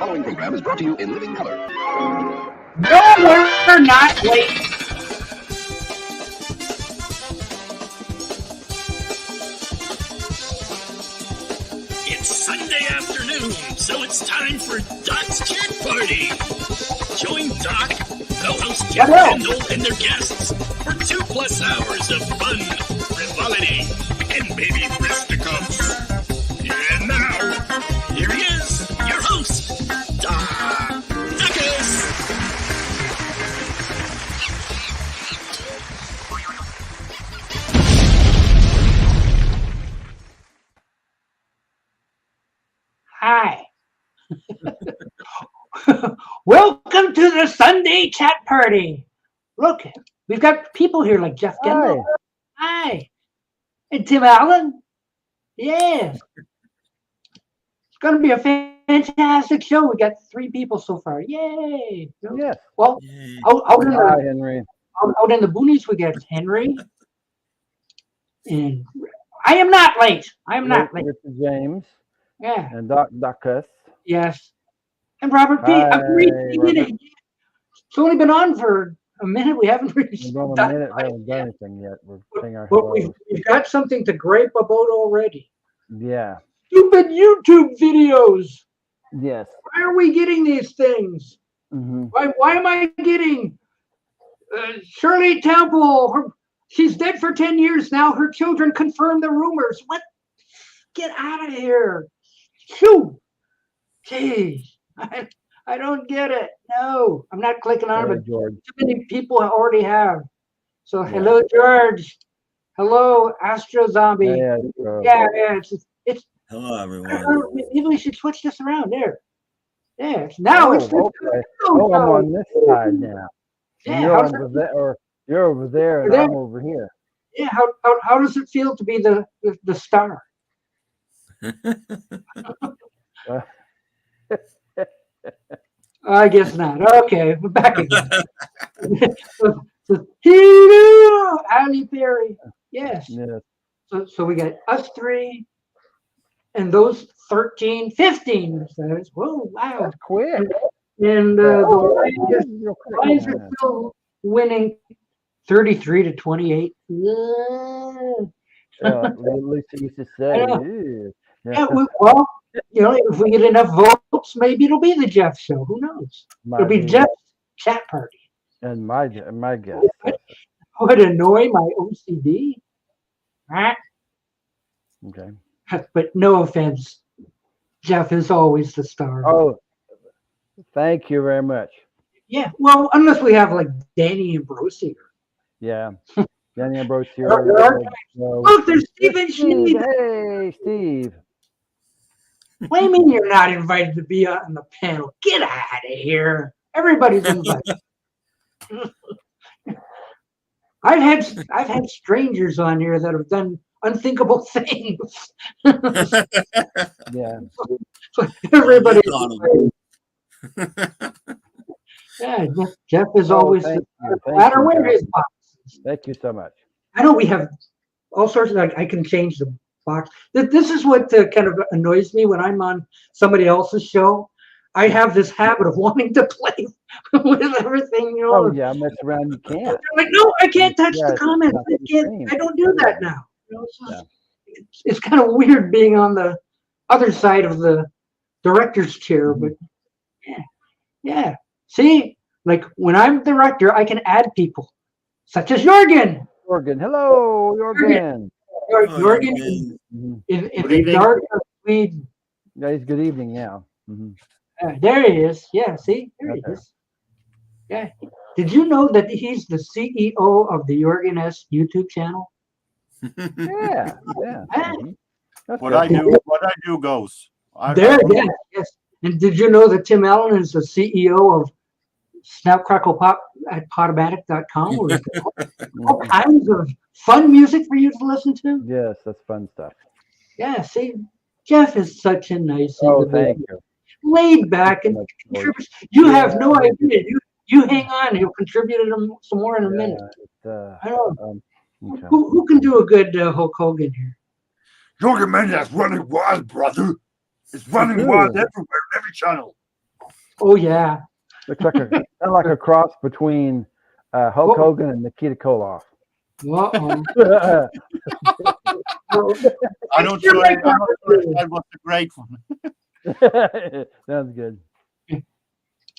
following program is brought to you in living color. No, we're not late. It's Sunday afternoon, so it's time for Doc's Chat Party. Join Doc, co-host Jeff Kendall, and their guests for 2+ hours of fun, frivolity, and maybe fisticuffs. And now, here he is, your host, Doc Duckus. Hi. Welcome to the Sunday Chat Party. Look, we've got people here like Jeff Kendall. Hi. And Tim Allen. Yes. It's going to be a fantastic show. We got 3 people so far. Yay. Yes. Well, Yay. Out in Henry. Out in the boonies, we got Henry. And I am not late. I'm not late. Mr. James. Yeah. And Duckus. Yes. And Robert P. It's only been on for a minute. We haven't really done anything yet. We're saying our but we've got something to gripe about already. Yeah. Stupid YouTube videos. Yes. Why are we getting these things? Mm-hmm. Why am I getting Shirley Temple? She's dead for 10 years now. Her children confirm the rumors. What? Get out of here. Shoo. Jeez. I don't get it. No, I'm not clicking on it, but George. Too many people already have. So hello, George. Hello, Astro Zombie. Yeah. It's hello, everyone. Maybe we should switch this around there. Yeah, now it's okay. I'm on this side now. Yeah, you're over there and I'm over here. Yeah, how does it feel to be the star? I guess not. Okay, we're back again. Hello, Ali Perry. Yes. So we got us 3 and those 13, 15 says, whoa, wow. That's quick. And the Lions are still winning 33-28. At least you used to say. Yeah, well, if we get enough votes, maybe it'll be the Jeff show. Who knows? It'll be Jeff's chat party. And my guess. Would annoy my OCD. Okay. But no offense, Jeff is always the star. Oh, thank you very much. Yeah, well, unless we have like Danny Ambrose here. Yeah. Danny Ambrose here. Look, there's Stephen Schneid. Hey, Steve. What do you mean you're not invited to be on the panel? Get out of here. Everybody's invited. I've had strangers on here that have done unthinkable things. Yeah. Everybody. Yeah, Jeff is always no matter where his boxes. Thank you so much. I know we have all sorts of I can change the box. This is what kind of annoys me when I'm on somebody else's show. I have this habit of wanting to play with everything, Oh yeah, mess around. You can't. I'm like, no, I can't touch the comments. I don't do that now. It's kind of weird being on the other side of the director's chair, but yeah. See, like when I'm director, I can add people, such as Jorgen. Hello, Jorgen. Jorgen in the dark of Sweden. Guys, good evening now. There he is. Yeah, see, there he is. Yeah. Did you know that he's the CEO of the JorgenS YouTube channel? Yeah. What I do goes. Yes. And did you know that Tim Allen is the CEO of Snapcracklepop at Podomatic.com? Where all kinds of fun music for you to listen to? Yes, that's fun stuff. Yeah, see, Jeff is such a nice individual. Thank you. Laid back and contributes. You have no idea. You hang on. He'll contribute some more in a minute. I don't know. Okay. Who can do a good Hulk Hogan here? Jorgen Mendes running wild, brother. It's running wild everywhere, every channel. Oh yeah. Looks like kind of like a cross between Hulk Hogan and Nikita Koloff. Uh-oh. I don't sure that was a great one. Sounds good.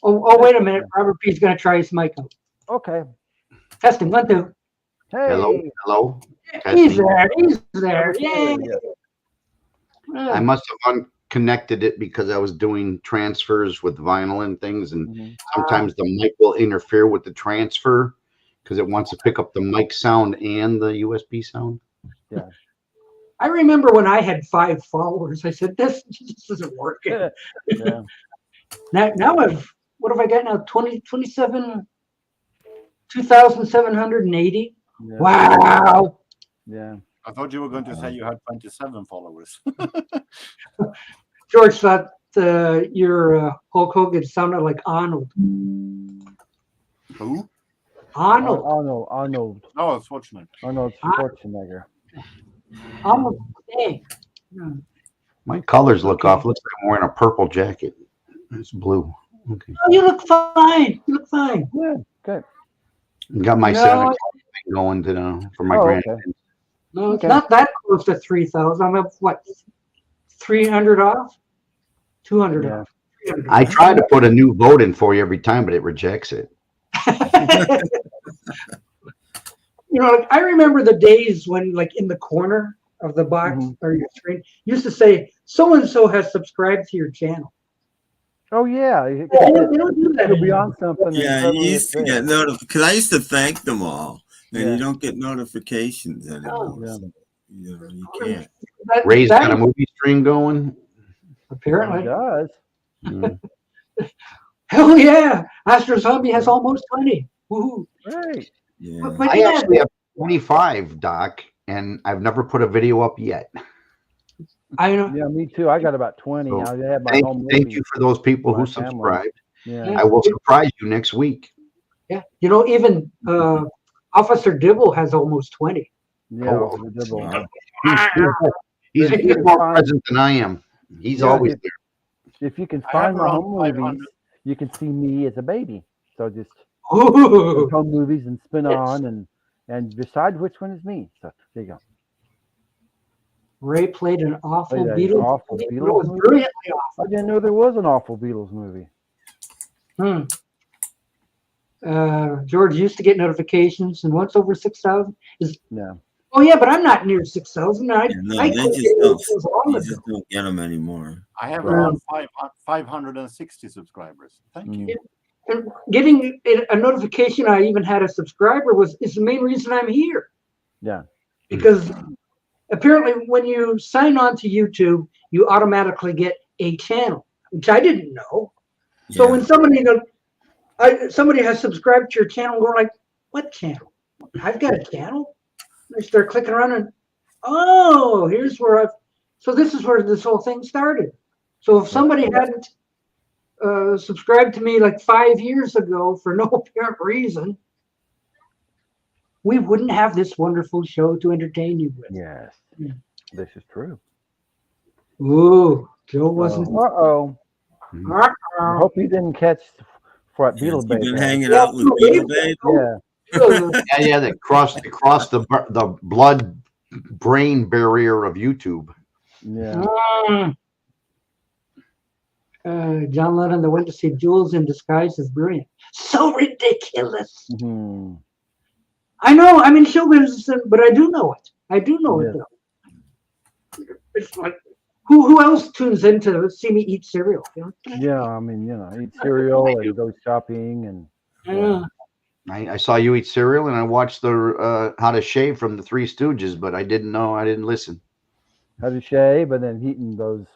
Oh, wait a minute. Robert P's going to try his mic out. Okay. Testing, 1, 2. Hey. Hello. He's there. He's there. Yay. I must have unconnected it because I was doing transfers with vinyl and things, and sometimes the mic will interfere with the transfer because it wants to pick up the mic sound and the USB sound. Yeah. I remember when I had 5 followers, I said, this isn't working. Yeah. Now what have I got now? 27, 2,780. Yeah. Wow. Yeah. I thought you were going to say you had 27 followers. George thought your Hulk Hogan sounded like Arnold. Who? Arnold. Arnold. Oh, it's Schwarzenegger. Arnold Schwarzenegger. Arnold. Hey. My colors look off. Looks like I'm wearing a purple jacket. It's blue. Okay. Oh, you look fine. You look fine. Yeah. Good. Got my No, 7 o'clock thing going for my grandkids. Okay. No, it's not that close to 3,000. I'm up, what, 300 off? 200 Yeah. off. 300 I off. try to put a new vote in for you every time, but it rejects it. You know, like, I remember the days when, like, in the corner of the box or your screen, used to say, so-and-so has subscribed to your channel. Oh yeah. They don't do that You'll be anymore. on something. and Yeah, suddenly you used to it's get there. notifications because I used to thank them all, and Yeah. you don't get notifications anymore. Yeah. So, you know, you can't. Ray's That got a is- movie stream going. apparently. It does. Mm. Hell yeah. Astro Zombie has almost 20. Woohoo. Right. Yeah. But I yeah, actually have 25, Doc, and I've never put a video up yet. I know. Yeah, me too. I got about 20. So, I have my Thank, home thank movie. you for those people who My family. subscribed. Yeah. I will surprise you next week. Yeah. You know, even Officer Dibble has almost 20. Yeah. Oh, the double. Wow. He's If you can more find- present than I am. He's Yeah, always there. If you can I find have my around home 500. movies, you can see me as a baby. So just Ooh. home movies and spin Yes. on and decide which one is me. So there you go. Ray played an awful Played an Beatles. awful movie. Beatles It was movie? brilliantly awful. I didn't know there was an awful Beatles movie. George used to get notifications, and once over 6,000 is. Yeah. Oh yeah, but I'm not near 6,000. I No, I they quit just getting don't. those long You ago. just don't get them anymore. I have Right. around 560 subscribers. Thank you. And getting a notification I even had a subscriber is the main reason I'm here. Yeah. Because apparently when you sign on to YouTube, you automatically get a channel, which I didn't know. So Yeah. when somebody has subscribed to your channel, we're like, what channel? I've got a channel? I start clicking around and, oh, here's where so this is where this whole thing started. So if somebody hadn't subscribed to me like 5 years ago for no apparent reason, we wouldn't have this wonderful show to entertain you with. Yes. Yeah. This is true. Ooh, Joe wasn't. Uh-oh. I Uh-oh. hope you didn't catch what Yes, Beetle you've Babe been had. hanging Yeah, out with Beetle Beetle Babe. Yeah. Yeah, they crossed the blood-brain barrier of YouTube. Yeah. John Lennon, the went to see Jules in Disguise is brilliant. So ridiculous. Mhm. I know. I'm in show business, but I do know it. I do know Yeah. it though. It's like who else tunes in to see me eat cereal? You know? Yeah, I mean, eat cereal and go shopping and Yeah. I saw you eat cereal, and I watched the How to Shave from the Three Stooges, but I didn't know. I didn't listen. how to shave and then eating those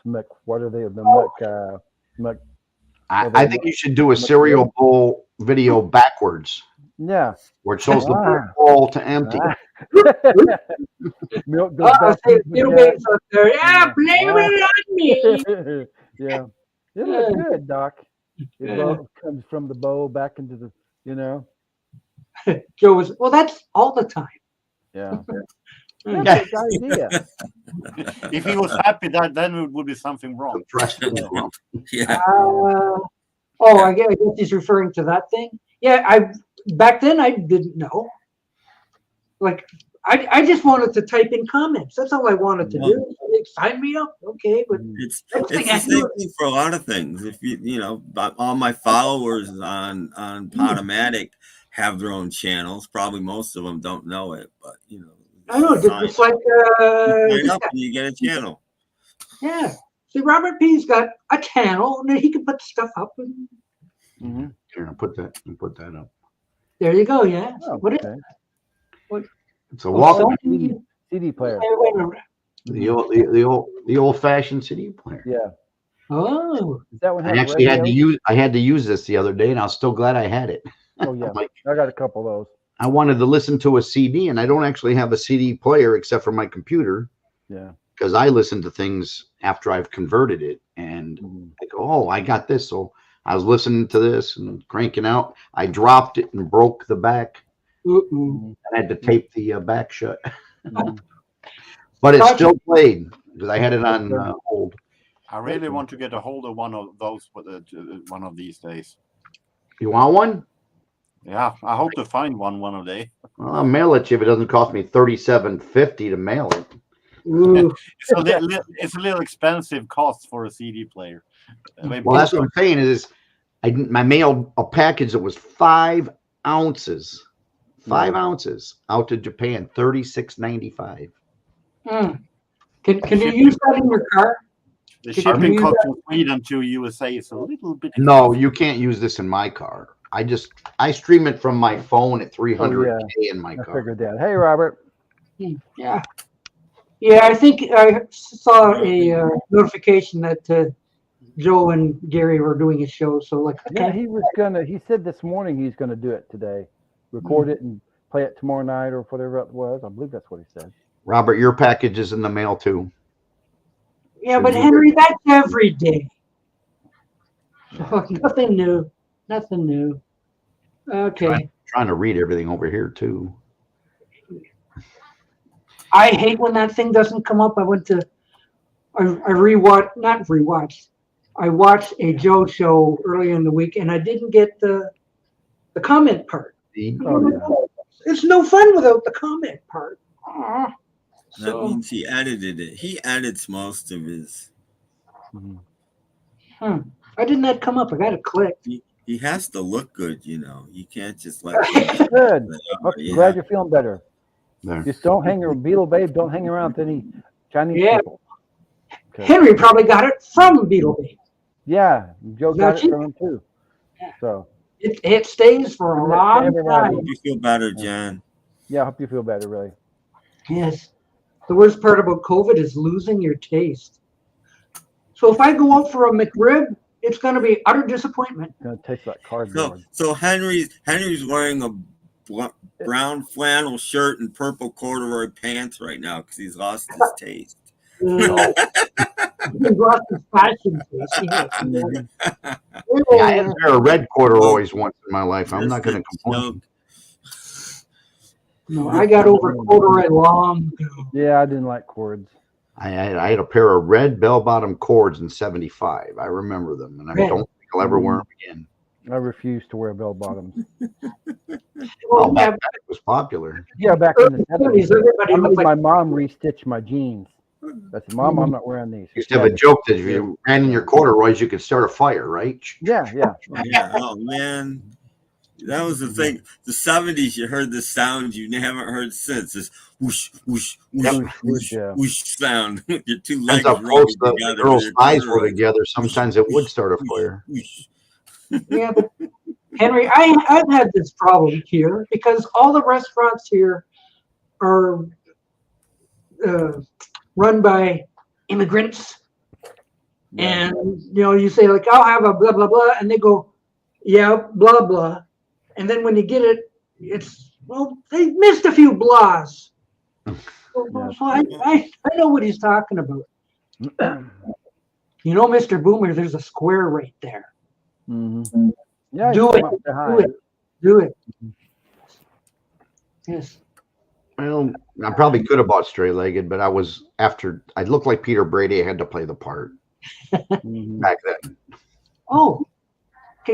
what are they? The muck. I think you should do a cereal bowl video backwards, Yeah. where it shows the Ah. bowl to empty. Milk goes back Say into the Beetle jar. Babe's up there. Yeah, blame it on me. Yeah. It looks good, Doc. It bowl comes from the bowl back into the, Joe was, well, that's all the time. Yeah. Yeah. That's a good idea. If he was happy, then it would be something wrong. Compressed in the lump. Yeah. Oh, I guess he's referring to that thing. Yeah, back then I didn't know. Like I just wanted to type in comments. That's all I wanted to do. They sign me up, okay? But it's the same thing for a lot of things. If you know, all my followers on Podomatic have their own channels. Probably most of them don't know it, but you know, I know. It's like you sign up and you get a channel. Yeah. See, Robert P's got a channel, and then he can put stuff up. And... Here, put that up. There you go. Yeah. Oh, What is? okay. What? It's a Walkman. CD player. The old-fashioned CD player. Yeah. Oh. Is that one I actually had to use this the other day, and I was still glad I had it. Oh yeah. Like, I got a couple of those. I wanted to listen to a CD, and I don't actually have a CD player except for my computer. Yeah. Because I listen to things after I've converted it, and I go, "Oh, I got this." So I was listening to this and cranking out. I dropped it and broke the back. I had to tape the back shut. But it still played because I had it on hold. I really want to get a hold of one of those one of these days. You want one? Yeah, I hope to find one of the day. Well, I'll mail it to you if it doesn't cost me $37.50 to mail it. It's a little expensive cost for a CD player. Well, that's what I'm saying is I mailed a package that was 5 ounces. 5 ounces out to Japan, $36.95. Can you use that in your car? The shipping cost from Sweden to USA is a little bit expensive. No, you can't use this in my car. I stream it from my phone at 300K in my car. I figured that. Hey, Robert. Yeah. Yeah, I think I saw a notification that Joe and Gary were doing a show. So like, yeah, he said this morning he's gonna do it today, record it and play it tomorrow night or whatever it was. I believe that's what he said. Robert, your package is in the mail too. Yeah, but Henry, that's every day. Nothing new. Nothing new. Okay. Trying to read everything over here too. I hate when that thing doesn't come up. I watched I watched a Joe show earlier in the week, and I didn't get the comment part. It's no fun without the comment part. That means he edited it. He edits most of his. Why didn't that come up? I got to click. He has to look good, you know. You can't just let. Good. Glad you're feeling better. There. Just don't hang around, Beatle Babe. Don't hang around with any Chinese people. Okay. Henry probably got it from Beatle Babe. Yeah, Joe got it from him too. Yeah. So it stays for a long time. I hope you feel better, John. Yeah, I hope you feel better, really. Yes. The worst part about COVID is losing your taste. So if I go out for a McRib, it's going to be utter disappointment. It's going to taste like cardboard. So Henry's wearing a brown flannel shirt and purple corduroy pants right now because he's lost his taste. He's lost his fashion taste. Yeah, I had a pair of red corduroys once in my life. I'm not going to complain. No, I got over corduroy long ago. Yeah, I didn't like cords. I had a pair of red bell-bottom cords in '75. I remember them, and I don't think I'll ever wear them again. I refuse to wear bell bottoms. Well, back then it was popular. Yeah, back in the 70s. I made my mom restitch my jeans. I said, "Mom, I'm not wearing these." You used to have a joke that if you ran in your corduroys, you could start a fire, right? Yeah. Oh man, that was the thing. The '70s, you heard the sound you haven't heard since. This whoosh, whoosh, whoosh, whoosh, whoosh sound. Your two legs. Depends how close the girls' eyes were together. Sometimes it would start a fire. Yeah, but Henry, I've had this problem here because all the restaurants here are run by immigrants, and you say like, "I'll have a blah blah blah," and they go, "Yeah, blah blah," and then when you get it, it's they missed a few blahs. So I know what he's talking about. Mr. Boomer, there's a square right there. Mm-hmm. Yeah, do it. Yes. Well, I probably could have bought straight-legged, but I looked like Peter Brady. I had to play the part back then. Oh,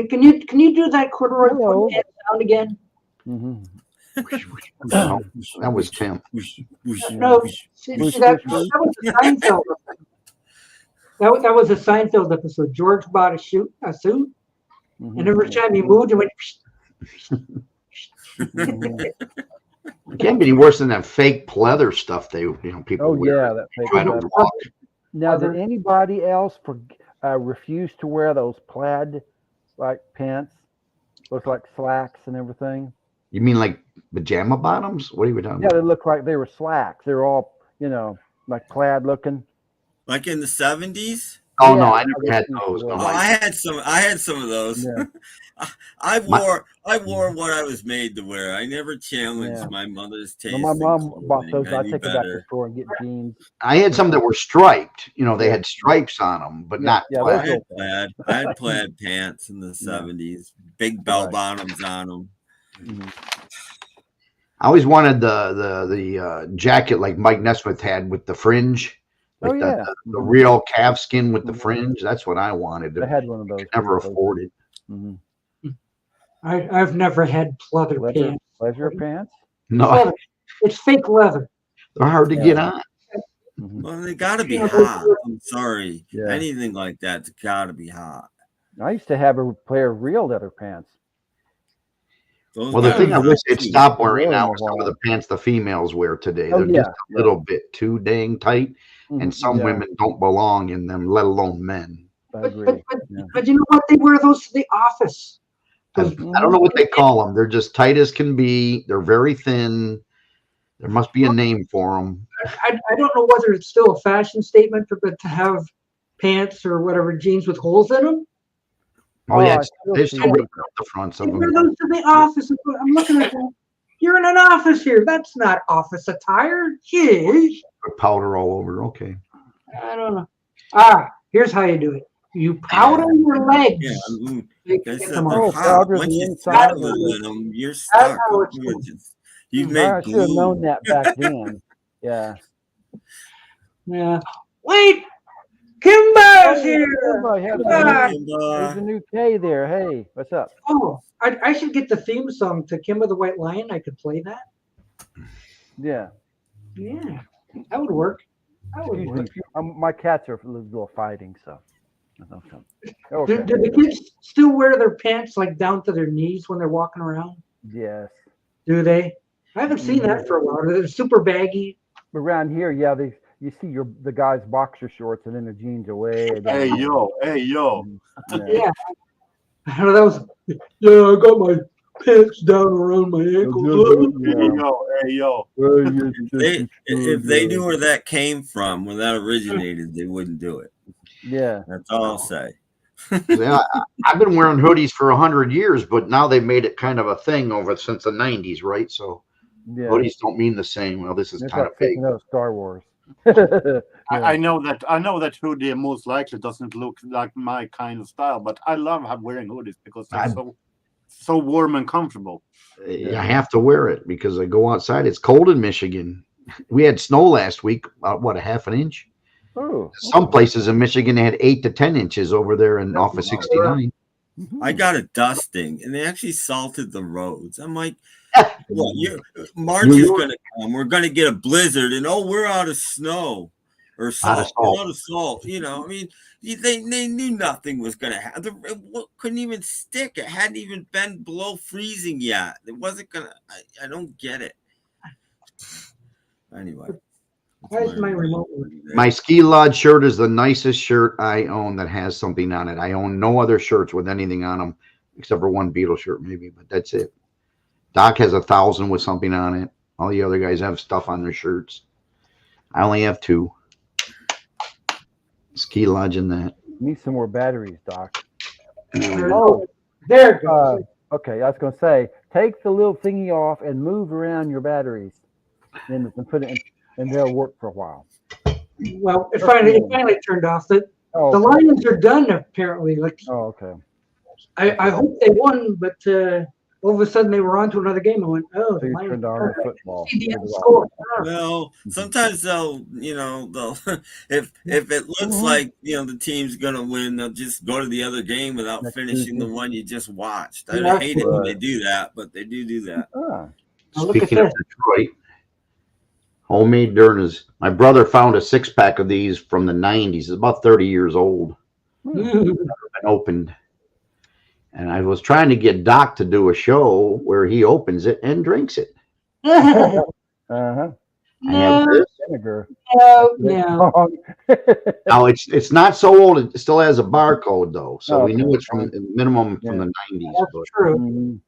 Can you do that corduroy Hello. sound again? Mm-hmm. No, that was Tim. No, see, that was a Seinfeld. That was a Seinfeld episode. George bought a suit, and every time he moved, it went. It can't be any worse than that fake pleather stuff people wear. Yeah, that fake Try to pleather. walk. Now, did anybody else refuse to wear those plaid like pants? Looks like slacks and everything. You mean like pajama bottoms? What are you talking Yeah, about? they look like they were slacks. They were all, like plaid looking. Like in the 70s? Oh no, I never had those. No, I had some of those. Yeah. I wore what I was made to wear. I never challenged my mother's taste. Well, my mom bought those. I knew take it back to better. the store and get jeans. I had some that were striped. They had stripes on them, but not plaid. I had plaid pants in the 70s. Big bell bottoms on them. Mm-hmm. I always wanted the jacket like Mike Nesmith had with the fringe. Like the real calfskin with the fringe. That's what I wanted. I had one of those. Never afforded. Mm-hmm. I've never had pleather pants. Pleather pants? No. It's fake leather. They're hard to get on. Well, they got to be hot. I'm sorry. Yeah. Anything like that's got to be hot. I used to have a pair of real leather pants. Well, the thing I wish they'd stop wearing now are some of the pants the females wear today. They're just a little bit too dang tight, and some women don't belong in them, let alone men. But you know what? They wear those to the office. I don't know what they call them. They're just tight as can be. They're very thin. There must be a name for them. I don't know whether it's still a fashion statement, but to have pants or whatever jeans with holes in them. Oh yeah, they still rip up the fronts of them. Wear those to the office. I'm looking at them. You're in an office here. That's not office attire. Jeez. Powder all over. Okay. I don't know. Here's how you do it. You powder your legs. Yeah, once you settle in them, you're stuck. You made I should have known that back then. Yeah. Yeah. Wait. Kimba's here. There's a new K there. Hey, what's up? Oh, I should get the theme song to Kimba the White Lion. I could play that. Yeah. Yeah, that would work. My cats are a little fighting, so. Okay. Do the kids still wear their pants like down to their knees when they're walking around? Yes. Do they? I haven't seen that for a while. They're super baggy. Around here, yeah, you see the guy's boxer shorts and then the jeans away. Hey yo. Yeah. I got my pants down around my ankles. Hey yo. If they knew where that came from, where that originated, they wouldn't do it. Yeah, that's all I'll say. Yeah, I've been wearing hoodies for 100 years, but now they've made it kind of a thing since the 90s, right? So hoodies don't mean the same. Well, this is kind of fake. Star Wars. I know that hoodie most likely doesn't look like my kind of style, but I love wearing hoodies because they're so warm and comfortable. I have to wear it because I go outside. It's cold in Michigan. We had snow last week, about a half an inch. Oh, some places in Michigan they had 8 to 10 inches over there in Office 69. I got a dusting, and they actually salted the roads. I'm like, well, March is going to come. We're going to get a blizzard, and we're out of snow or salt. Out of salt. I mean, they knew nothing was going to happen. It couldn't even stick. It hadn't even been below freezing yet. It wasn't going to. I don't get it. Anyway. Where's my remote? My ski lodge shirt is the nicest shirt I own that has something on it. I own no other shirts with anything on them except for one Beatle shirt, maybe, but that's it. Doc has 1,000 with something on it. All the other guys have stuff on their shirts. I only have 2. Ski lodge and that. Need some more batteries, Doc. Oh, there it goes. Okay, I was going to say, take the little thingy off and move around your batteries, and put it in. And they'll work for a while. Well, it finally turned off. The Lions are done apparently. Okay. I hope they won, but all of a sudden they were on to another game. I went, oh, So you Lions turned on are the football. see the end score. Well, sometimes they'll if it looks like the team's gonna win, they'll just go to the other game without Next finishing the Tuesday. one you just watched. Yeah, I hate it when they do that, but they do that. Ah, Now look at Speaking of this. Detroit, homemade Dernas. My brother found a 6-pack of these from the 90s. It's about 30 years old. Been opened. And I was trying to get Doc to do a show where he opens it and drinks it. uh-huh. I have this. Vinegar. No. Now it's not so old. It still has a barcode though, so we know Okay. it's from minimum from the 90s. That's But, true. Mhm.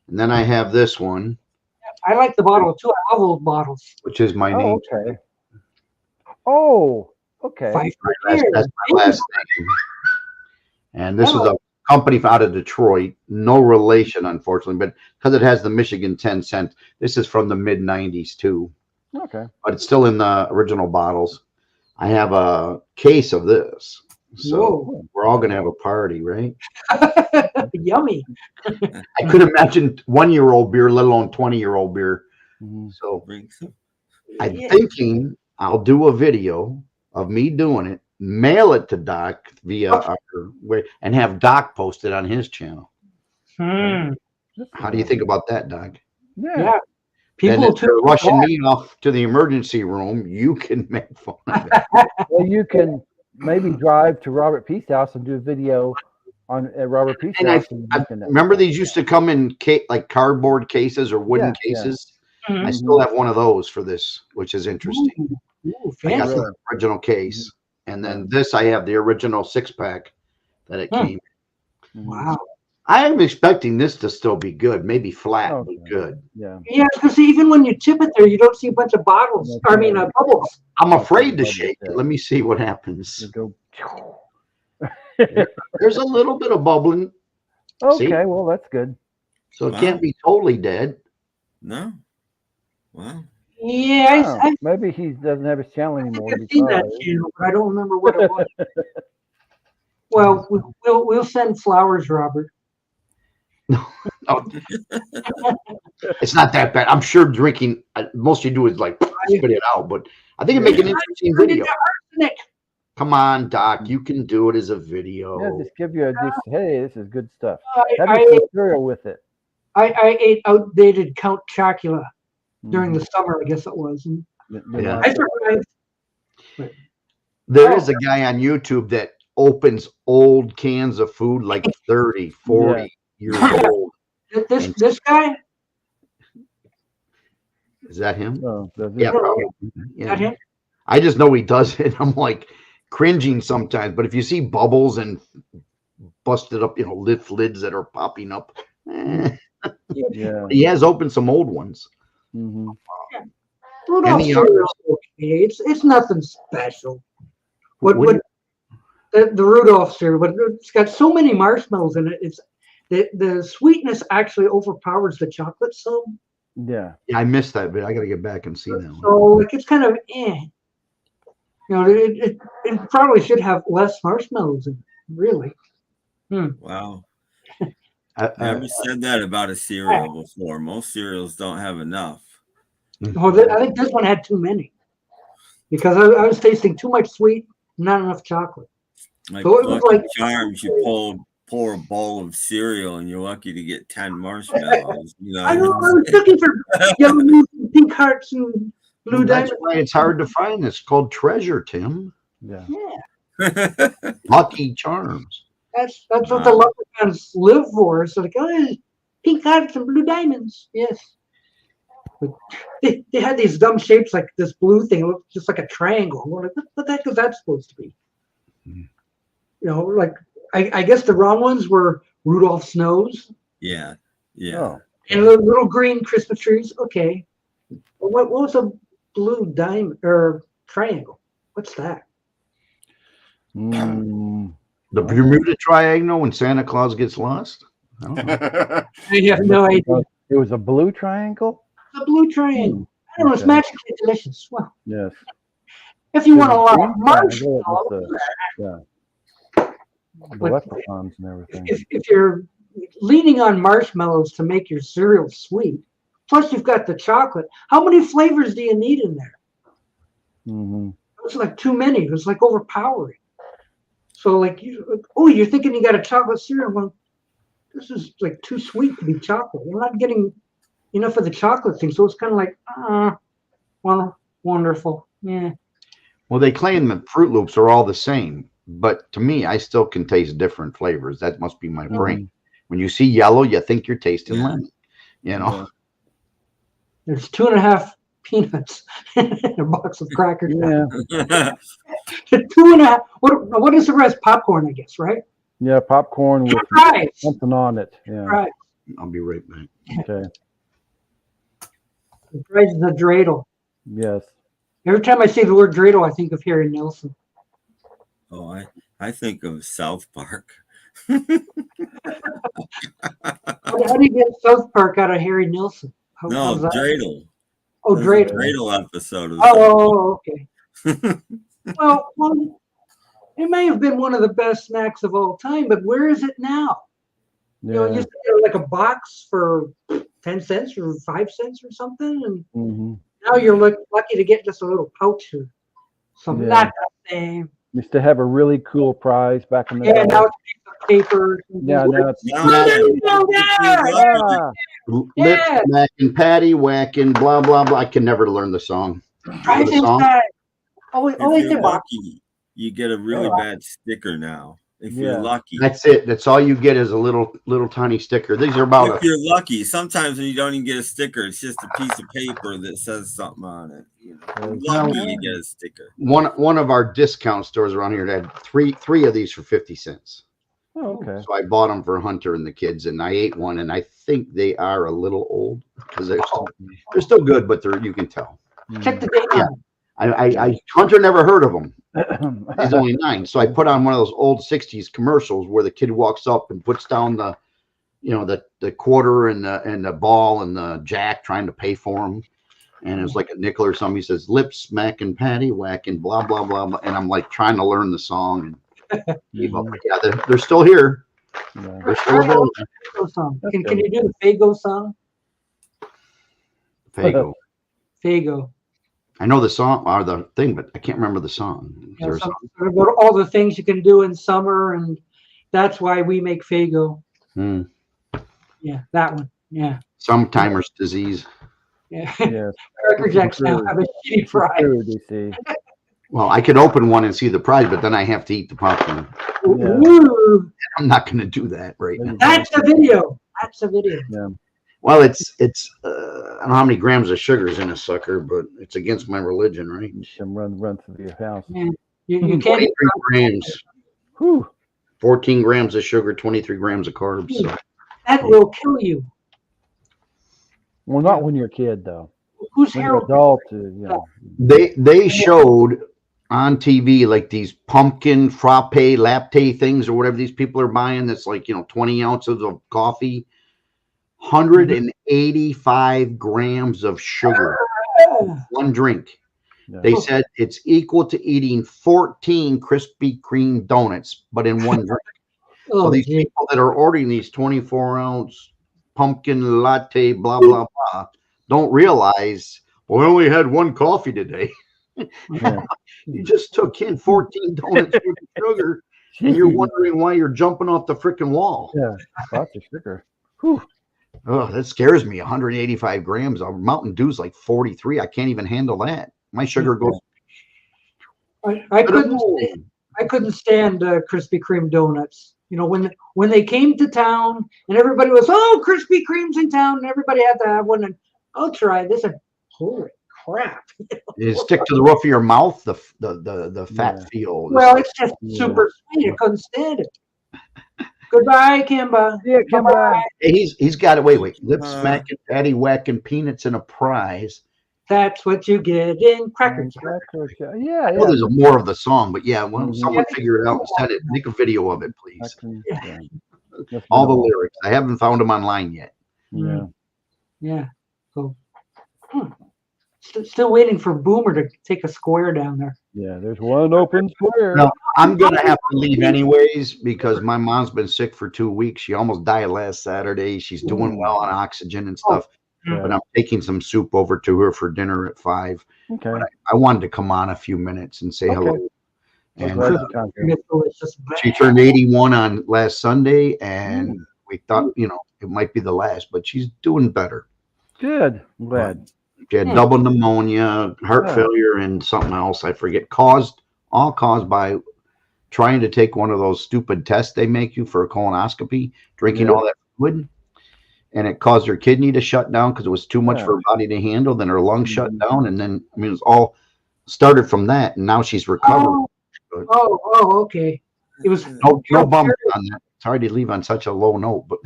and then I have this one, I like the bottle too. I love those bottles. which is my name. Oh, okay. Oh, okay. 5 That's my last name. And this is a company out of Detroit. No relation, unfortunately, but because it has the Michigan 10-cent. This is from the mid 90s too, Okay. but it's still in the original bottles. I have a case of this. So Whoa. we're all gonna have a party, right? Yummy. I could imagine 1-year-old beer, let alone 20-year-old beer. Mhm. So Bring some. I'm thinking I'll do a video of me doing it, mail it to Doc via our way, and have Doc post it on his channel. Hmm. How do you think about that, Doc? Yeah. Yeah. Then People if they're too. rushing me off to the emergency room, you can make fun of it. Well, you can maybe drive to Robert Peace house and do a video at Robert Peace And house. I remember these used to come in like cardboard cases or wooden Yeah, cases. Mhm. I still have one of those for this, which is interesting. Ooh, I got fancy. the original case. And then this, I have the original 6-pack that it came. Wow. I am expecting this to still be good, maybe flat, but Okay. good. Yeah. Yeah, because even when you tip it there, you don't see a bunch of bottles. That's I mean, right. bubbles. I'm afraid to Bubbles, shake it. yeah. Let me see what happens. You go. There's a little bit of bubbling, Okay, well that's good. so it can't be totally dead. No. Wow. Yeah, Oh, maybe he doesn't have his channel I've anymore. seen that channel, but I don't remember what it was. Well, we'll send flowers, Robert. Oh, it's not that bad. I'm sure drinking, most you do is like spit it out, but I think it make an interesting video. Arsenic. Come on, Doc, you can do it as a video. Yeah, just give you hey, this is good stuff. I, Have some cereal with it. I ate outdated Count Chocula during Mhm. the summer, I guess it was. And Yeah. I survived. There is a guy on YouTube that opens old cans of food like 30, 40 years old. This guy? Is that him? Oh, does it? Yeah, probably. Is that Yeah. him? I just know he does it. I'm like cringing sometimes, but if you see bubbles and busted up, lids that are popping up, Yeah. he has opened some old ones. Mm-hmm. Rudolph Any cereal, okay. It's nothing special. What the Rudolph cereal, but it's got so many marshmallows in it. It's the sweetness actually overpowers the chocolate some. Yeah. Yeah, I missed that bit. I got to get back and see that one. So like it's kind of it probably should have less marshmallows in it, really. Wow. I Never said that about a cereal before. Most cereals don't have enough. I think this one had too many because I was tasting too much sweet, not enough chocolate. Like So it was Lucky like- Charms, you pour a bowl of cereal and you're lucky to get 10 marshmallows. I know. I was looking for yellow moons and pink hearts and blue That's diamonds. why it's hard to find. It's called treasure, Tim. Yeah. Yeah, Lucky Charms. that's what the leprechauns live for. So like, pink hearts and blue diamonds. Yes. But they had these dumb shapes like this blue thing. It looked just like a triangle. We're like, what the heck is that supposed to be? Like I guess the wrong ones were Rudolph Snows. Yeah. Oh. And the little green Christmas trees. Okay. What was a blue diamond or triangle? What's that? Mm. The Bermuda Triangle when Santa Claus gets lost. I don't know. I have no idea. It was a blue triangle? The blue triangle. I don't know. It's Okay. magically delicious. Well, Yes. if you want a lot of Green triangle, marshmallows, it was the leprechauns and everything. if you're leaning on marshmallows to make your cereal sweet. Plus, you've got the chocolate. How many flavors do you need in there? It's like too many. It's like overpowering. So, like, you're thinking you got a chocolate cereal. Well, this is like too sweet to be chocolate. You're not getting enough of the chocolate thing. So it's kind of like, well, wonderful. Yeah. Well, they claim that Fruit Loops are all the same, but to me, I still can taste different flavors. That must be my brain. When you see yellow, you think you're tasting lemon. You know. There's 2.5 peanuts in a box of crackers. Yeah. 2.5. What is the rest? Popcorn, I guess, right? Yeah, popcorn with fries. something on it. Yeah. Right. I'll be right back. Okay. The fries is a dreidel. Yes. Every time I say the word dreidel, I think of Harry Nilsson. Oh, I think of South Park. How do you get South Park out of Harry Nilsson? No, dreidel. Oh, dreidel. Dreidel episode. Okay. well, it may have been one of the best snacks of all time, but where is it now? Yeah. You know, you used to get like a box for 10 cents or 5 cents or something, and now you're lucky to get just a little pouch or something. Not the same. Used to have a really cool prize back in the day. Yeah, now it's a piece of paper. Yeah, now it's Lips smacking, patty whacking, blah blah blah. I can never learn the song. Right inside. Always you're lucky, you get a really bad sticker now. If you're lucky, that's it. That's all you get is a little tiny sticker. These are about. If you're lucky, sometimes when you don't even get a sticker, it's just a piece of paper that says something on it. You know, lucky you get a sticker. One of our discount stores around here had three of these for 50 cents. Oh, okay. So I bought them for Hunter and the kids, and I ate one, and I think they are a little old because they're still good, but you can tell. Check the date. Yeah. I Hunter never heard of them. He's only 9, so I put on one of those old 60s commercials where the kid walks up and puts down the quarter and the ball and the jack trying to pay for them, and it was like a nickel or something. He says lip smacking, patty whacking, blah blah blah, blah. And I'm like trying to learn the song and keep up. Yeah, they're still here. Yeah. They're still available. Can you do the Fago song? Fago. I know the song or the thing, but I can't remember the song. About all the things you can do in summer, and that's why we make Fago. Yeah, that one. Yeah. Sometimer's disease. Yeah. Cracker Jacks now have a shitty fry. Well, I could open one and see the prize, but then I have to eat the popcorn. Yeah. I'm not going to do that right now. That's a video. Yeah. Well, it's I don't know how many grams of sugar is in a sucker, but it's against my religion, right? You should run through your house. Yeah. You can't 23 grams. Whew. 14 grams of sugar, 23 grams of carbs. So. That will kill you. Well, not when you're a kid, though. Who's when you're an adult? They showed on TV like these pumpkin frappe latte things or whatever these people are buying. That's like 20 ounces of coffee. 185 grams of sugar, one drink. Yeah. They said it's equal to eating 14 Krispy Kreme donuts, but in one drink. So these people that are ordering these 24-ounce pumpkin latte, blah, blah, blah, don't realize, well, I only had one coffee today. Yeah. You just took in 14 donuts with sugar, and you're wondering why you're jumping off the freaking wall. Yeah, lots of sugar. Whew. Oh, that scares me. 185 grams. Mountain Dew's like 43. I can't even handle that. My sugar goes. I couldn't stand Krispy Kreme donuts. When they came to town and everybody was, Krispy Kreme's in town, and everybody had to have one. And I'll try this. And holy crap! You stick to the roof of your mouth. The fat feel. Well, it's just super sweet. I couldn't stand it. Goodbye, Kimba. Yeah, Kimba. Hey, he's got it. Wait. Lip smacking, patty whacking, peanuts, and a prize. That's what you get in Cracker Jack. Yeah. Well, there's more of the song, but yeah, when someone figure it out and send it, make a video of it, please. All the lyrics. I haven't found them online yet. Yeah. Yeah. So, still waiting for Boomer to take a square down there. Yeah, there's one open square. No, I'm gonna have to leave anyways because my mom's been sick for 2 weeks. She almost died last Saturday. She's doing well on oxygen and stuff. But I'm taking some soup over to her for dinner at 5. Okay. But I wanted to come on a few minutes and say hello. And she turned 81 on last Sunday, and we thought, it might be the last, but she's doing better. Good. I'm glad. She had double pneumonia, heart failure, and something else I forget. All caused by trying to take one of those stupid tests they make you for a colonoscopy, drinking all that fluid, and it caused her kidney to shut down because it was too much for her body to handle. Then her lungs shut down, and then it was all started from that, and now she's recovered. Okay. It was no bump on that. Sorry to leave on such a low note, but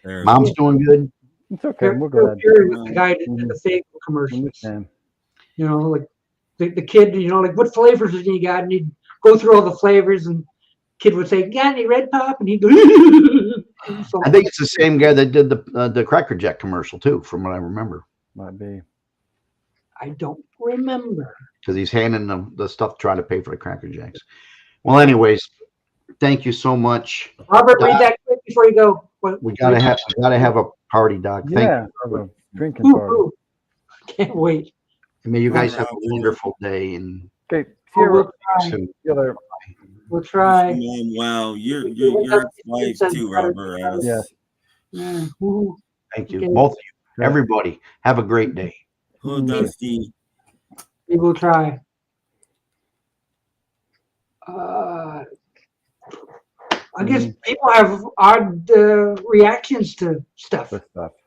mom's doing good. It's okay. We're glad. The guy did the fake commercials. Like the kid, like what flavors did you got? And he'd go through all the flavors, and kid would say, "Got any Red Pop?" And he'd go. I think it's the same guy that did the Cracker Jack commercial too, from what I remember. Might be. I don't remember. Because he's handing them the stuff to try to pay for the Cracker Jacks. Well, anyways, thank you so much, Robert. Doc, read that quick before you go. We gotta have a party, Doc. Thank you. Drinking party. Can't wait. May you guys have a wonderful day. And okay, we'll try. Wow, you're wife too, Robert. Yeah. Thank you, both of you. Everybody, have a great day. Oh, Dusty. We will try. I guess people have odd reactions to stuff.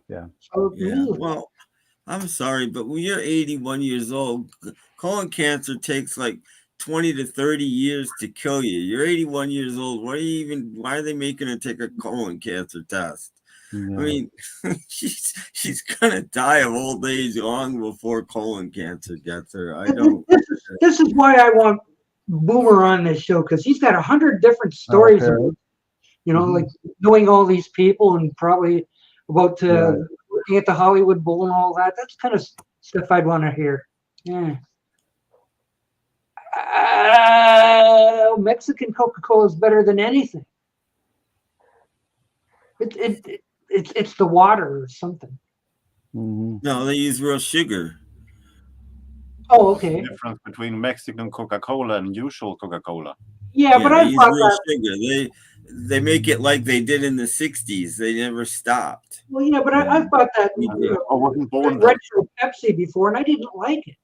Yeah. So, Well, I'm sorry, but when you're 81 years old, colon cancer takes like 20 to 30 years to kill you. You're 81 years old. Why are they making her take a colon cancer test? Yeah. I mean, she's gonna die of old age long before colon cancer gets her. I don't. This is why I want Boomer on this show, because he's got 100 different stories. Okay. Like knowing all these people and probably about working at the Hollywood Bowl and all that. That's kind of stuff I'd want to hear. Yeah. Mexican Coca-Cola is better than anything. It's the water or something. No, they use real sugar. Oh, okay. The difference between Mexican Coca-Cola and usual Coca-Cola. Yeah, but I use real sugar. They make it like they did in the 60s. They never stopped. Well, yeah, but I've bought that retro Pepsi before, and I didn't like it.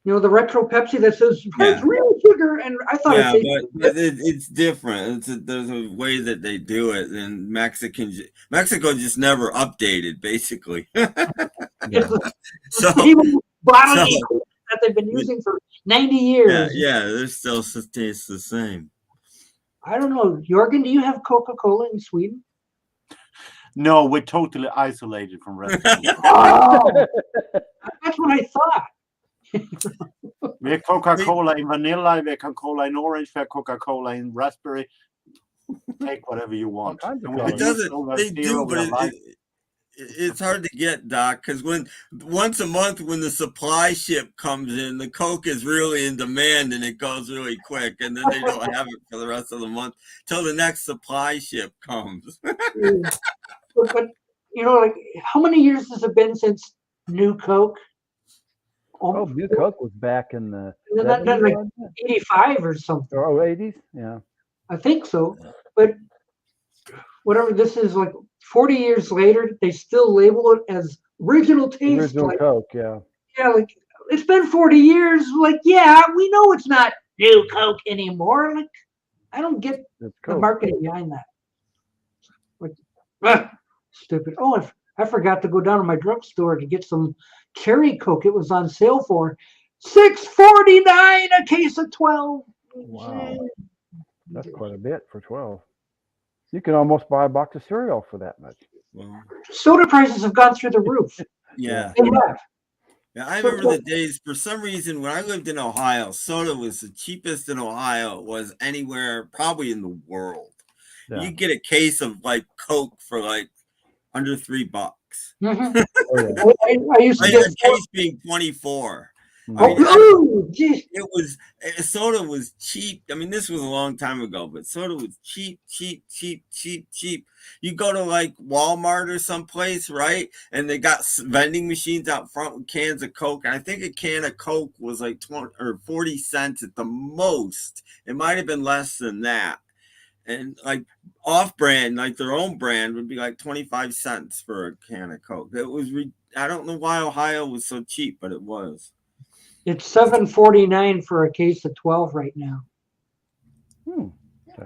The retro Pepsi that says it's real sugar, and I thought but it's different. There's a way that they do it, and Mexico just never updated, basically. So bottle that they've been using for 90 years. Yeah, they're still tastes the same. I don't know, Jorgen. Do you have Coca-Cola in Sweden? No, we're totally isolated from rest. Oh, that's what I thought. We have Coca-Cola in vanilla, we have Coca-Cola in orange, we have Coca-Cola in raspberry. Take whatever you want. It doesn't. They do, but it's hard to get, Doc, because once a month when the supply ship comes in, the Coke is really in demand and it goes really quick, and then they don't have it for the rest of the month till the next supply ship comes. But like how many years has it been since New Coke? New Coke was back in the like 85 or something. Oh, 80s? Yeah. I think so. But whatever this is, like 40 years later, they still label it as original taste. Original Coke, yeah. Yeah, like it's been 40 years. Like, yeah, we know it's not New Coke anymore. Like, I don't get the marketing behind that. Like, stupid. Oh, I forgot to go down to my drugstore to get some cherry Coke. It was on sale for $6.49 a case of 12. Wow, that's quite a bit for 12. You can almost buy a box of cereal for that much. Well, soda prices have gone through the roof. Yeah. They have. Yeah, I remember the days, for some reason, when I lived in Ohio, soda was the cheapest in Ohio it was anywhere, probably in the world. Yeah. You get a case of like Coke for like under $3. Mm-hmm. I used to get a case being 24. Soda was cheap. I mean, this was a long time ago, but soda was cheap. You go to like Walmart or someplace, right? And they got vending machines out front with cans of Coke. And I think a can of Coke was like 20 or 40 cents at the most. It might have been less than that. And like off-brand, like their own brand, would be like 25 cents for a can of Coke. It was. I don't know why Ohio was so cheap, but it was. It's $7.49 for a case of 12 right now.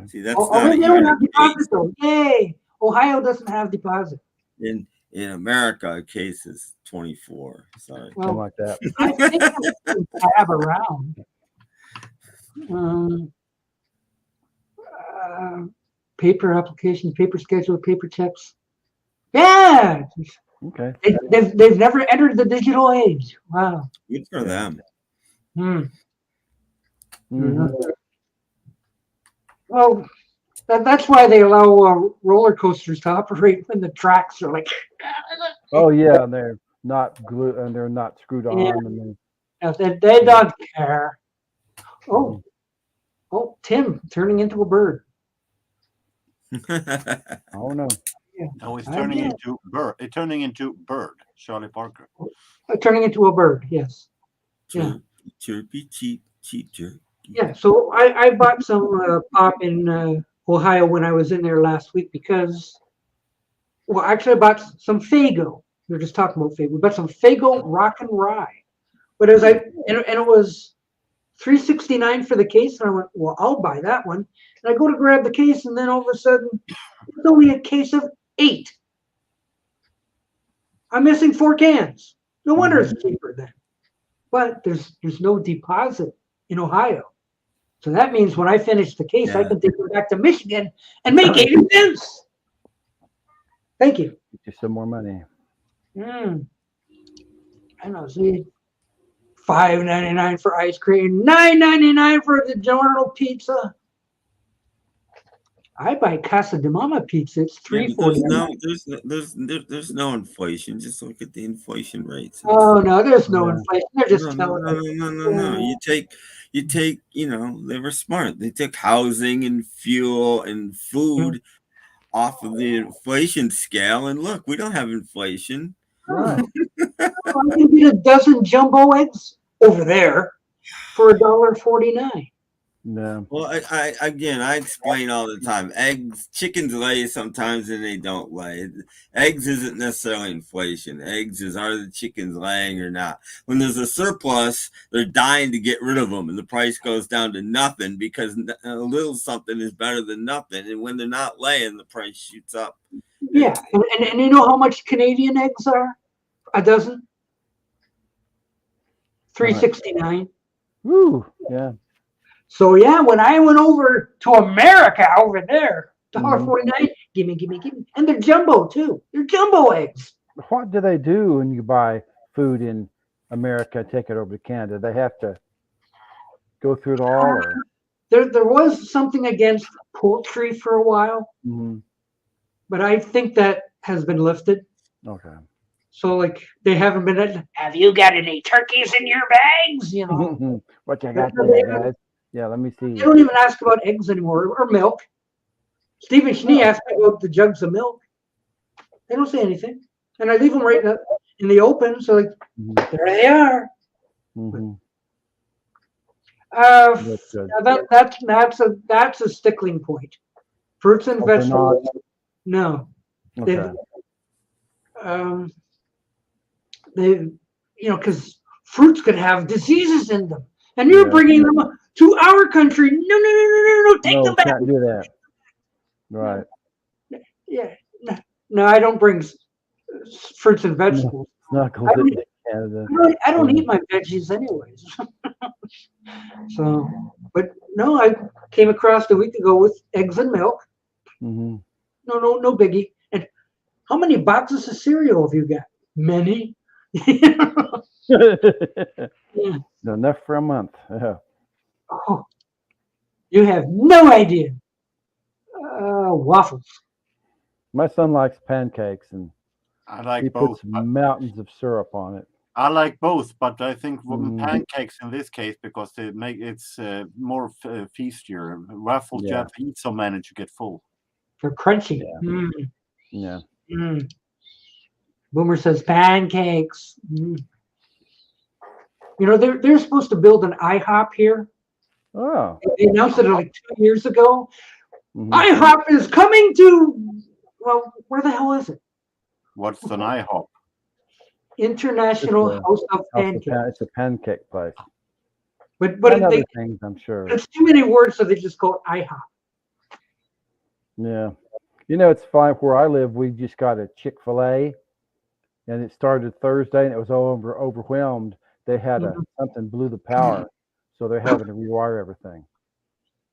See, that's they don't have deposit though. Yay! Ohio doesn't have deposit. In America, a case is 24. Sorry, something like that. I think I have around. Paper application, paper schedule, paper checks. Yeah. Okay. They've never entered the digital age. Wow. Good for them. Well, that's why they allow roller coasters to operate when the tracks are like. Oh yeah, they're not glued and they're not screwed on. And they don't care. Oh, Tim turning into a bird. Oh no. Yeah. No, it's turning into bird. It's turning into bird. Charlie Parker. Turning into a bird. Yes. Yeah. Chirpy, cheap jerky. Yeah. So I bought some pop in Ohio when I was in there last week because, well, actually I bought some Faygo. We were just talking about Faygo. We bought some Faygo Rock and Rye, but it was and it was $3.69 for the case, and I went, well, I'll buy that one. And I go to grab the case, and then all of a sudden, it's only a case of 8. I'm missing 4 cans. No wonder it's cheaper then. But there's no deposit in Ohio. So that means when I finish the case, I can take it back to Michigan and make 80 cents. Thank you. Get you some more money. I know, see, $5.99 for ice cream, $9.99 for the Giorno pizza. I buy Casa de Mama pizza. It's $3.49. There's no inflation. Just look at the inflation rates. Oh no, there's no inflation. They're just telling No. You take. You know, they were smart. They took housing and fuel and food off of the inflation scale, and look, we don't have inflation. Right. I can get a dozen jumbo eggs over there for $1.49. No. Well, I explain all the time. Chickens lay sometimes and they don't lay. Eggs isn't necessarily inflation. Eggs is, are the chickens laying or not? When there's a surplus, they're dying to get rid of them, and the price goes down to nothing because a little something is better than nothing. And when they're not laying, the price shoots up. Yeah, and you know how much Canadian eggs are? A dozen? $3.69. Woo, yeah. So yeah, when I went over to America over there, $1.49, give me. And they're jumbo too. They're jumbo eggs. What do they do when you buy food in America and take it over to Canada? They have to go through it all? Or? There was something against poultry for a while, but I think that has been lifted. Okay. So like they haven't been. Have you got any turkeys in your bags? You know what you got there, guys? Yeah, let me see. They don't even ask about eggs anymore or milk. Stephen Schnee asked me about the jugs of milk. They don't say anything, and I leave them right in the open. So like there they are. That's a stickling point. Fruits and vegetables. No. Okay. They because fruits could have diseases in them, and you're bringing them to our country. No, take them back. Can't do that. Right. Yeah. No, I don't bring fruits and vegetables. I don't eat my veggies anyways. So, but no, I came across a week ago with eggs and milk. No biggie. And how many boxes of cereal have you got? Many. Enough for a month. Yeah. Oh, you have no idea. Waffles. My son likes pancakes, and I like he both. puts mountains of syrup on it. I like both, but I think pancakes in this case because they make it's more feastier. Waffles, you have to eat so many to get full. They're crunchy. Yeah. Boomer says pancakes. You know, they're supposed to build an IHOP here. Oh. They announced it like 2 years ago. IHOP is coming to, well, where the hell is it? What's an IHOP? International House of Pancakes. It's a pancake place. But and other things, I'm sure. There's too many words, so they just call it IHOP. Yeah. You know, it's fine. Where I live, we just got a Chick-fil-A, and it started Thursday, and it was all overwhelmed. They had something blew the power, so they're having to rewire everything.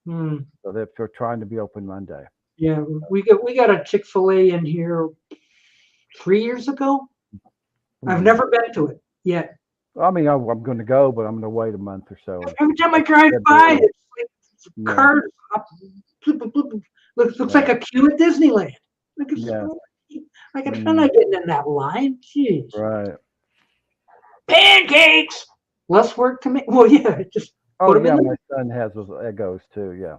So they're trying to be open Monday. Yeah, we got a Chick-fil-A in here 3 years ago. I've never been to it yet. I mean, I'm going to go, but I'm going to wait a month or so. Every time I drive by, it's like cars up, looks like a queue at Disneyland. Like I'm not getting in that line. Jeez. Right. Pancakes. Less work to make. Well, yeah, just. Oh yeah, my son has those Eggos too. Yeah.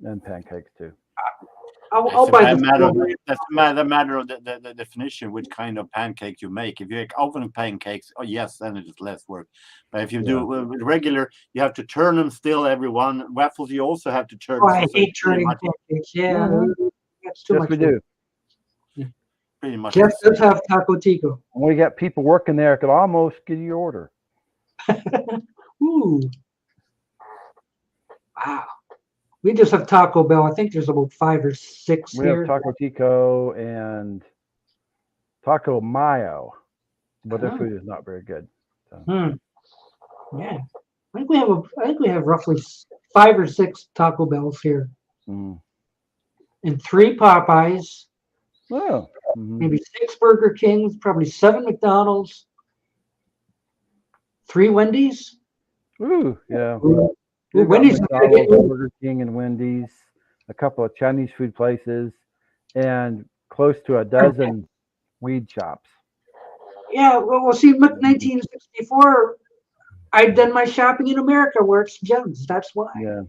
And pancakes too. I'll buy the That's a matter of the definition, which kind of pancake you make. If you make oven pancakes, yes, then it is less work. But if you do regular, you have to turn them still, everyone. Waffles, you also have to turn. I hate turning pancakes. Yeah, that's too much. We do. Pretty much. Jeff does have Taco Tico. When we got people working there, I could almost get your order. Ooh. Wow. We just have Taco Bell. I think there's about 5 or 6 we here. We have Taco Tico and Taco Mayo, but their food is not very good. So. Yeah, I think we have roughly 5 or 6 Taco Bells here, and 3 Popeyes. Oh. Maybe 6 Burger Kings, probably 7 McDonald's, 3 Wendy's. Ooh, yeah. Wendy's, Burger King, and Wendy's, a couple of Chinese food places, and close to a dozen weed shops. Yeah, well, see, 1964, I'd done my shopping in America where it's gems. That's why. Yeah.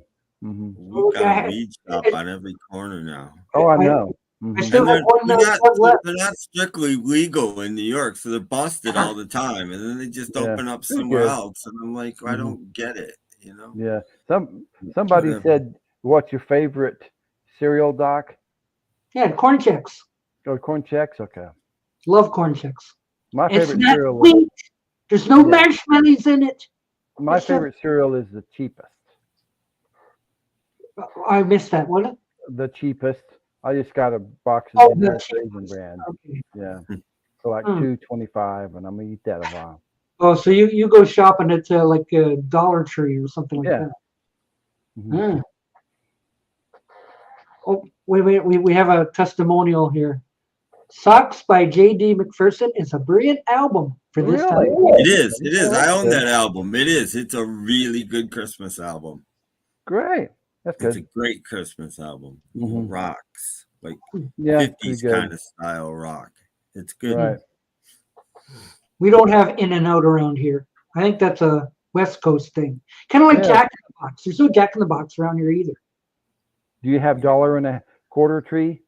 We've got a weed shop on every corner now. Oh, I know. I still have one left. They're not strictly legal in New York, so they're busted all the time, and then they just open up somewhere else, and I'm like, I don't get it, you know? Yeah. Somebody said, "What's your favorite cereal, Doc?" Yeah, Corn Chex. Oh, Corn Chex. Okay. Love Corn Chex. My favorite cereal. Sweet. There's no marshmallows in it. My favorite cereal is the cheapest. I missed that. What? The cheapest. I just got a box of the Raisin Bran. Okay. Yeah, for like $2.25, and I'm gonna eat that a while. Oh, so you go shopping at like a Dollar Tree or something like that. Oh, wait, we have a testimonial here. Socks by J.D. McPherson is a brilliant album for this time. It is. I own that album. It is. It's a really good Christmas album. Great. That's good. It's a great Christmas album. Rocks. Like 50s kind of style rock. It's good. Right. We don't have In and Out around here. I think that's a West Coast thing. Kind of like Jack in the Box. There's no Jack in the Box around here either. Do you have $1.25 tree?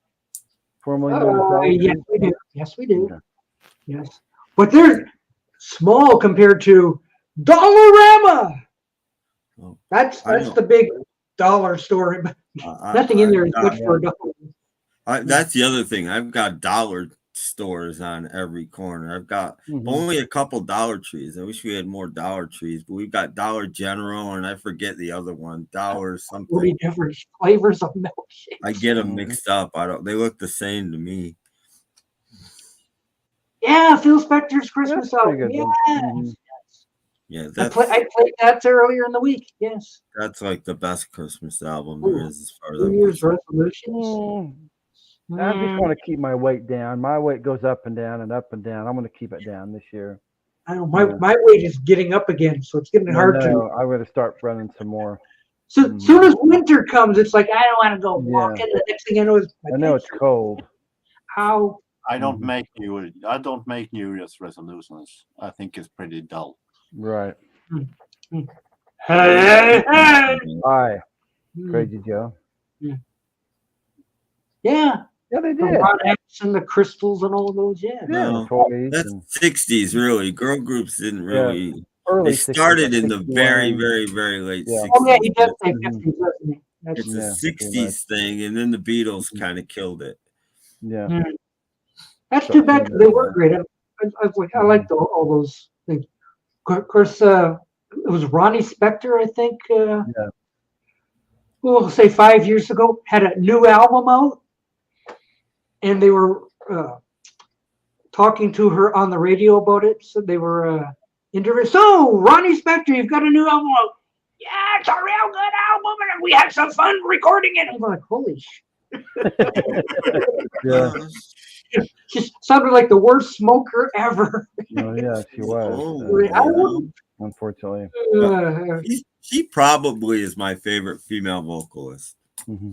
Formerly known as yes, we do. Yes, we do. Okay. Yes. But they're small compared to Dollarama. Oh, that's the big dollar store. Nothing in there is good for a dollar. That's the other thing. I've got dollar stores on every corner. I've got only a couple Dollar Trees. I wish we had more Dollar Trees, but we've got Dollar General, and I forget the other one. Dollar something. 40 different flavors of milkshakes. I get them mixed up. They look the same to me. Yeah, Phil Spector's Christmas album. Yes. Yeah, I played that earlier in the week. Yes, that's like the best Christmas album there is as far as New Year's resolutions. I just want to keep my weight down. My weight goes up and down and up and down. I'm going to keep it down this year. I know my weight is getting up again, so it's getting hard to. I'm going to start running some more. So soon as winter comes, it's like I don't want to go walking. The next thing I know is I know it's cold. How? I don't make New Year's resolutions. I think it's pretty dull. Right. Hey, hey. Hi, Crazy Joe. Yeah. Yeah, they The did. Ronettes and the Crystals and all those. Yeah. No, toys that's and 60s, really. Girl groups didn't really. early They started 60s, in the 61. very, very, very late Yeah. 60s. Oh yeah, he does say Mhm. 50s, doesn't he? That's It's Yeah, a pretty much. 60s thing, and then the Beatles kind of killed it. Yeah. That's too bad. 'Cause they were great. I liked all those things. Of course, it was Ronnie Spector, I think. We'll say 5 years ago, had a new album out, and they were talking to her on the radio about it. So they were interviewing. So, Ronnie Spector, you've got a new album out. Yeah, it's a real good album, and we had some fun recording it. I'm like, holy shit. Yeah. She sounded like the worst smoker ever. Oh, yeah, she was. Unfortunately. She probably is my favorite female vocalist. Mm-hmm.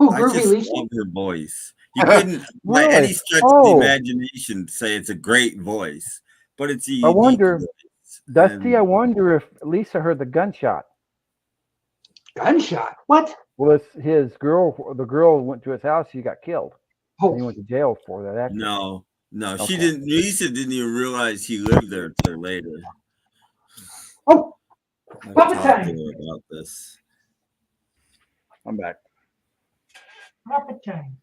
I just love her voice. You couldn't, by any stretch of the imagination, say it's a great voice, but it's a unique voice. Dusty, I wonder if Lisa heard the gunshot. Gunshot? What? Well, it's the girl went to his house, she got killed. Oh. He went to jail for that accident. No, okay. She didn't. Lisa didn't even realize he lived there until later. Oh, I've talked to her about this. I'm back. Muppet time.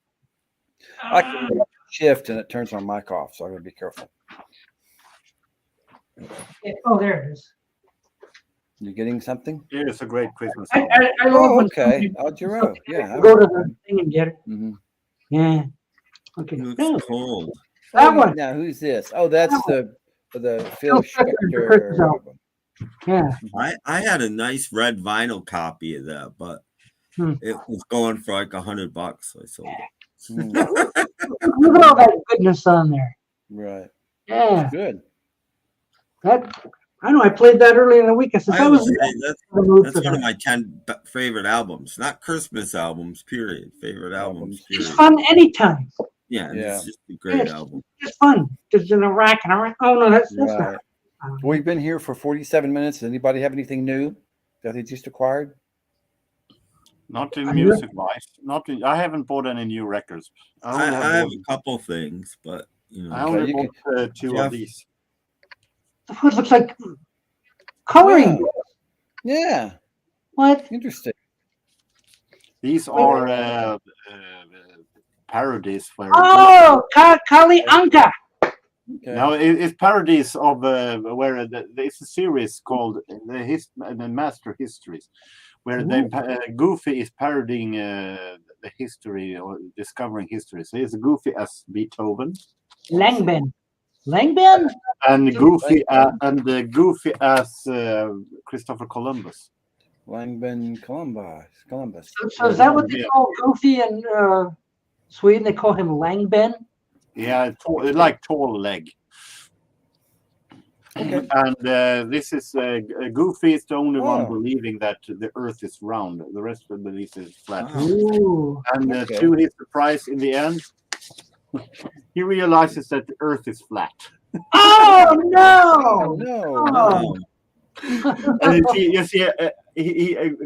I can shift and it turns my mic off, so I gotta be careful. Oh, there it is. You getting something? Yeah, it's a great Christmas. I love okay. Giro. Yeah. Go to the thing and get it. Mm-hmm. Yeah. Okay. It's cold. That one. Now, who's this? Oh, that's the Phil Spector album. Yeah. I had a nice red vinyl copy of that, but it was going for like $100, so I sold it. Look at all that goodness on there. Right. Yeah. That's good. I know. I played that early in the week. I said that's one of my 10 favorite albums. Not Christmas albums. Period. Favorite albums. Period. It's fun anytime. Yeah. It's just a great album. It's fun. Just in a rack and a rack. Oh no, that's not. We've been here for 47 minutes. Does anybody have anything new that they just acquired? Not in music wise. I haven't bought any new records. I have a couple things, but I only bought 2 of these. It looks like coloring. Yeah. What? Interesting. These are parodies. Kali Anka. Okay. Now it's parodies of where it's a series called the Master Histories, where Goofy is parodying the history or discovering history. So it's Goofy as Beethoven, Langben, and Goofy as Christopher Columbus. Langben Columbus. So is that what they call Goofy in Sweden? They call him Langben. Yeah, like tall leg. Okay. And this is Goofy is the only one believing that the Earth is round. The rest of the belief is flat. Ooh. And to his surprise, in the end, he realizes that the Earth is flat. Oh no! And you see,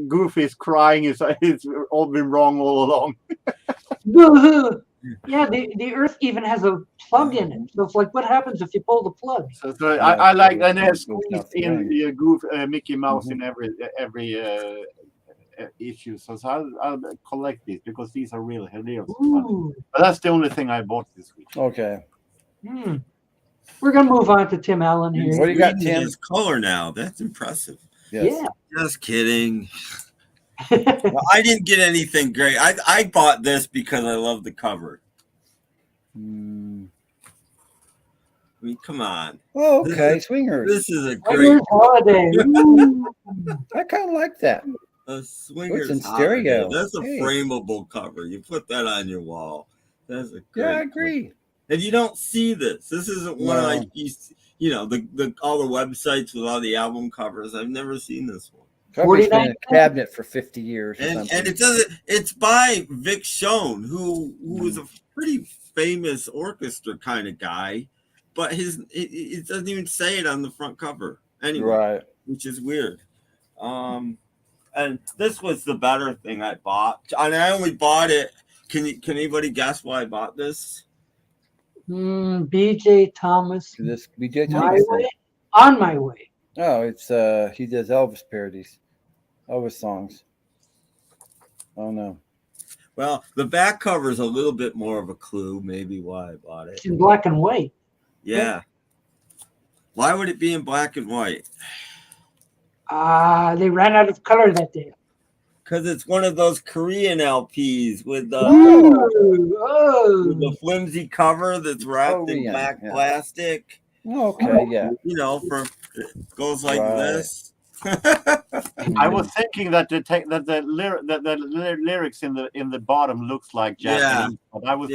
Goofy is crying. It's all been wrong all along. Yeah, the Earth even has a plug in it. So it's like, what happens if you pull the plug? So I like, and there's squeezed in the Mickey Mouse in every issue. So I'll collect these because these are really hilarious. But that's the only thing I bought this week. Okay. We're gonna move on to Tim Allen here. What do you got, Tim? His color now. That's impressive. Yes. Yeah. Just kidding. Well, I didn't get anything great. I bought this because I love the cover. I mean, come on. Oh, okay, Swingers. This is a great holiday. I kind of like that. A Swingers in stereo. That's a frameable cover. You put that on your wall. That's a great. Yeah, I agree. Cover. And you don't see this. This isn't one like the all the websites with all the album covers. I've never seen this one. Cover's been in a cabinet for 50 years. And it doesn't. It's by Vic Schoen, who was a pretty famous orchestra kind of guy, but it doesn't even say it on the front cover anyway, Right. which is weird. And this was the better thing I bought. And I only bought it. Can anybody guess why I bought this? B.J. Thomas. This B.J. My Thomas. Way? On My Way. Oh, it's he does Elvis parodies, Elvis songs. Oh no. Well, the back cover is a little bit more of a clue, maybe why I bought it. It's in black and white. Yeah. Why would it be in black and white? They ran out of color that day. Because it's one of those Korean LPs with the flimsy cover that's wrapped in black plastic. Okay, yeah. You know, goes like this. I was thinking that the lyrics in the bottom looks like Japanese, but I was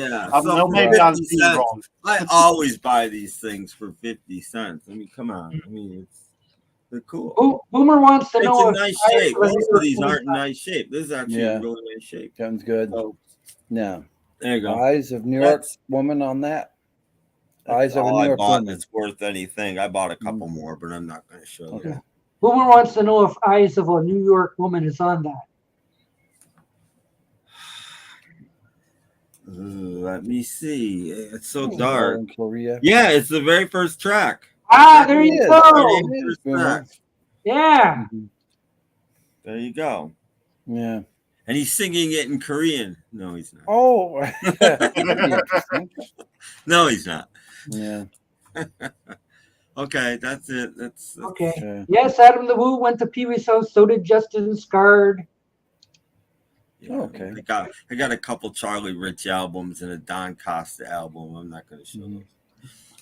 maybe I'm seeing wrong. I always buy these things for 50 cents. I mean, come on. I mean, they're cool. Boomer wants to know it's in nice shape. Most of these aren't in nice shape. This is actually in really nice shape. Sounds good. So, yeah. There you go. Eyes of New York woman on that. Eyes of a New York woman. It's worth anything. I bought a couple more, but I'm not going to show you. Boomer wants to know if Eyes of a New York Woman is on that. Let me see. It's so dark. Korea. Yeah, it's the very first track. There you go. Yeah. There you go. Yeah. And he's singing it in Korean. No, he's not. Oh. No, he's not. Yeah. Okay, that's it. That's okay. Yes, Adam the Woo went to Pee Wee's house. So did Justin Scarred. Yeah, okay. I got a couple Charlie Rich albums and a Don Costa album. I'm not going to show those.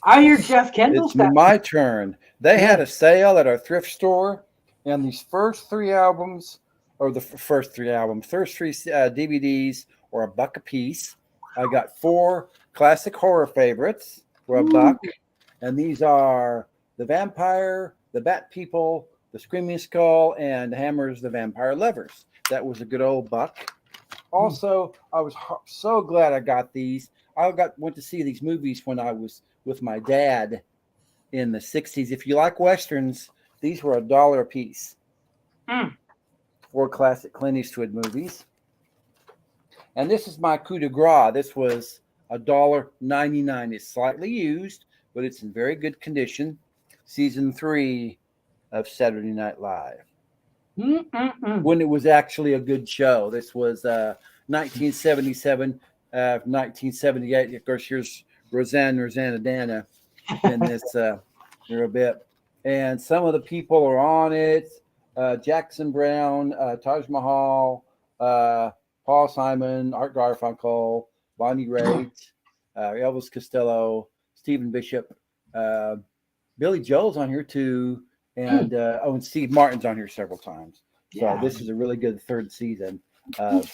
I hear Jeff Kendall. It's my turn. They had a sale at our thrift store, and these first three albums, or the first three DVDs, were $1 a piece. I got 4 classic horror favorites for $1, and these are The Vampire, The Bat People, The Screaming Skull, and Hammers the Vampire Lovers. That was a good old $1. Also, I was so glad I got these. Went to see these movies when I was with my dad in the 60s. If you like Westerns, these were $1 a piece. 4 classic Clint Eastwood movies. And this is my coup de grace. This was $1.99. It's slightly used, but it's in very good condition. Season 3 of Saturday Night Live. When it was actually a good show. This was 1977, 1978. Of course, here's Rosanna Dana in this here a bit. And some of the people are on it. Jackson Brown, Taj Mahal, Paul Simon, Art Garfunkel, Bonnie Raitt, Elvis Costello, Stephen Bishop, Billy Joel's on here too. And and Steve Martin's on here several times. So this is a really good 3rd season of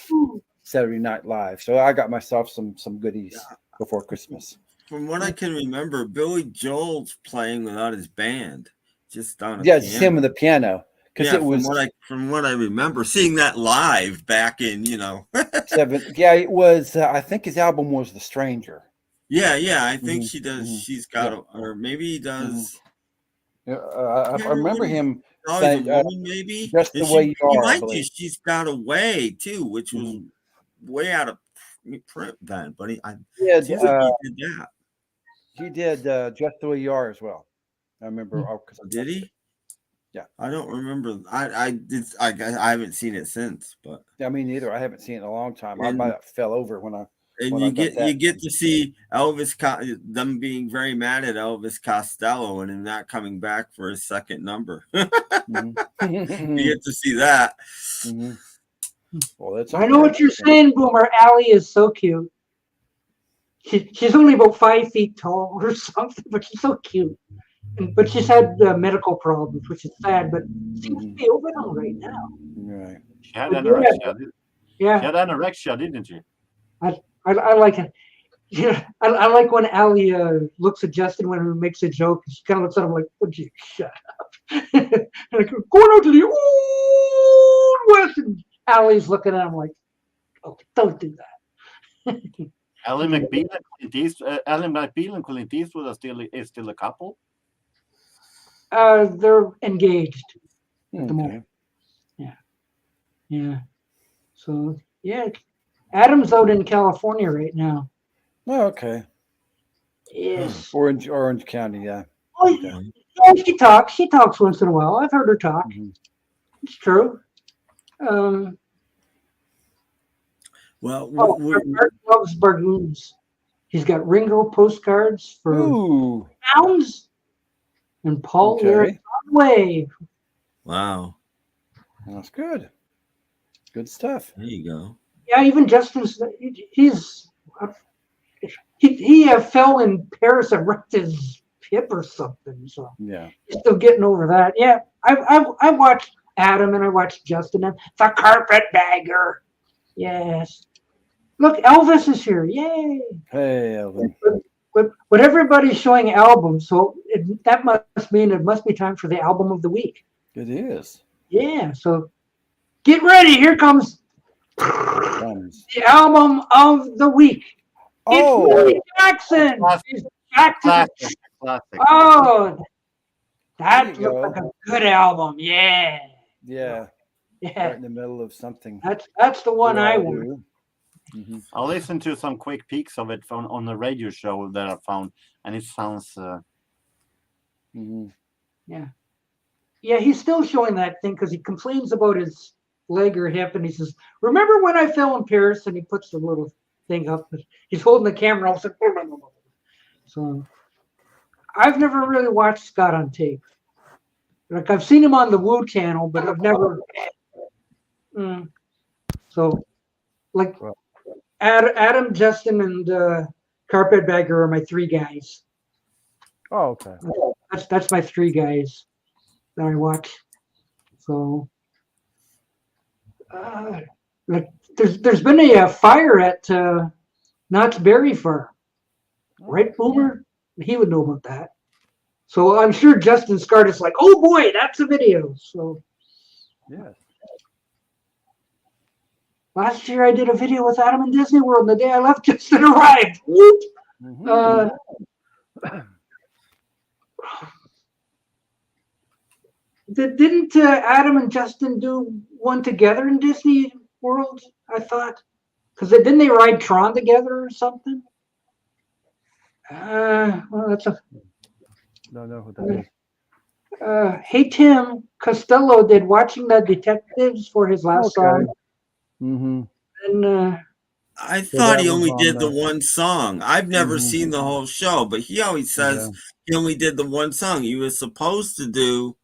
Saturday Night Live. So I got myself some goodies before Christmas. From what I can remember, Billy Joel's playing without his band, just on a piano. It's him with the piano. Because it was from what I remember, seeing that live back in 7. Yeah, it was. I think his album was The Stranger. Yeah, I think she does. She's got, or maybe he does. I remember him saying, maybe Just the Way You Are. She's Got Away too, which was way out of print then. But he did that. He did Just the Way You Are as well. I remember. Did he? Yeah, I don't remember. I haven't seen it since, but me neither. I haven't seen it in a long time. I might have fell over when I. And you get to see them being very mad at Elvis Costello and him not coming back for his second number. You get to see that. Well, that's. I know what you're saying, Boomer. Allie is so cute. She's only about 5 feet tall or something, but she's so cute. But she's had medical problems, which is sad, but seems to be over on right now. Right. She had anorexia. Yeah. She had anorexia, didn't she? I like it. Yeah, I like when Allie looks at Justin when he makes a joke. She kind of looks at him like, "Would you shut up?" Like, going out to the old west, and Allie's looking at him like, "Oh, don't do that." Ellen McBeal and Clint Eastwood is still a couple. They're engaged at the Okay. moment. Yeah. So yeah, Adam's out in California right now. Oh, okay. Yes. Orange County, yeah. Oh, Okay. yeah, she talks. She talks once in a while. I've heard her talk. Mhm. It's true. Well, Art loves bargoons. He's got Ringo postcards for Ooh. pounds, and Paul Okay. lyrics on the way. wow. That's good. Good stuff. There you go. Yeah, even Justin's. He fell in Paris and wrecked his hip or something. So Yeah. he's still getting over that. Yeah, I watched Adam and I watched Justin and the Carpetbagger. Yes. Look, Elvis is here. Yay. Hey, Elvin. But everybody's showing albums, so that must mean it must be time for the album of the week. It is. Yeah, so get ready. Here comes the album of the week. Oh. It's Willie Jackson. He's back to Classic. Oh, that There you looks go. like a good album. Yeah. Yeah. Right Yeah. in the middle of something. That's the one We I all want. do. Mhm. I'll listen to some quick peeks of it on the radio show that I found, and it sounds. Mhm. Yeah, he's still showing that thing because he complains about his leg or hip, and he says, "Remember when I fell in Paris?" And he puts the little thing up. He's holding the camera. Also, so I've never really watched Scott on tape. Like I've seen him on the Woo channel, but I've never. So, like Adam, Justin, and Carpetbagger are my three guys. Oh, okay. That's my three guys that I watch. So, like there's been a fire at Knott's Berry Farm, right, Boomer? He would know about that. So I'm sure Justin Scart is like, oh boy, that's a video. So Yes. last year I did a video with Adam in Disney World, and the day I left, Justin arrived. Whoop. Mhm. Didn't Adam and Justin do one together in Disney World? I thought, because didn't they ride Tron together or something? Well, that's a. Don't know who that is. Hey Tim Costello did Watching the Detectives for his last song, Mm-hmm. and I So thought that he was only on did the the- one song. I've never Mhm. seen the whole show, but he always says he only did the one song. He was supposed to do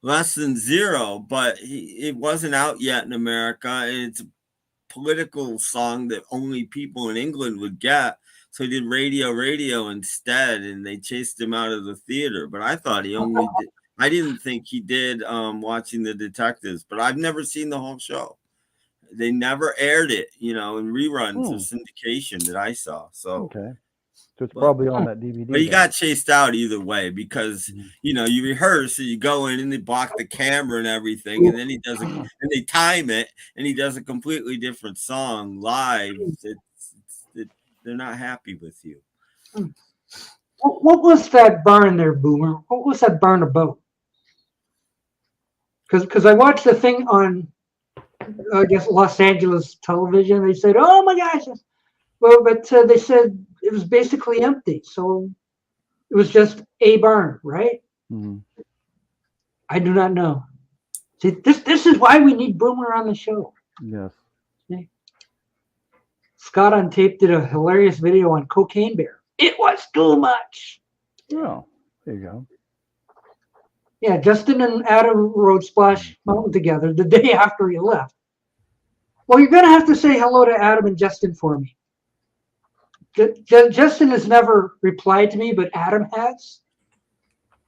Less Than Zero, but it wasn't out yet in America, and it's a political song that only people in England would get. So he did Radio instead, and they chased him out of the theater. But I thought he only did. I didn't think he did Watching the Detectives, but I've never seen the whole show. They never aired it, in reruns of syndication that I saw. So Okay. So it's probably on that DVD. but he then. got chased out either way because you rehearse and you go in and they block the camera and everything, and then he does and they time it and he does a completely different song live. They're not happy with you. what was that barn there, Boomer? What was that barn about? Because I watched the thing on, I guess, Los Angeles television. They said, "Oh my gosh!" Well, but they said it was basically empty, so it was just a barn, right? Mhm. I do not know. See, this is why we need Boomer on the show. Yes. Scott on Tape did a hilarious video on Cocaine Bear. It was too much. Oh, there you go. Yeah, Justin and Adam rode Splash Mountain together the day after he left. Well, you're going to have to say hello to Adam and Justin for me. Justin has never replied to me, but Adam has.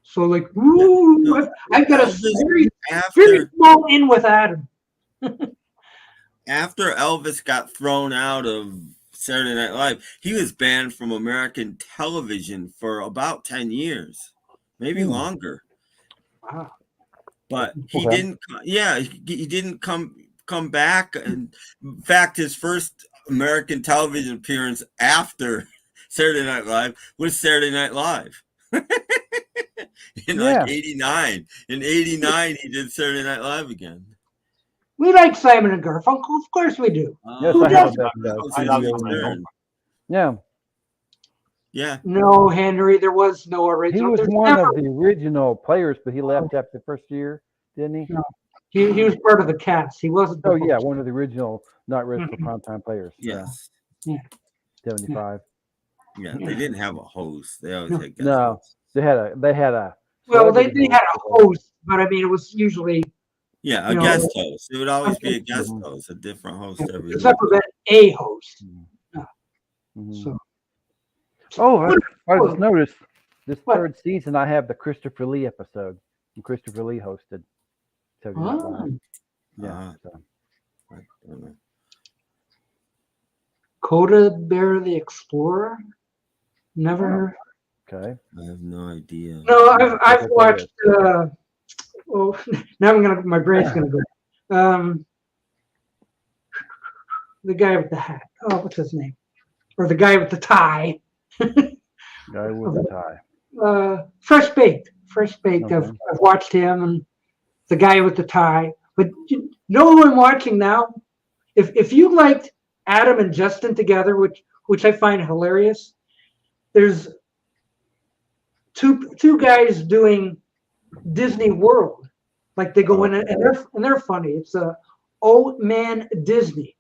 So, like, woo, I've got a very small in with Adam. After Elvis got thrown out of Saturday Night Live, he was banned from American television for about 10 years, maybe longer. Wow. But he didn't. Yeah, he didn't come back. And in fact, his first American television appearance after Saturday Night Live was Saturday Night Live. In like 89. In 89, he did Saturday Night Live again. We like Simon and Garfunkel. Of course we do. Yes, Who I have doesn't? Yeah. Yeah. No, Henry, there was no original. He was one of the original players, but he left after the first year, didn't he? No. He was part of the cast. He wasn't. Oh, yeah, one of the original, not ready for primetime players. Yes. Yeah. 75. Yeah, they didn't have a host. They always had guest No, hosts. they had a. Well, they had a host, but I mean, it was usually. Yeah, a guest host. It would always be a guest host, a different host every Except for that a host. So. Oh, I just noticed this third season. I have the Christopher Lee episode, and Christopher Lee hosted. Yeah. I don't know. Coda Bear the Explorer. Never heard. Okay. I have no idea. No, I've watched. Oh, now my brain's gonna go. The guy with the hat. Oh, what's his name? Or the guy with the tie. Guy with the tie. Fresh Baked. Okay. I've watched him and the guy with the tie. But you know who I'm watching now? If you liked Adam and Justin together, which I find hilarious, there's two guys doing Disney World. Like they go in and they're funny. It's Old Man Disney.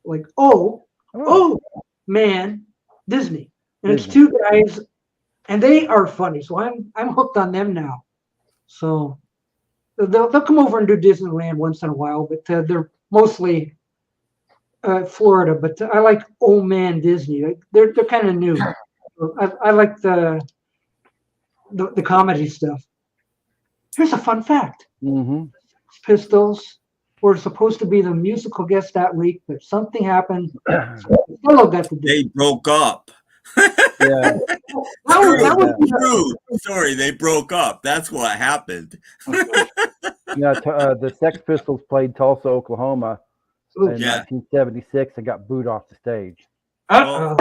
Like oh man Disney. And it's two guys and they are funny. So I'm hooked on them now. So they'll come over and do Disneyland once in a while, but they're mostly Florida. But I like Old Man Disney. They're kind of new. I like the comedy stuff. Here's a fun fact. Pistols were supposed to be the musical guest that week, but something happened. They broke up. Yeah. that was Sorry, they broke up. That's what happened. The Sex Pistols played Tulsa, Oklahoma in 1976 and got booed off the stage. Well,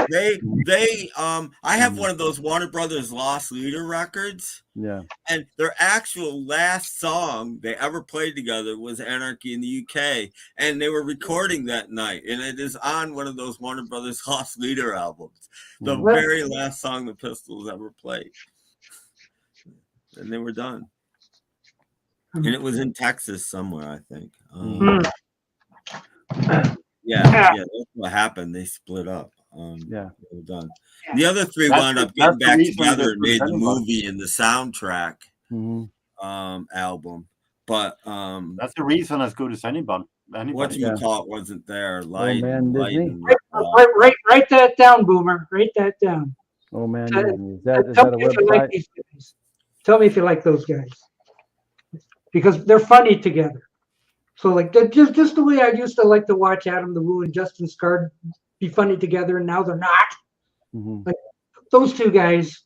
I have one of those Warner Brothers Lost Leader records. Yeah. And their actual last song they ever played together was Anarchy in the UK. And they were recording that night. And it is on one of those Warner Brothers Lost Leader albums. The very last song the Pistols ever played. And they were done. And it was in Texas somewhere, I think. That's what happened. They split up. They were done. The other three wound up getting back together and made the movie and the soundtrack album. But that's the reason as good as anybody. What you call it wasn't there. Write that down, Boomer. Write that down. Oh man, is that a website? Tell me if you like those guys, because they're funny together. So like just the way I used to like to watch Adam the Woo and Justin Scard be funny together, and now they're not. Like those two guys,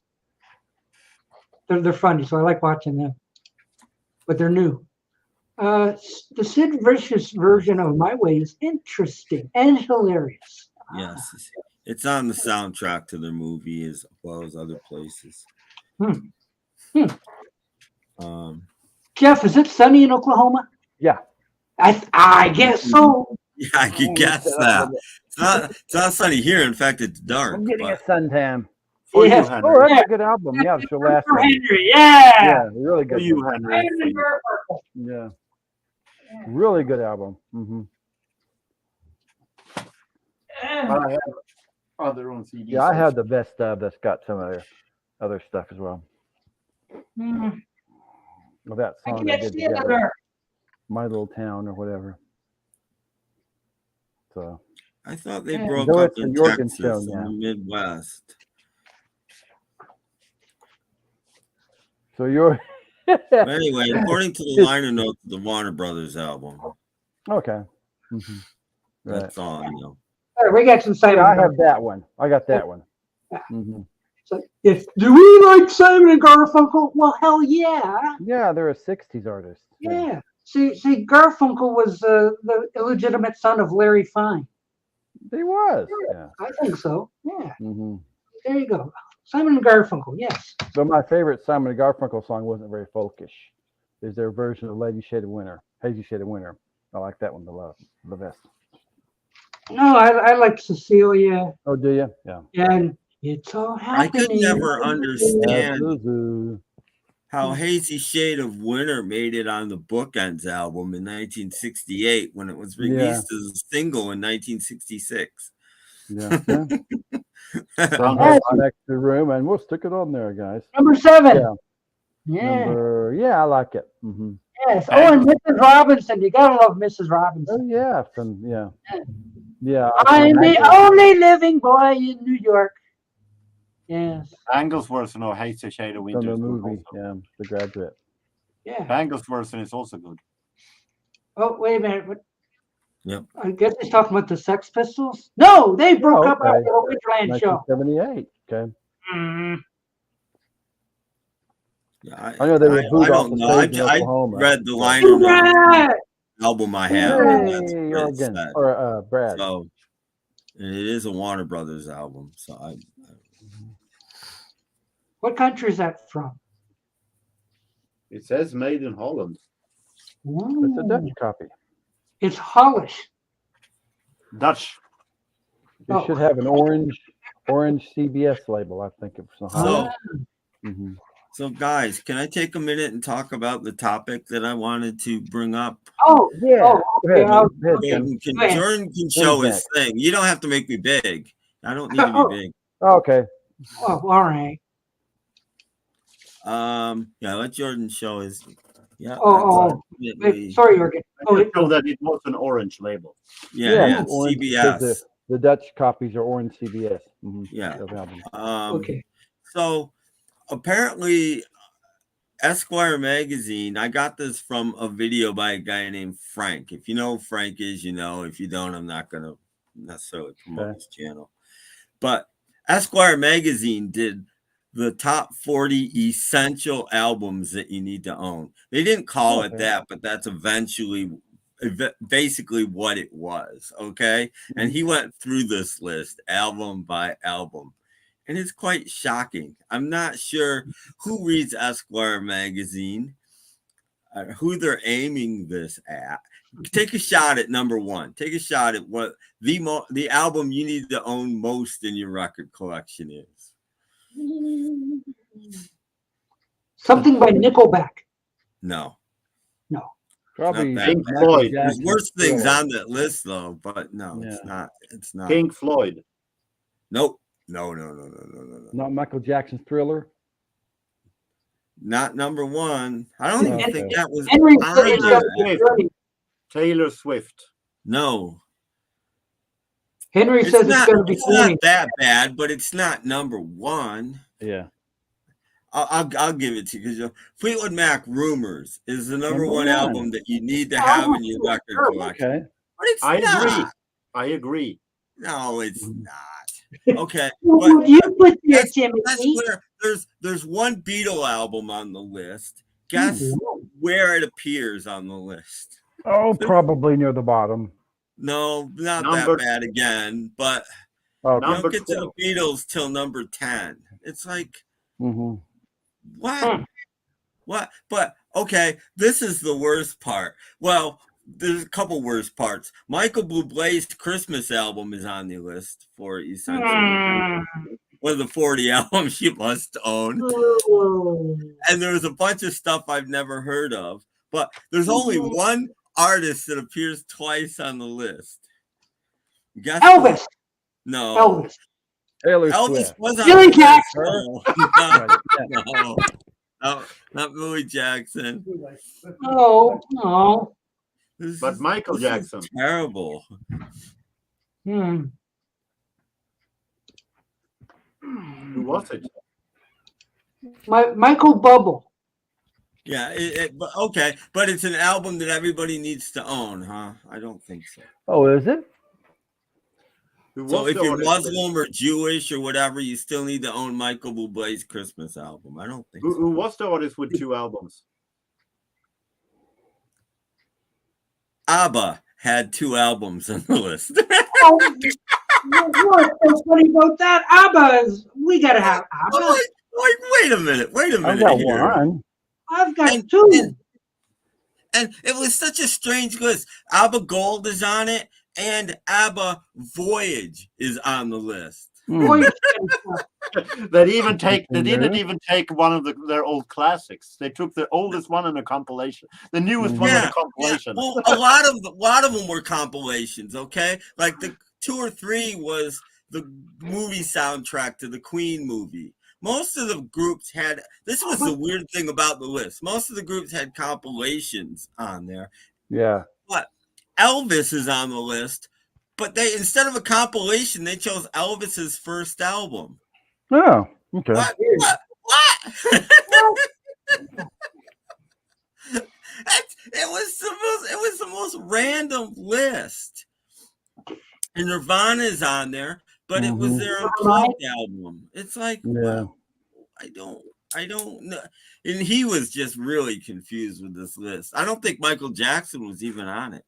they're funny, so I like watching them. But they're new. The Sid Vicious version of My Way is interesting and hilarious. Yes, it's on the soundtrack to their movie as well as other places. Jeff, is it sunny in Oklahoma? Yeah. I guess so. Yeah, I could guess that. It's not sunny here. In fact, it's dark. I'm getting a suntan. For you, Henry. Oh, that's a good album. Yeah, it's your last one. Henry, Yeah, really good. For you, Henry. Yeah. Really good album. I have other on CDs. Yeah, I have the best that's got some of their other stuff as well. Well, that song they did together, My Little Town or whatever. So I thought they broke up in Texas in the Midwest. So you're anyway, according to the liner notes of the Warner Brothers album. Okay. That's all I know. All right, we got some Simon. I have that one. I got that one. So do we like Simon and Garfunkel? Well, hell yeah. Yeah, they're a 60s artist. Yeah. See, Garfunkel was the illegitimate son of Larry Fine. He was. Yeah. I think so. Yeah. Mm-hmm. There you go. Simon and Garfunkel. Yes. But my favorite Simon and Garfunkel song wasn't very folkish. Is their version of Lady Shade of Winter, Hazy Shade of Winter. I like that one the best. No, I like Cecilia. Oh, do you? Yeah. And it's all I happening. could never understand Zuzu. how Hazy Shade of Winter made it on the Bookends album in 1968 when it was released as a single in 1966. Yeah. yeah. Yes. Extra room, and we'll stick it on there, guys. Number 7. Yeah. Yeah. I like it. Mm-hmm. Yes. Oh, and Mrs. Robinson. You gotta love Mrs. Robinson. Oh yeah, yeah. I'm the only living boy in New York. Yes. Anglesworth, no, Hazy Shade of Winter. From the movie, yeah, The Graduate. Yeah. Anglesworth is also good. Oh, wait a minute. What? Yep. I guess he's talking about the Sex Pistols. No, they broke up after the Winterland show. 1978. Okay. Mm. Yeah, I know they were booed I off don't the know. stage in I Oklahoma. read the liner notes album I have. Hey, Jorgen, or Brad. So it is a Warner Brothers album. So What country is that from? It says made in Holland. It's a Dutch copy. It's Hollish. Dutch. It should have an orange CBS label. I think it was. So guys, can I take a minute and talk about the topic that I wanted to bring up? Oh, yeah. Oh, okay. Jordan can show his thing. You don't have to make me big. I don't need to be big. Okay. Oh, all right. Yeah, let Jordan show his. Yeah. Wait, sorry, Jorgen. Show that it was an orange label. Yeah, orange, CBS. The Dutch copies are orange CBS. Mm-hmm. Yeah. Okay. So apparently, Esquire magazine. I got this from a video by a guy named Frank. If you know who Frank is, you know. If you don't, I'm not gonna necessarily promote his channel. But Esquire magazine did the top 40 essential albums that you need to own. They didn't call it that, but that's basically what it was. Okay. And he went through this list album by album, and it's quite shocking. I'm not sure who reads Esquire magazine, who they're aiming this at. Take a shot at number one. Take a shot at what the album you need to own most in your record collection is. Something by Nickelback. No. Probably Pink Floyd. There's worse things on that list, though, but no, it's not. It's not. Pink Floyd. Nope. No. Not Michael Jackson's Thriller. Not number one. I don't even think that was Taylor Swift. No. Henry says it's going to be it's not that bad, but it's not number one. Yeah. I'll give it to you because Fleetwood Mac Rumors is the number one album that you need to have in your record collection. Okay. But it's not. I agree. No, it's not. Okay. But you put there, that's where there's one Beatle album on the list. Guess where it appears on the list? Oh, probably near the bottom. No, not that bad again, but you don't get to the Beatles till number 10. It's like, what? What? But, okay, this is the worst part. Well, there's a couple worst parts. Michael Bublé's Christmas album is on the list for essentially one of the 40 albums you must own. And there's a bunch of stuff I've never heard of, but there's only one artist that appears twice on the list. Guess Elvis. What? No. Elvis. Elvis was on Billy the Jackson. No, not Billy Jackson. No. But Michael Jackson. Terrible. Who was it? Michael Bublé. Yeah, but okay, but it's an album that everybody needs to own, huh? I don't think so. Oh, is it? So if you're Muslim or Jewish or whatever, you still need to own Michael Bublé's Christmas album. I don't think so. Who was the artist with 2 albums? ABBA had 2 albums on the list. what's so funny about that? ABBA's. We gotta have ABBA. Wait a minute I've got here. one. I've got two. And it was such a strange list. ABBA Gold is on it, and ABBA Voyage is on the list. Voyage. They didn't even take one of their old classics. They took the oldest one in a compilation, the newest one in a compilation. Yeah. Well, a lot of them were compilations. Okay, like the 2 or 3 was the movie soundtrack to the Queen movie. Most of the groups had. This was the weird thing about the list. Most of the groups had compilations on there. Yeah. But Elvis is on the list. But they, instead of a compilation, they chose Elvis's first album. Oh, okay. What? It was the most random list. And Nirvana is on there, but it was their Unplugged album. It's like, well, I don't know. And he was just really confused with this list. I don't think Michael Jackson was even on it.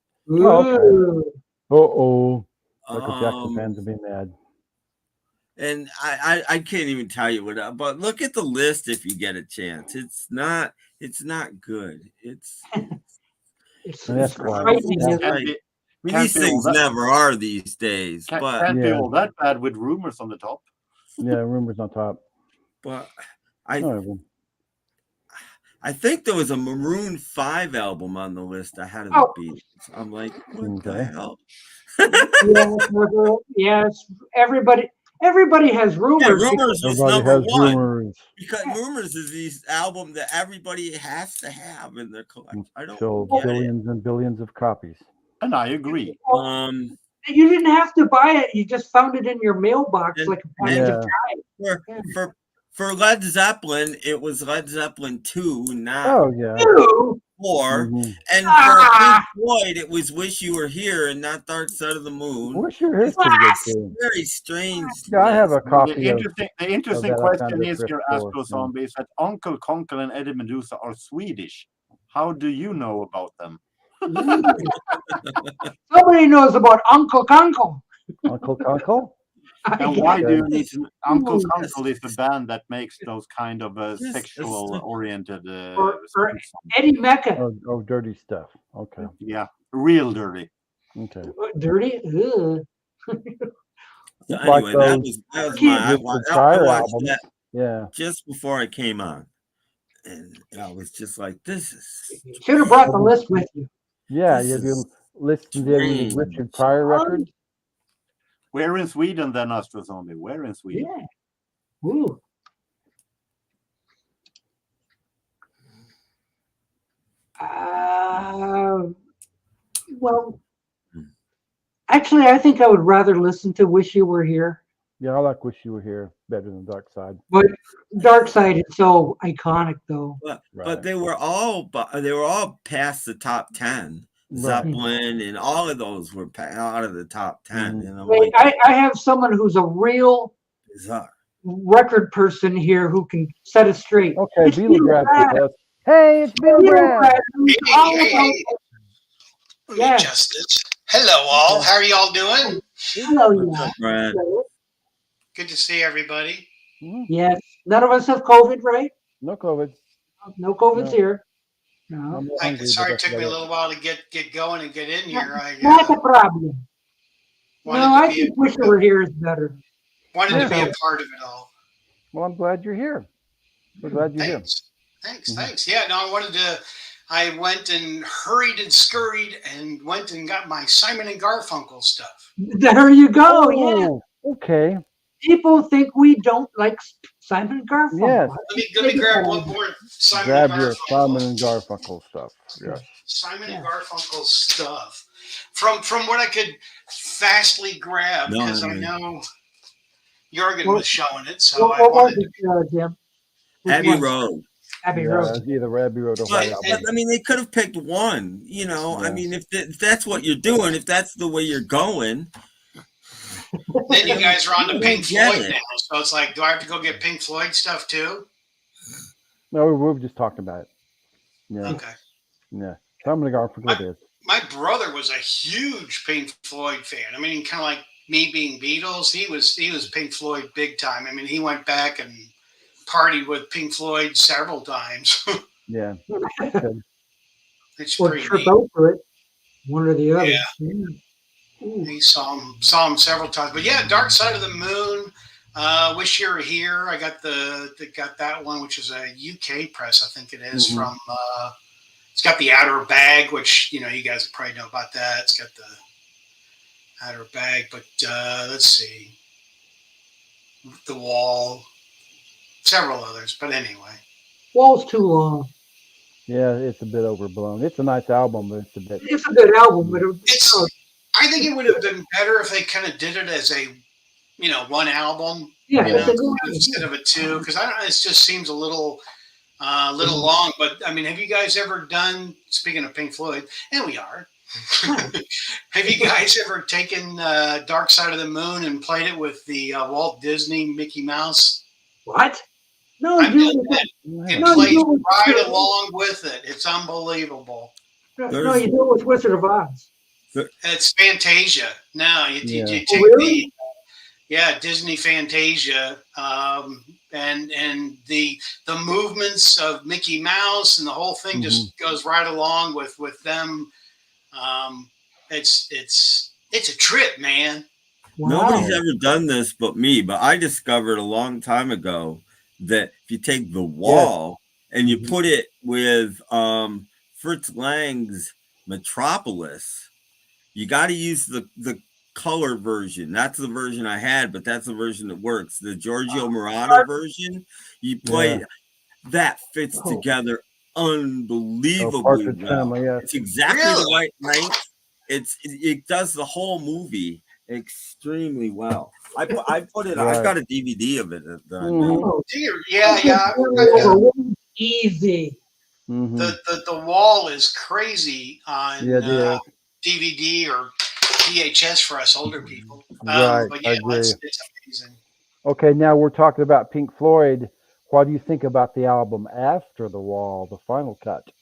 Oh, okay. Michael Jackson fans will be mad. And I can't even tell you what, but look at the list if you get a chance. It's not good. It's that's why. These things never are these days. Can't be all that bad with Rumors on the top. Yeah, Rumors on top. But I think there was a Maroon 5 album on the list ahead of the Beatles. I'm like, what the hell? Yes, everybody has Rumors. Yeah, Rumors was number one. Rumors. Because Rumors is this album that everybody has to have in their collection. I don't sold billions and billions of copies. And I agree. You didn't have to buy it. You just found it in your mailbox like a package of time. For Led Zeppelin, it was Led Zeppelin 2, not 4. And for Pink Floyd, it was Wish You Were Here and not Dark Side of the Moon. Wish You Were Here is pretty good too. Very strange. Yeah, I have a copy. The interesting question is here, Astro Zombies, that Uncle Conkle and Eddie Medusa are Swedish. How do you know about them? Somebody knows about Uncle Conkle. Uncle Conkle? And why do you need to? Uncle Conkle is the band that makes those kind of sexual oriented. Or Eddie Mecca. Oh, dirty stuff. Okay. Yeah, real dirty. Okay. Dirty? So anyway, that was my. I watched that just before I came on. And I was just like, this is. You should have brought the list with you. Yeah, you have your list to the Richard Pryor record. Where in Sweden then, Astro Zombie? Where in Sweden? Yeah. Ooh. Well, actually, I think I would rather listen to Wish You Were Here. Yeah, I like Wish You Were Here better than Dark Side. But Dark Side is so iconic, though. But they were all past the top 10. Zeppelin and all of those were out of the top 10. You know, Wait, I have someone who's a real record person here who can set us straight. Okay, Beatle Brad with us. Hey, it's Beatle Brad. Hey, Justice. Hello, all. How are y'all doing? Hello, Brad. Good to see everybody. Yes. None of us have COVID, right? No COVID. No COVID's here. No. Sorry it took me a little while to get going and get in here. Not a problem. No, I think Wish You Were Here is better. Wanted to be a part of it all. Well, I'm glad you're here. We're glad you're here. Thanks. Yeah, no, I went and hurried and scurried and went and got my Simon and Garfunkel stuff. There you go. Yeah. Okay. People think we don't like Simon and Garfunkel. Yes. Let me grab one more Simon and Garfunkel. Grab your Simon and Garfunkel stuff. Yes. Simon and Garfunkel stuff. From what I could fastly grab, because I know Jorgen was showing it. So I wanted Jim? Abbey Road. Abbey Road. Either Abbey Road or White Album. I mean, they could have picked one. You know, I mean, if that's what you're doing, if that's the way you're going. Then you guys are on to Pink Floyd now, so it's like, do I have to go get Pink Floyd stuff too? No, we were just talking about it. Yeah. Okay. Yeah. So I'm gonna go for good. My brother was a huge Pink Floyd fan. I mean, kind of like me being Beatles, he was Pink Floyd big time. I mean, he went back and partied with Pink Floyd several times. Yeah. It's Or pretty trip neat. over it, one or the other. Yeah. He saw him several times. But yeah, Dark Side of the Moon. Wish You Were Here. I got got that one, which is a UK press, I think it is, from it's got the Outer Bag, which you guys probably know about that. It's got the Outer Bag, but let's see. The Wall, several others, but anyway. Wall's too long. Yeah, it's a bit overblown. It's a nice album, but it's a bit. It's a good album, but I think it would have been better if they kind of did it as a, one album. Yeah, instead of a two, because it just seems a little long. But I mean, have you guys ever done? Speaking of Pink Floyd, and we are. Have you guys ever taken Dark Side of the Moon and played it with the Walt Disney Mickey Mouse? What? No, I've done that. It plays right it. along with it. It's unbelievable. No, you do it with Wizard of Oz. It's Fantasia. No, you take really? Disney Fantasia, and the movements of Mickey Mouse and the whole thing just goes right along with them. It's a trip, man. Wow. Nobody's ever done this but me, but I discovered a long time ago that if you take The Wall and you put it with Fritz Lang's Metropolis, you got to use the color version. That's the version I had, but that's the version that works. The Giorgio Moroder version, you play that fits together unbelievably well. It's exactly the right length. It does the whole movie extremely well. I put it. I've got a DVD of it. Easy. The Wall is crazy on DVD or VHS for us older people. Right, but yeah, I agree. It's amazing. Okay, now we're talking about Pink Floyd. What do you think about the album after The Wall, the final cut? Did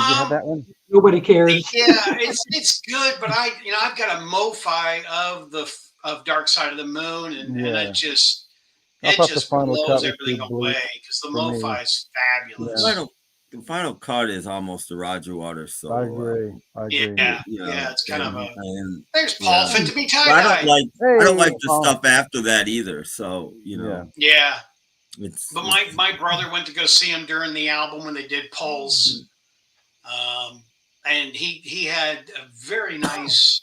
you have that one? Nobody cares. Yeah, it's good, but I've got a MoFi of Dark Side of the Moon, and I just blows everything away because the MoFi is fabulous. Yeah. The final cut is almost a Roger Waters solo. I agree. Yeah, it's kind of a. There's Paul fit to be tied. I don't like the stuff after that either. So Yeah. But my brother went to go see him during the album when they did Pulse, and he had a very nice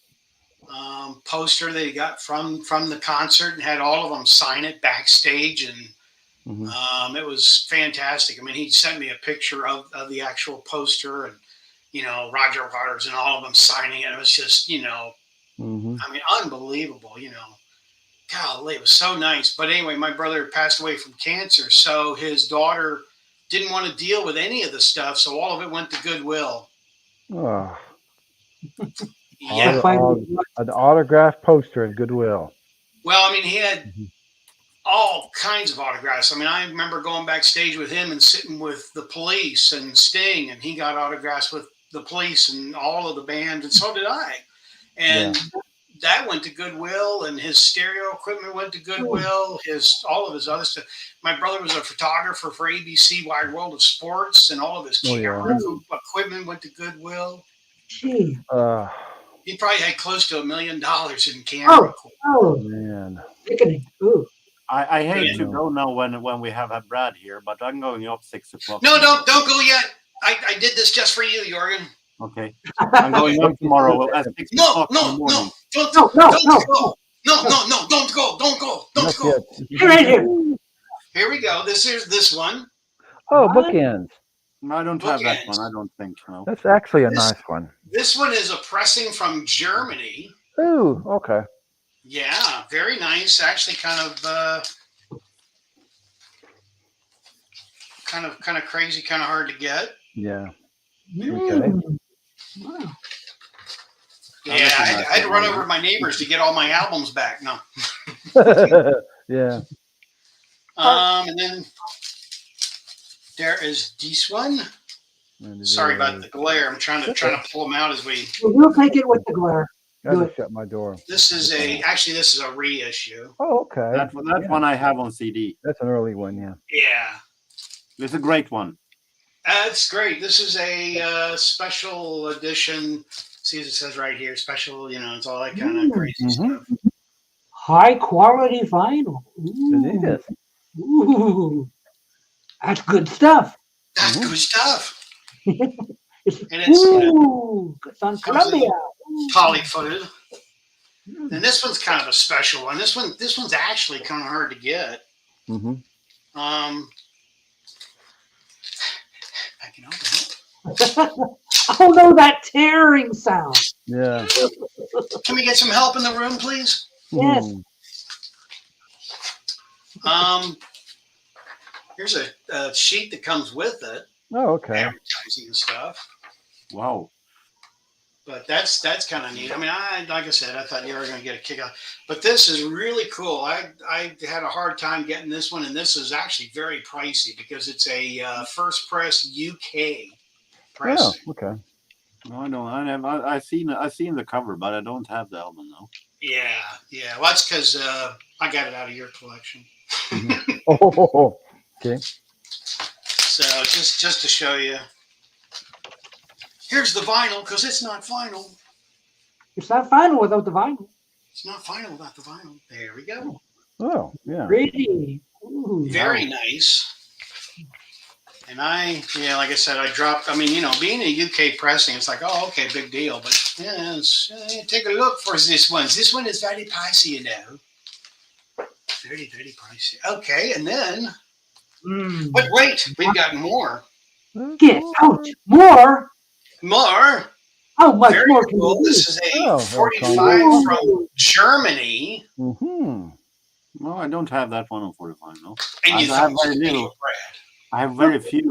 poster that he got from the concert and had all of them sign it backstage, and it was fantastic. I mean, he sent me a picture of the actual poster, and Roger Waters and all of them signing it. It was just I mean, unbelievable. Golly, it was so nice. But anyway, my brother passed away from cancer, so his daughter didn't want to deal with any of the stuff, so all of it went to Goodwill. Oh. Yeah, an autographed poster at Goodwill. Well, I mean, he had all kinds of autographs. I mean, I remember going backstage with him and sitting with the Police and Sting, and he got autographs with the Police and all of the band, and so did I. And that went to Goodwill, and his stereo equipment went to Goodwill. All of his other stuff. My brother was a photographer for ABC Wide World of Sports, and all of his camera equipment went to Goodwill. Gee. He probably had close to $1 million in camera equipment. Oh man! I hate to go now when we have had Brad here, but I'm going up 6 o'clock. No, don't go yet. I did this just for you, Jorgen. Okay, I'm going up tomorrow at 6 o'clock in the morning. Don't go. Right here. Here we go. This one. Oh, bookends. No, I don't have that one. I don't think. No. That's actually a nice one. This one is a pressing from Germany. Ooh, okay. Yeah, very nice. Actually, kind of crazy, kind of hard to get. Yeah. Okay. Wow. Yeah, I had to run over to my neighbors to get all my albums back. No. Yeah. And then there is this one. Sorry about the glare. I'm trying to pull them out as we. We'll take it with the glare. Gotta shut my door. This is this is a reissue. Oh, okay. That one I have on CD. That's an early one, yeah. Yeah. It's a great one. It's great. This is a special edition. See, as it says right here, special. It's all that kind of crazy stuff. High quality vinyl. Ooh. It is. Ooh, that's good stuff. That's good stuff. And it's it's on Columbia. Polyfooted. And this one's kind of a special one. This one's actually kind of hard to get. Mm-hmm. I can open it. Oh no, that tearing sound. Yeah. Can we get some help in the room, please? Yes. Here's a sheet that comes with it. Oh, okay. Advertising and stuff. Wow. But that's kind of neat. I mean, like I said, I thought you were going to get a kick out. But this is really cool. I had a hard time getting this one, and this is actually very pricey because it's a first press UK press. Oh, okay. No, I don't. I've seen the cover, but I don't have the album though. Yeah. Well, that's because I got it out of your collection. Mm-hmm. Oh, okay. So just to show you, here's the vinyl because it's not vinyl. It's not vinyl without the vinyl. It's not vinyl without the vinyl. There we go. Oh, yeah. Pretty. Ooh. Very nice. And like I said, being a UK pressing, it's like, oh, okay, big deal. But take a look for this one. This one is very pricey, Very, very pricey. Okay, and then, but wait, we've got more. Get out. More? More? How much very more? Cool. This is a 45 from Germany. Mm-hmm. No, I don't have that one on 45, no. And I have very little. I have very few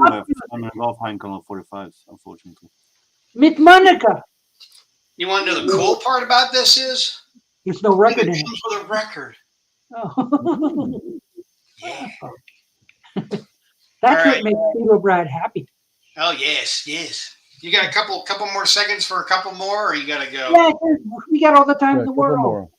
Simon Garfunkel on 45s, unfortunately. Mit Monica. You want to know the cool part about this is? There's no record in it. It comes with a record. Oh. Yeah. That's what makes Peter Brad happy. Oh yes. You got a couple more seconds for a couple more, or you got to go? Yeah, we got all the time in the world.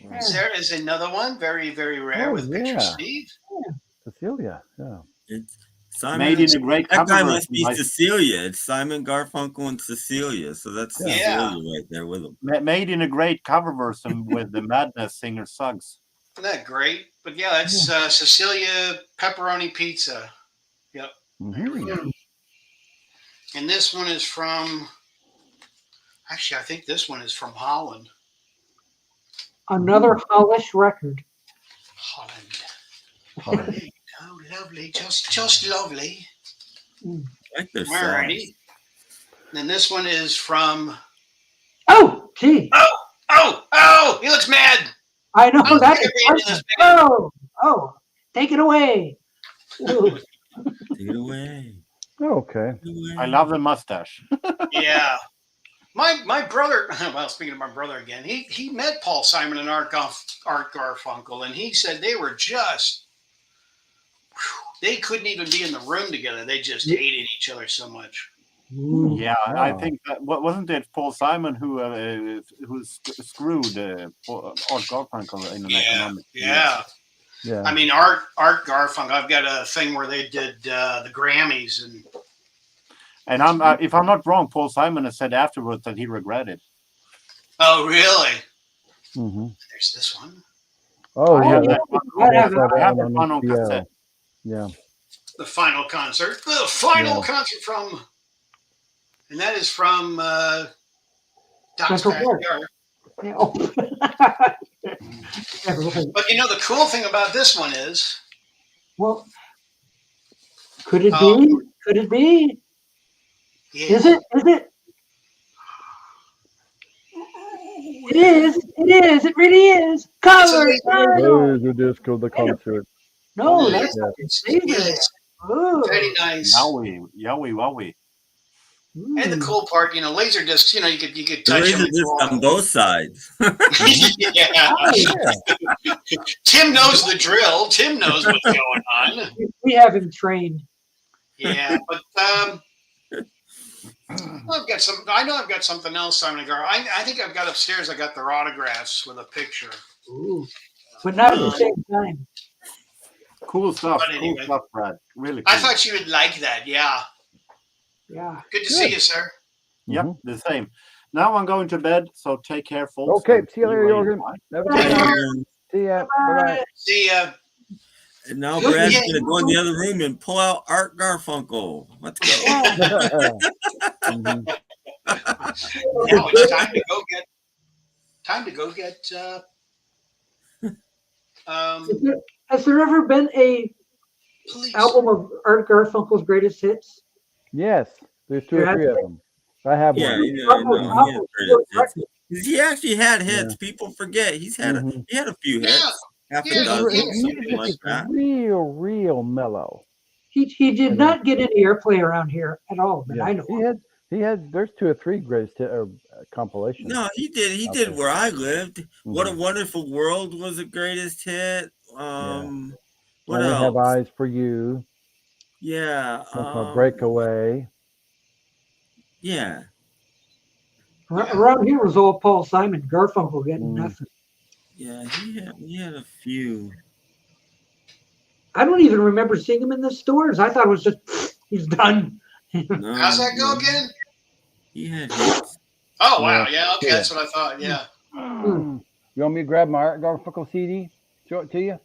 Yeah. There is another one, very, very rare with picture Steve. Yeah. Cecilia, yeah. It's Simon. Made in a great that guy cover must be Cecilia. It's Simon Garfunkel and Cecilia. So that's Cecilia right there with him. Made in a great cover version with the Madness singer Suggs. Isn't that great? But yeah, that's Cecilia pepperoni pizza. Yep. Mm-hmm. And this one is from. Actually, I think this one is from Holland. Another Hollish record. Holland. Oh, lovely, just lovely. I like their Alrighty. Then this one is from. Oh, gee. Oh! He looks mad. I know that. Oh! Take it away. Take it away. Okay. I love the mustache. Yeah. My brother, well, speaking of my brother again, he met Paul Simon and Art Garfunkel, and he said they were just, they couldn't even be in the room together. They just hated each other so much. Yeah, I think that wasn't it Paul Simon who screwed Art Garfunkel in an economic. Yeah. I mean, Art Garfunkel. I've got a thing where they did the Grammys, and I'm if I'm not wrong, Paul Simon has said afterwards that he regretted. Oh, really? Mm-hmm. There's this one. Oh, I have that one on cassette. Yeah. The final concert. The final concert from, and that is from Doc's Backyard. Yeah. Oh. But the cool thing about this one is, well, could it be? Could it be? Yeah. Is it? It is. It really is. Color. The disco, the concert. No, that's very nice. Yowie, wowie. And the cool part, laser discs, you could touch them. On both sides. Yeah. Tim knows the drill. Tim knows what's going on. We have him trained. Yeah, but I've got some. I know I've got something else, Simon and Garfunkel. I think I've got upstairs. I got their autographs with a picture. Ooh. But not at the same time. Cool stuff. But anyway. Cool stuff, Brad. Really cool. I thought you would like that. Yeah. Yeah. Good to see you, sir. Yep, the same. Now I'm going to bed, so take care, folks. Okay, see you later, Jorgen. Have a good night. See ya. Bye-bye. See ya. And now Brad's gonna go in the other room and pull out Art Garfunkel. Let's go. Now it's time to go get. Has there ever been a album of Art Garfunkel's greatest hits? Yes, there's 2 or 3 of them. I have one. He actually had hits. People forget he had a few hits. Half a dozen, something like that. Real mellow. He did not get any airplay around here at all, but I know. He had there's 2 or 3 greatest hit compilations. No, he did. He did Where I Lived. What a Wonderful World was the greatest hit. What else? Have Eyes for You. Yeah. Breakaway. Yeah. Around here was all Paul Simon. Garfunkel getting nothing. Yeah, he had a few. I don't even remember seeing him in the stores. I thought it was just he's done. No, How's that go again? He had hits. Oh wow, yeah, okay, that's what I thought. Yeah. You want me to grab my Art Garfunkel CD? Show it to you?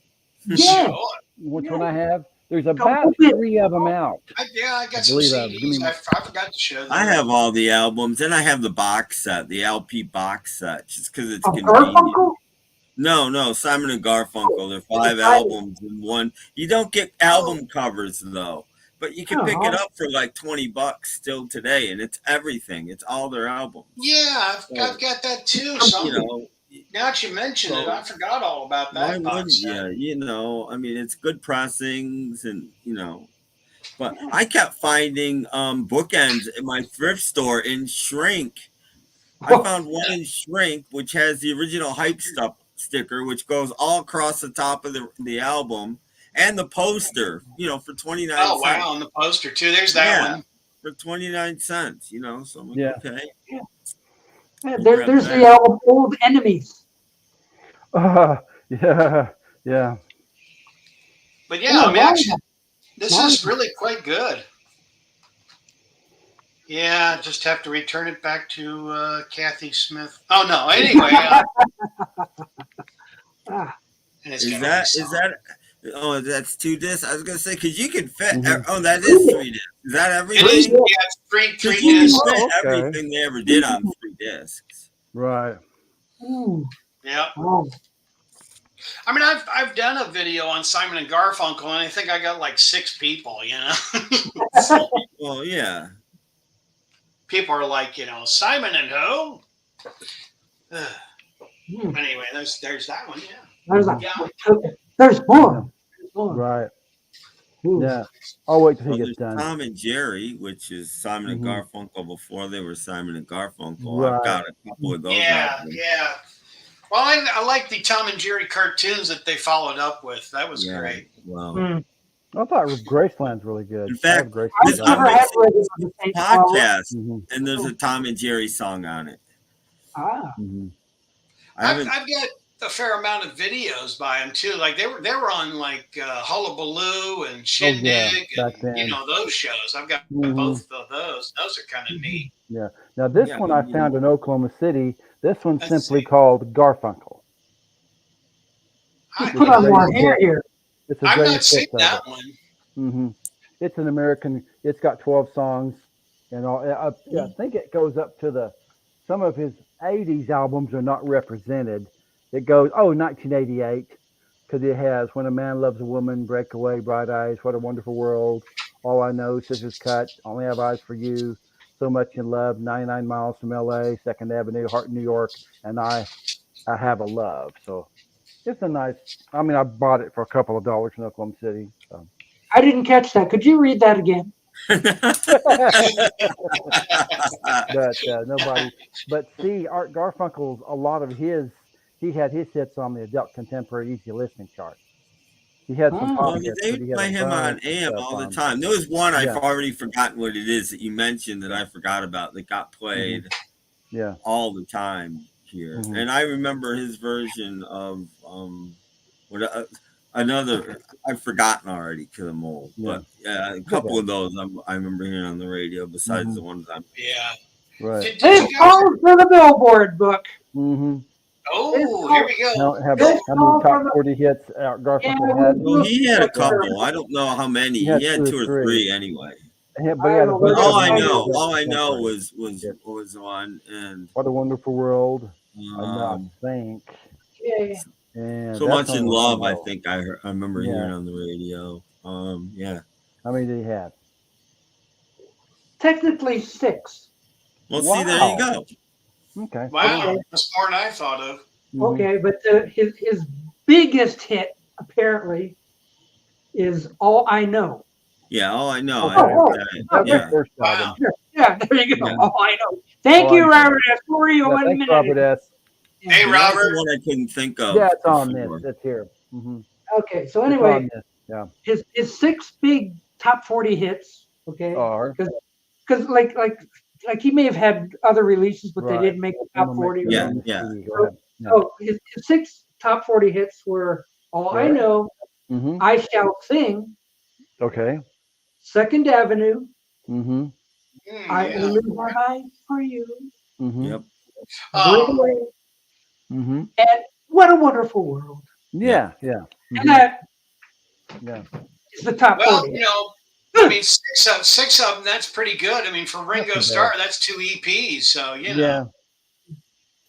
Yeah. Sure. Which one I have? There's about 3 of them out. I got some CDs. I forgot to show them. I have all the albums, and I have the box set, the LP box set, just because it's convenient. Garfunkel? No, Simon and Garfunkel. They're 5 albums in one. You don't get album covers though, but you can pick it up for like $20 still today, and it's everything. It's all their albums. Yeah, I've got that too. Now that you mention it, I forgot all about that. Yeah, I mean, it's good pressings, and but I kept finding bookends in my thrift store in shrink. I found one in shrink, which has the original Hype Stuff sticker, which goes all across the top of the album, and the poster, for 29 cents. Oh, wow, and the poster, too. There's that one. For 29 cents, so I'm like, okay. Yeah. There's the album Old Enemies. Yeah. But yeah, I mean, actually, this is really quite good. Yeah, just have to return it back to Kathy Smith. Oh no! Anyway, is that? Oh, that's 2 discs. I was gonna say because you can fit. Oh, that is 3 discs. Is that everything? It is, yeah, it's three discs. Everything they ever did on 3 discs. Right. Yeah. I mean, I've done a video on Simon and Garfunkel, and I think I got like 6 people. Well, yeah. People are like, Simon and who? Anyway, there's that one. Yeah. There's more. Right. Yeah. I'll wait till he gets done. Tom and Jerry, which is Simon and Garfunkel before they were Simon and Garfunkel. Right. I've got a couple of those. Yeah. Well, I like the Tom and Jerry cartoons that they followed up with. That was great. Wow. I thought Graceland's really good. In fact, this podcast, and there's a Tom and Jerry song on it. I've got a fair amount of videos by them too. Like they were on like Hullabaloo and Shindig, and those shows. I've got both of those. Those are kind of neat. Yeah. Now this one I found in Oklahoma City. This one's simply called Garfunkel. Put on more hair here. It's a I've great not seen that one. one. It's an American. It's got 12 songs, and all. I think it goes up to some of his 80s albums are not represented. It goes 1988 because it has When a Man Loves a Woman, Breakaway, Bright Eyes, What a Wonderful World, All I Know, Scissors Cut, Only Have Eyes for You, So Much in Love, 99 Miles from LA, Second Avenue, Heart in New York, and I Have a Love. So it's a nice. I mean, I bought it for a couple of dollars in Oklahoma City. So. I didn't catch that. Could you read that again? But nobody. But see, Art Garfunkel's a lot of his. He had his hits on the Adult Contemporary Easy Listening chart. He had some Well, pop hits, they but he had play a him on bunch of AM stuff all the on. time. There was one I've Yeah. already forgotten what it is that you mentioned that I forgot about that got played Yeah. all the time here. Mhm. And I remember his version of another. I've forgotten already because I'm old. Yeah. But yeah, a couple of those I remember hearing on the radio. Besides the ones I'm. Yeah. Right. Did Hey, you guys? call for the Billboard book. Mm-hmm. Oh, here we go. How This many call top from- 40 hits Garfunkel Yeah, had? Well, he had a couple. I don't know how many. He He had had two two or or three. three anyway. Yeah, but he had a I bunch don't All of I know. them know, that was Yeah. was on and What a Wonderful World. I think. Yeah. And So that's Much in only Love. one I more. think I remember Yeah. hearing on the radio. Yeah. How many did he have? Technically 6. Well, see, there you go. Okay. Wow, Okay. that's more than I thought of. Okay, but his biggest hit apparently is All I Know. Yeah, all I know. Okay. I heard That was yeah. the first Wow. album. Yeah, there you go. Yeah. All I Know. Thank All you, I Know. Robert S. For you Yeah, one thanks, minute. Robert S. Hey, Yeah, that's the Robert. one I couldn't think of. Yeah, it's on this. before. It's here. Mm-hmm. Okay, so It's anyway, on this. Yeah. his 6 big top 40 hits. Okay, Are. because like he may have had other releases, but Right. they didn't make the top 40. Yeah, Right? yeah. Go ahead. Yeah. So his 6 top 40 hits were All I Right. Know, Mm-hmm. I Shall Sing, Okay. Second Avenue, Mm-hmm. I Yeah. Only Have Eyes for You, Mm-hmm. Yep. Breakaway, Mm-hmm. and What a Wonderful World. Yeah. Yeah. And that Yeah. is the top Well, 40. you know, I mean, six of them, that's pretty good. I mean, for Ringo That's Starr, that's 2 EPs. So, you know. Yeah.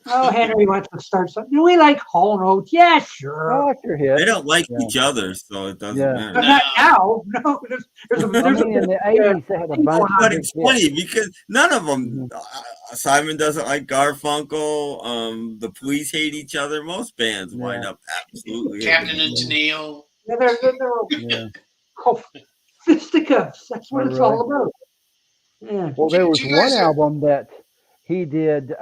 Oh, Henry wants to start something. Do we like Hall Notes? Yeah, sure. I like your hit. They don't like Yeah. each other, so it doesn't Yeah. matter. But not now. No, there's a I mean, in the 80s, they had a bunch But of it's big funny hits. because none of them. Simon doesn't like Garfunkel. The Police hate each other. Most bands wind up absolutely. Captain hating and each Tennille. Yeah, they're Yeah. fisticuffs. That's what Oh, it's really? all about. Yeah. Well, there was Do you guys one ever- album that he did.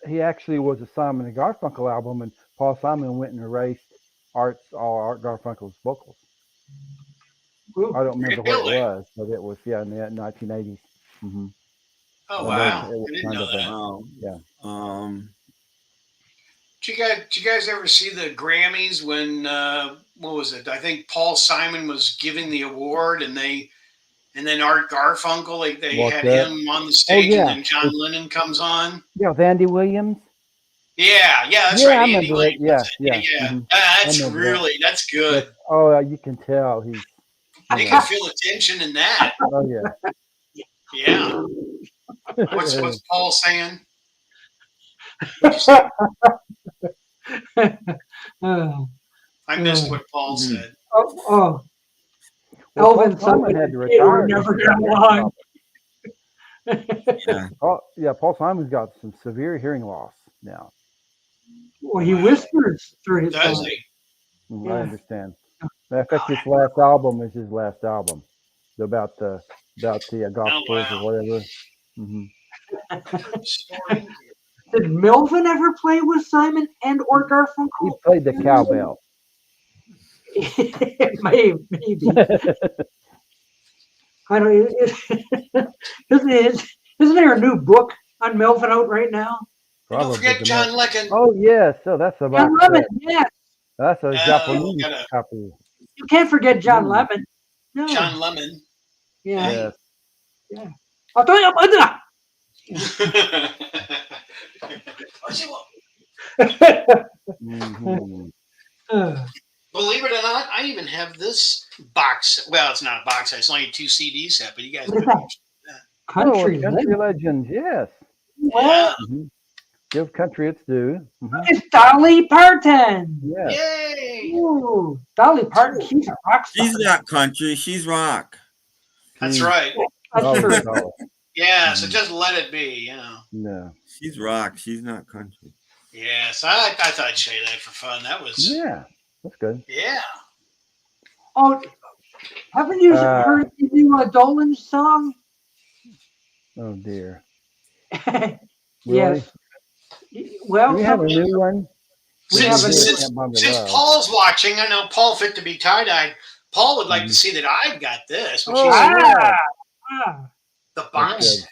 He actually was a Simon and Garfunkel album, and Paul Simon went and erased Art Garfunkel's vocals. Ooh. I don't remember what Really? it was, but it was in the 1980s. Mm-hmm. Oh, So wow. it was I didn't kind know of that. Wow. Yeah. Did you guys ever see the Grammys when what was it? I think Paul Simon was giving the award, and then Art Garfunkel, like they What's had that? him on the stage, yeah. and then John Lennon comes on. Yeah, with Andy Williams. Yeah, that's Yeah, right. I Andy remember it. Williams. Yeah. Yeah. Mhm. I That's remember that. that's good. You can tell he's. You can feel the tension in that. Oh yeah. Yeah. What's Paul saying? Oh, I missed what Paul said. oh. Well, Elvin Paul Simon had to they were retire. never got along. Yeah. Paul Simon's got some severe hearing loss now. Well, he whispers through his Does song. he? I Yeah. understand. Matter of fact, this last album is his last album. About the gospels wow. or whatever. Mm-hmm. Did Melvin ever play with Simon and or He Garfunkel? played the cowbell. Maybe. I don't. Isn't there a new book on Melvin out right now? Don't forget the John most- Lennon. Oh yes, so that's about. John Lemon. Yes, That's a Japanese gotta- copy. you can't forget John Lemon. No. John Lemon. Yeah. Yes. I'll tell you about that. Mm-hmm. Believe it or not, I even have this box. Well, it's not a box set. It's only a 2 CD set, but you guys. What is that? Country Country Legend. Legends, yes. Yeah. Mm-hmm. Give country its due. Mm-hmm. It's Dolly Parton. Yes. Yay! Ooh, Dolly Parton. She's a rock star. She's not country. She's rock. That's right. That's Oh, true. no. Yeah, so just let it be, you know. No. She's rock. She's not country. Yes, I thought I'd show you that for fun. That was Yeah, that's good. yeah. Oh, haven't you heard the new Dolan song? Oh dear. Yes. Well, Do we have a new one? Since Paul's watching, I know Paul fit to be tie-dyed. Paul would like to see that I've got this, which the box.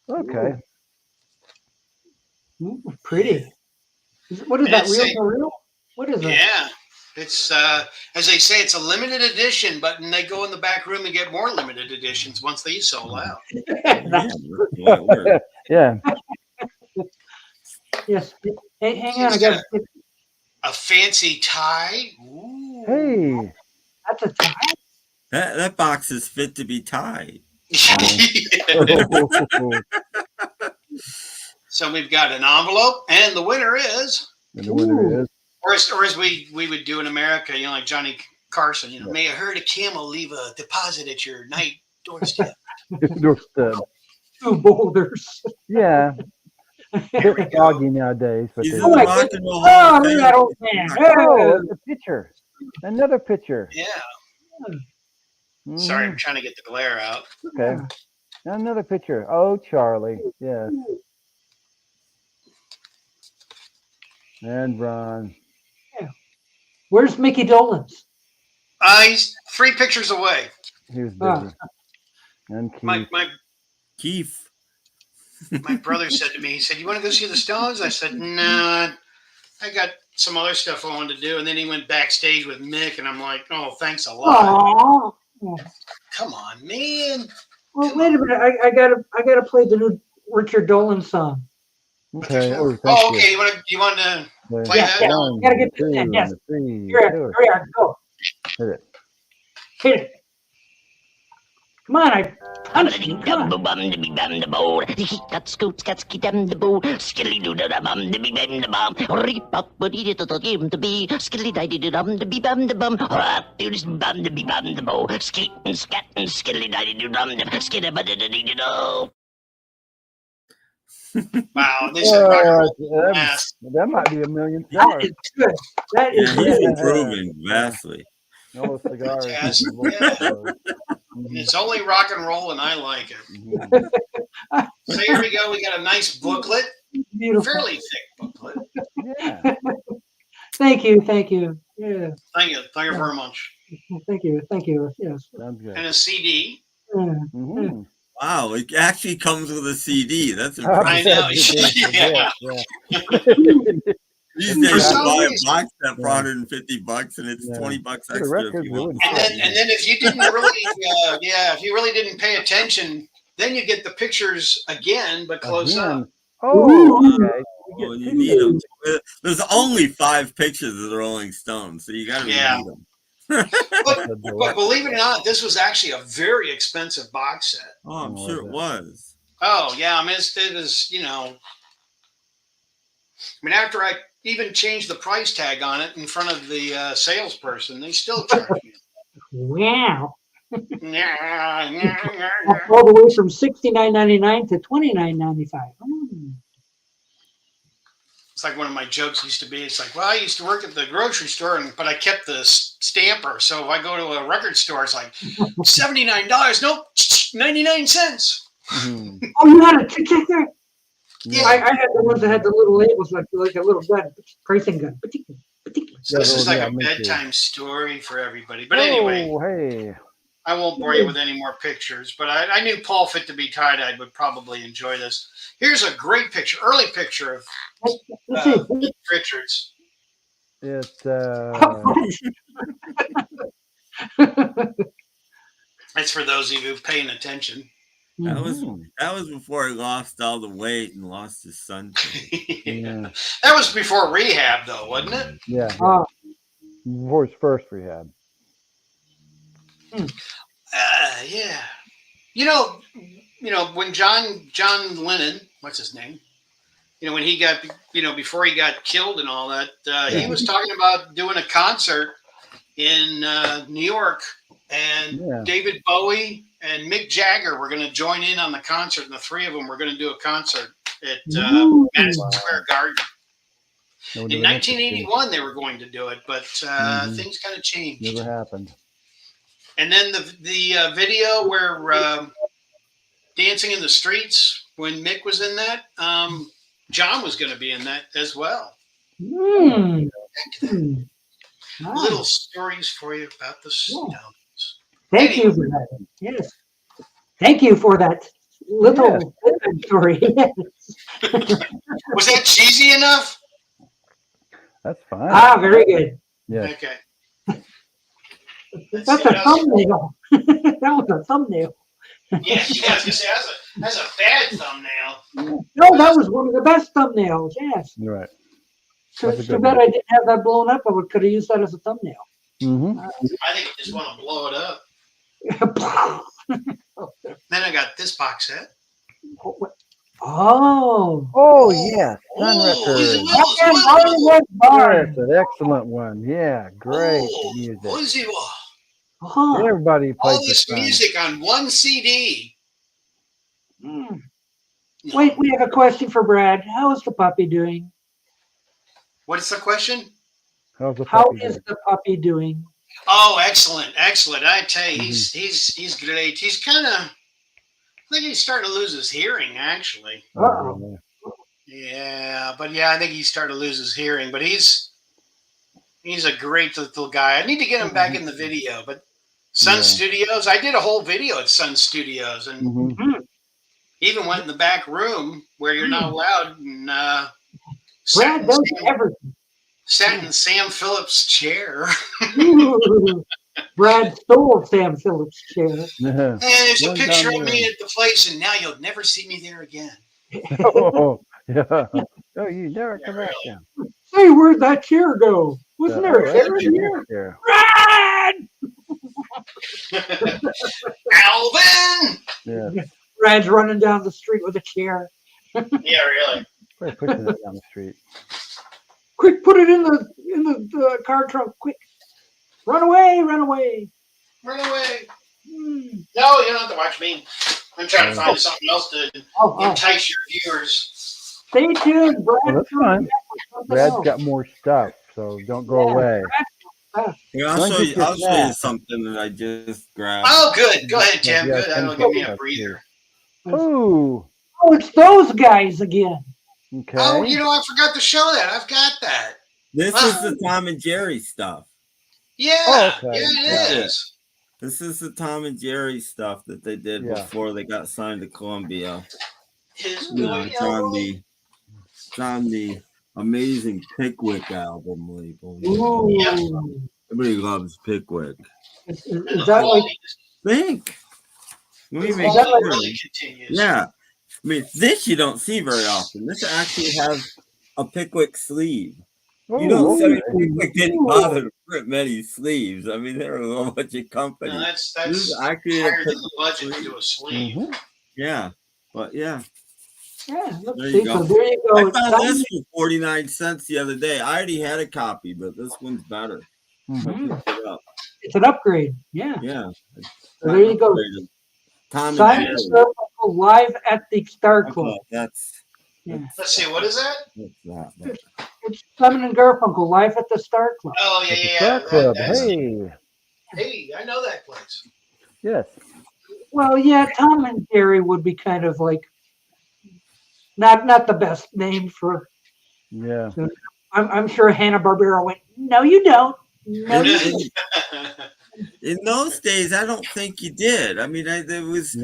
Okay. Ooh, pretty. What is that? Real for real? What is that? Yeah. It's as they say, it's a limited edition, but they go in the back room and get more limited editions once these sold out. Yeah. Yes. Hey, hang on. I got a fancy tie. Ooh. Hey. That's a tie. That box is fit to be tied. So we've got an envelope, and the winner is. And the winner is. Or as we would do in America, like Johnny Carson, may a herd of camel leave a deposit at your night doorstep. Doorstep. 2 boulders. Yeah. Bit doggy nowadays, but He's they. Look at that old man. Oh, it's a picture. Another picture. Yeah. Sorry, I'm trying to get the glare out. Okay. Another picture. Oh, Charlie. Yes. And Ron. Yeah. Where's Mickey Dolenz? He's 3 pictures away. He was busy. And Keith. Keith. My brother said to me, he said, "You want to go see the Stones?" I said, "Nah, I got some other stuff I wanted to do." And then he went backstage with Mick, and I'm like, "Oh, thanks a lot." Aww. Come on, man. Well, wait a minute. I gotta play the new Richard Dolenz song. Okay. Okay. You want to play that? Yeah. Gotta get this in. Yes. Here we are. Go. Hit it. Come on, I punched you. Come on. Wow, this is rock and roll. That might be $1 million. That is good. That is he's improving vastly. No cigars. It's only rock and roll, and I like it. So here we go. We got a nice booklet. Beautiful. Fairly thick booklet. Yeah. Thank you. Yeah. Thank you very much. Thank you. Yes. Sounds good. And a CD. Mm-hmm. Wow, it actually comes with a CD. That's impressive. I know. Yeah. These days you buy a box set for $150 and it's $20 extra. If you want. And then if you didn't really, if you really didn't pay attention, then you get the pictures again, but close up. Oh, okay. Oh, you need them. There's only 5 pictures of the Rolling Stones, so you got to read them. but believe it or not, this was actually a very expensive box set. Oh, I'm sure it was. Oh yeah, I mean it was, after I even changed the price tag on it in front of the salesperson, they still charged me. Wow. All the way from $69.99 to $29.95. It's like one of my jokes used to be. It's like, well, I used to work at the grocery store, but I kept the stamper. So if I go to a record store, it's like $79. Nope, 99 cents. Mm-hmm. Oh, you had a ticket there? Yeah, I had the ones that had the little labels, like a little gun, pricing gun. Particular. So this is like a bedtime story for everybody. But anyway, hey. I won't bore you with any more pictures. But I knew Paul Fit to be Tie-Dyed would probably enjoy this. Here's a great picture, early picture of Richards. It's That's for those of you paying attention. That was before he lost all the weight and lost his son. Yeah. That was before rehab, though, wasn't it? Yeah. Before his first rehab. Yeah. When John Lennon, what's his name? When he got, before he got killed and all that, he was talking about doing a concert in New York, and David Bowie and Mick Jagger were going to join in on the concert, and the 3 of them were going to do a concert at Madison Square Garden. In 1981, they were going to do it, but things kind of changed. Never happened. And then the video where Dancing in the Streets, when Mick was in that, John was going to be in that as well. Mm. Mm. Wow. Little stories for you about the Stones. Thank you for that. Yes. Thank you for that little story. Was that cheesy enough? That's fine. Ah, very good. Yeah. Okay. That's a thumbnail. That was a thumbnail. Yeah, I was gonna say that's a bad thumbnail. No, that was one of the best thumbnails. Yes. You're right. So That's a it's too good bad one. I didn't have that blown up. I could have used that as a thumbnail. Mm-hmm. I think you just want to blow it up. Then I got this box set. Oh. Oh, yeah. Sun Hollywood Barn. That's an excellent one. Yeah. Great music. Oh. Everybody plays All this the Sun. music on one CD. Mm. Wait, we have a question for Brad. How is the puppy doing? What is the question? How's the How puppy is doing? the puppy doing? Oh, excellent. I tell you, he's great. He's kind of, I think he's starting to lose his hearing, actually. Uh-oh. Yeah, but yeah, I think he's starting to lose his hearing. But he's a great little guy. I need to get him back in the video. But Sun Studios, I did a whole video at Sun Studios, and even went in the back room where you're not allowed. And Brad does everything. Sat in Sam Phillips' chair. Brad stole Sam Phillips' chair. And there's a picture of me at the place, and now you'll never see me there again. Oh, yeah. Oh, you never come back down. Hey, where'd that chair go? Wasn't there a chair in here? Brad! Alvin! Yeah. Brad's running down the street with a chair. Yeah, really. Probably pushing it down the street. Quick, put it in the car trunk. Quick. Run away, run away. Run away. No, you don't have to watch me. I'm trying to find something else to entice your viewers. Stay tuned, Brad. Well, that's fine. Brad's got more stuff, so don't go away. Yeah, I'll show you something that I just grabbed. Oh, good. Go ahead, Tim. Good. That'll give me a breather. Oh, it's those guys again. Okay. Oh, I forgot to show that. I've got that. This is the Tom and Jerry stuff. Yeah, yeah, it is. This is the Tom and Jerry stuff that they did before they got signed to Columbia. It's on the Amazing Pickwick album label. Everybody loves Pickwick. Is that like? Think. Really continues. Yeah. I mean, this you don't see very often. This actually has a Pickwick sleeve. You don't see Pickwick didn't bother to print many sleeves. I mean, there was a bunch of companies. No, that's actually higher than the budget to do a sleeve. Yeah, but yeah. Yeah, let's There see. you go. So there you go. I found this for 49 cents the other day. I already had a copy, but this one's better. It's an upgrade. Yeah. Yeah. So there you go. Tom Simon and Garfunkel live at the Star Club. Let's see, what is that? It's Simon and Garfunkel live at the Star Club. Oh, yeah. Star Club. Hey, I know that place. Yes. Well, yeah, Tom and Jerry would be kind of like not the best name for. Yeah. I'm sure Hanna-Barbera went, no, you don't. No, you don't. In those days, I don't think you did. I mean, it was,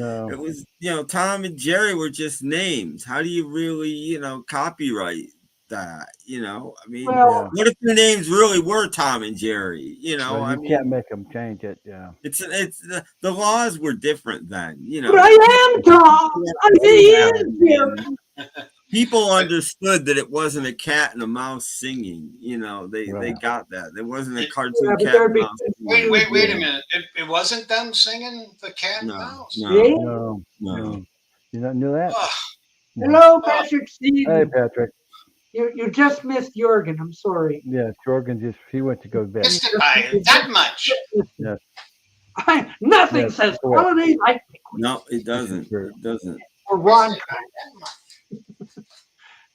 Tom and Jerry were just names. How do you really, copyright that? I mean, what if the names really were Tom and Jerry? Well, you can't make them change it. Yeah. It's the laws were different then. But I am Tom. I am Jerry. People understood that it wasn't a cat and a mouse singing. They got that. There wasn't a cartoon cat and mouse. Wait a minute. It wasn't them singing the cat and mouse? No. You not knew that? Hello, Patrick Stevens. Hey, Patrick. You just missed Jorgen. I'm sorry. Yeah, Jorgen he went to go to bed. Missed it by that much. Yes. Nothing says holiday like. No, it doesn't. It doesn't. Or Ron.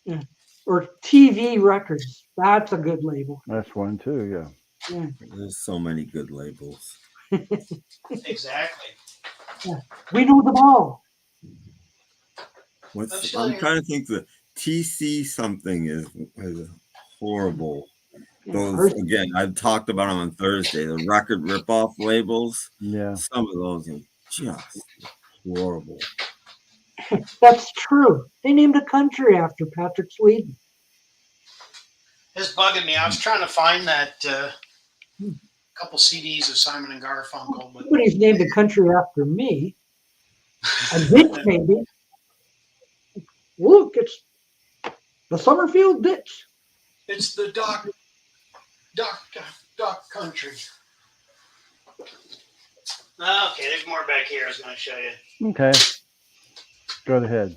Yeah. Or TV Records. That's a good label. That's one too, yeah. There's so many good labels. Exactly. Yeah. We know them all. I'm trying to think the TC something is a horrible. Those again, I talked about them on Thursday. The record ripoff labels. Yeah. Some of those are just horrible. That's true. They named a country after Patrick Sweden. It's bugging me. I was trying to find that couple CDs of Simon and Garfunkel. But somebody's named a country after me. A ditch, maybe. Look, it's the Summerfield ditch. It's the Doc country. Okay, there's more back here I was going to show you. Okay. Go ahead.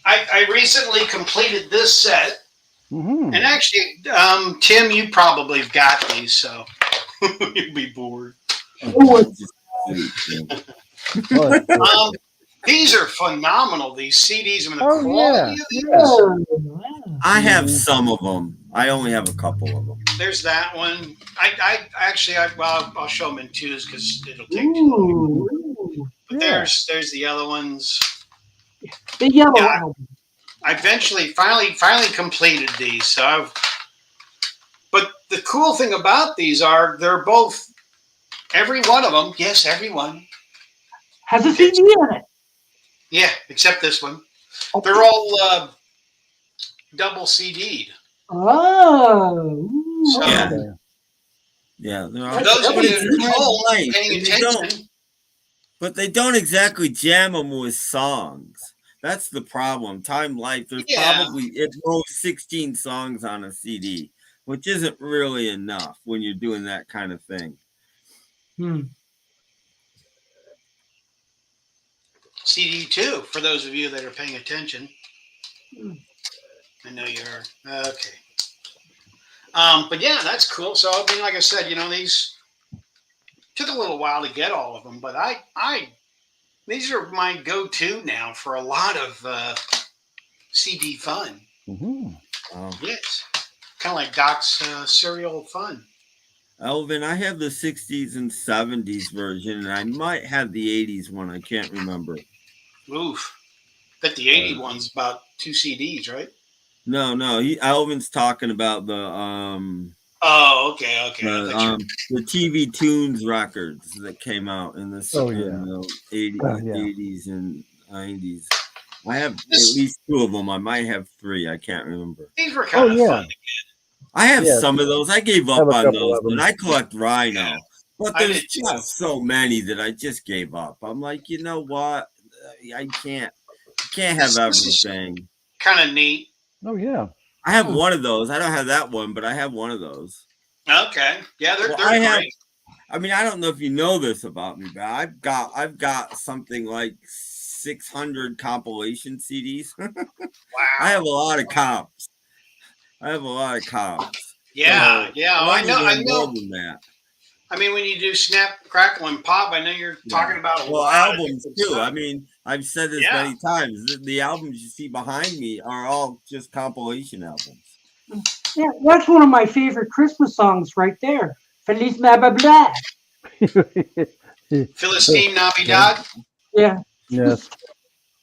I recently completed this set. Mm-hmm. And actually, Tim, you probably have got these, so you'll be bored. These are phenomenal, these CDs. I mean, the quality of these. I have some of them. I only have a couple of them. There's that one. I'll show them in twos because it'll take too long. But there's the other ones. The yellow album. I eventually, finally completed these. So but the cool thing about these are they're both, every one of them, yes, every one has a CD in it. Yeah, except this one. Okay. They're all double CD'd. Oh. So, yeah. For those of you at home paying attention. But they don't exactly jam them with songs. That's the problem. Time Life, there's probably at most 16 songs on a CD, which isn't really enough when you're doing that kind of thing. CD 2, for those of you that are paying attention. I know you are. Okay. But yeah, that's cool. So, I mean, like I said, these took a little while to get all of them, but these are my go-to now for a lot of CD fun. Mm-hmm. Yes. Kind of like Doc's Serial Fun. Elvin, I have the 60s and 70s version, and I might have the 80s one. I can't remember. Oof. Bet the 80 one's about 2 CDs, right? No. Elvin's talking about the Oh, okay. The TV Tunes records that came out in the 80s and 90s. I have at least 2 of them. I might have 3. I can't remember. These were kind of fun to get. I have some of those. I gave up on those, and I collect Rhino. Yeah. But there's just so many that I just gave up. I'm like, you know what? I can't have everything. Kind of neat. Oh yeah. I have one of those. I don't have that one, but I have one of those. Okay. Yeah, they're great. I mean, I don't know if you know this about me, but I've got something like 600 compilation CDs. Wow. I have a lot of comps. Yeah, I know. More than that. I mean, when you do Snap, Crackle, and Pop, I know you're talking about a lot albums too. Stuff. I mean, I've said this many times. The albums you see behind me are all just compilation albums. Yeah, that's one of my favorite Christmas songs right there. Feliz Navidad. Philistine Navidad. Yeah. Yes.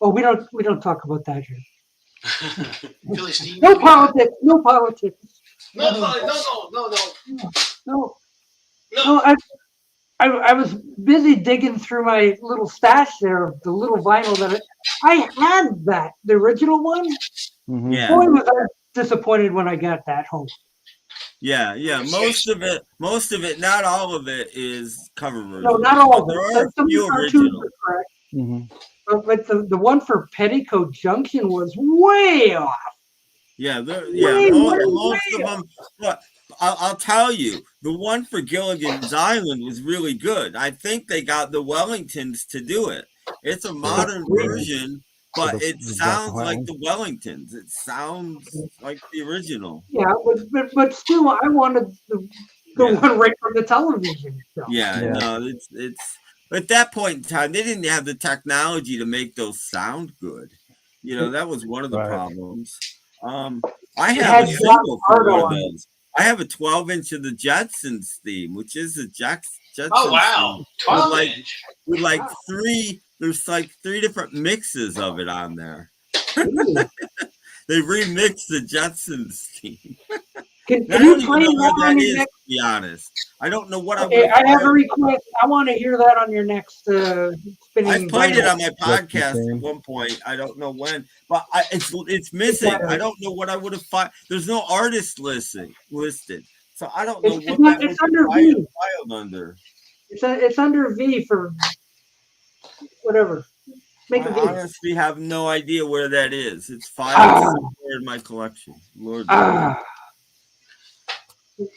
Oh, we don't talk about that here. Philistine. No politics. No politics. No. I was busy digging through my little stash there of the little vinyl that I had the original one. Mm-hmm. Yeah. Boy, was I disappointed when I got that home. Yeah. Most of it, not all of it is cover version. No, not all of it. There are a few originals. Mm-hmm. But the one for Petticoat Junction was way off. Yeah, most of them. But I'll tell you, the one for Gilligan's Island was really good. I think they got the Wellingtons to do it. It's a modern version, but it sounds like the Wellingtons. It sounds like the original. Yeah, but still, I wanted the one right from the television. So. No, it's. At that point in time, they didn't have the technology to make those sound good. That was one of the problems. I have a single for one of those. I have a 12-inch of the Jetsons theme, which is the Jetsons. Oh wow, 12-inch. With like 3. There's like 3 different mixes of it on there. They remixed the Jetsons theme. Can I you don't even play know what that on that your is, next? to be honest. I don't know what Okay, I I have a request. I want to hear that on your next spinning. I've played it vinyl. on my podcast at one point. I don't know when, but it's missing. I don't know what I would have found. There's no artist listed, so I don't know what that It's would under be V. filed under. It's under V for whatever. Make I a V. honestly have no idea where that is. It's filed somewhere in my collection. Lord knows.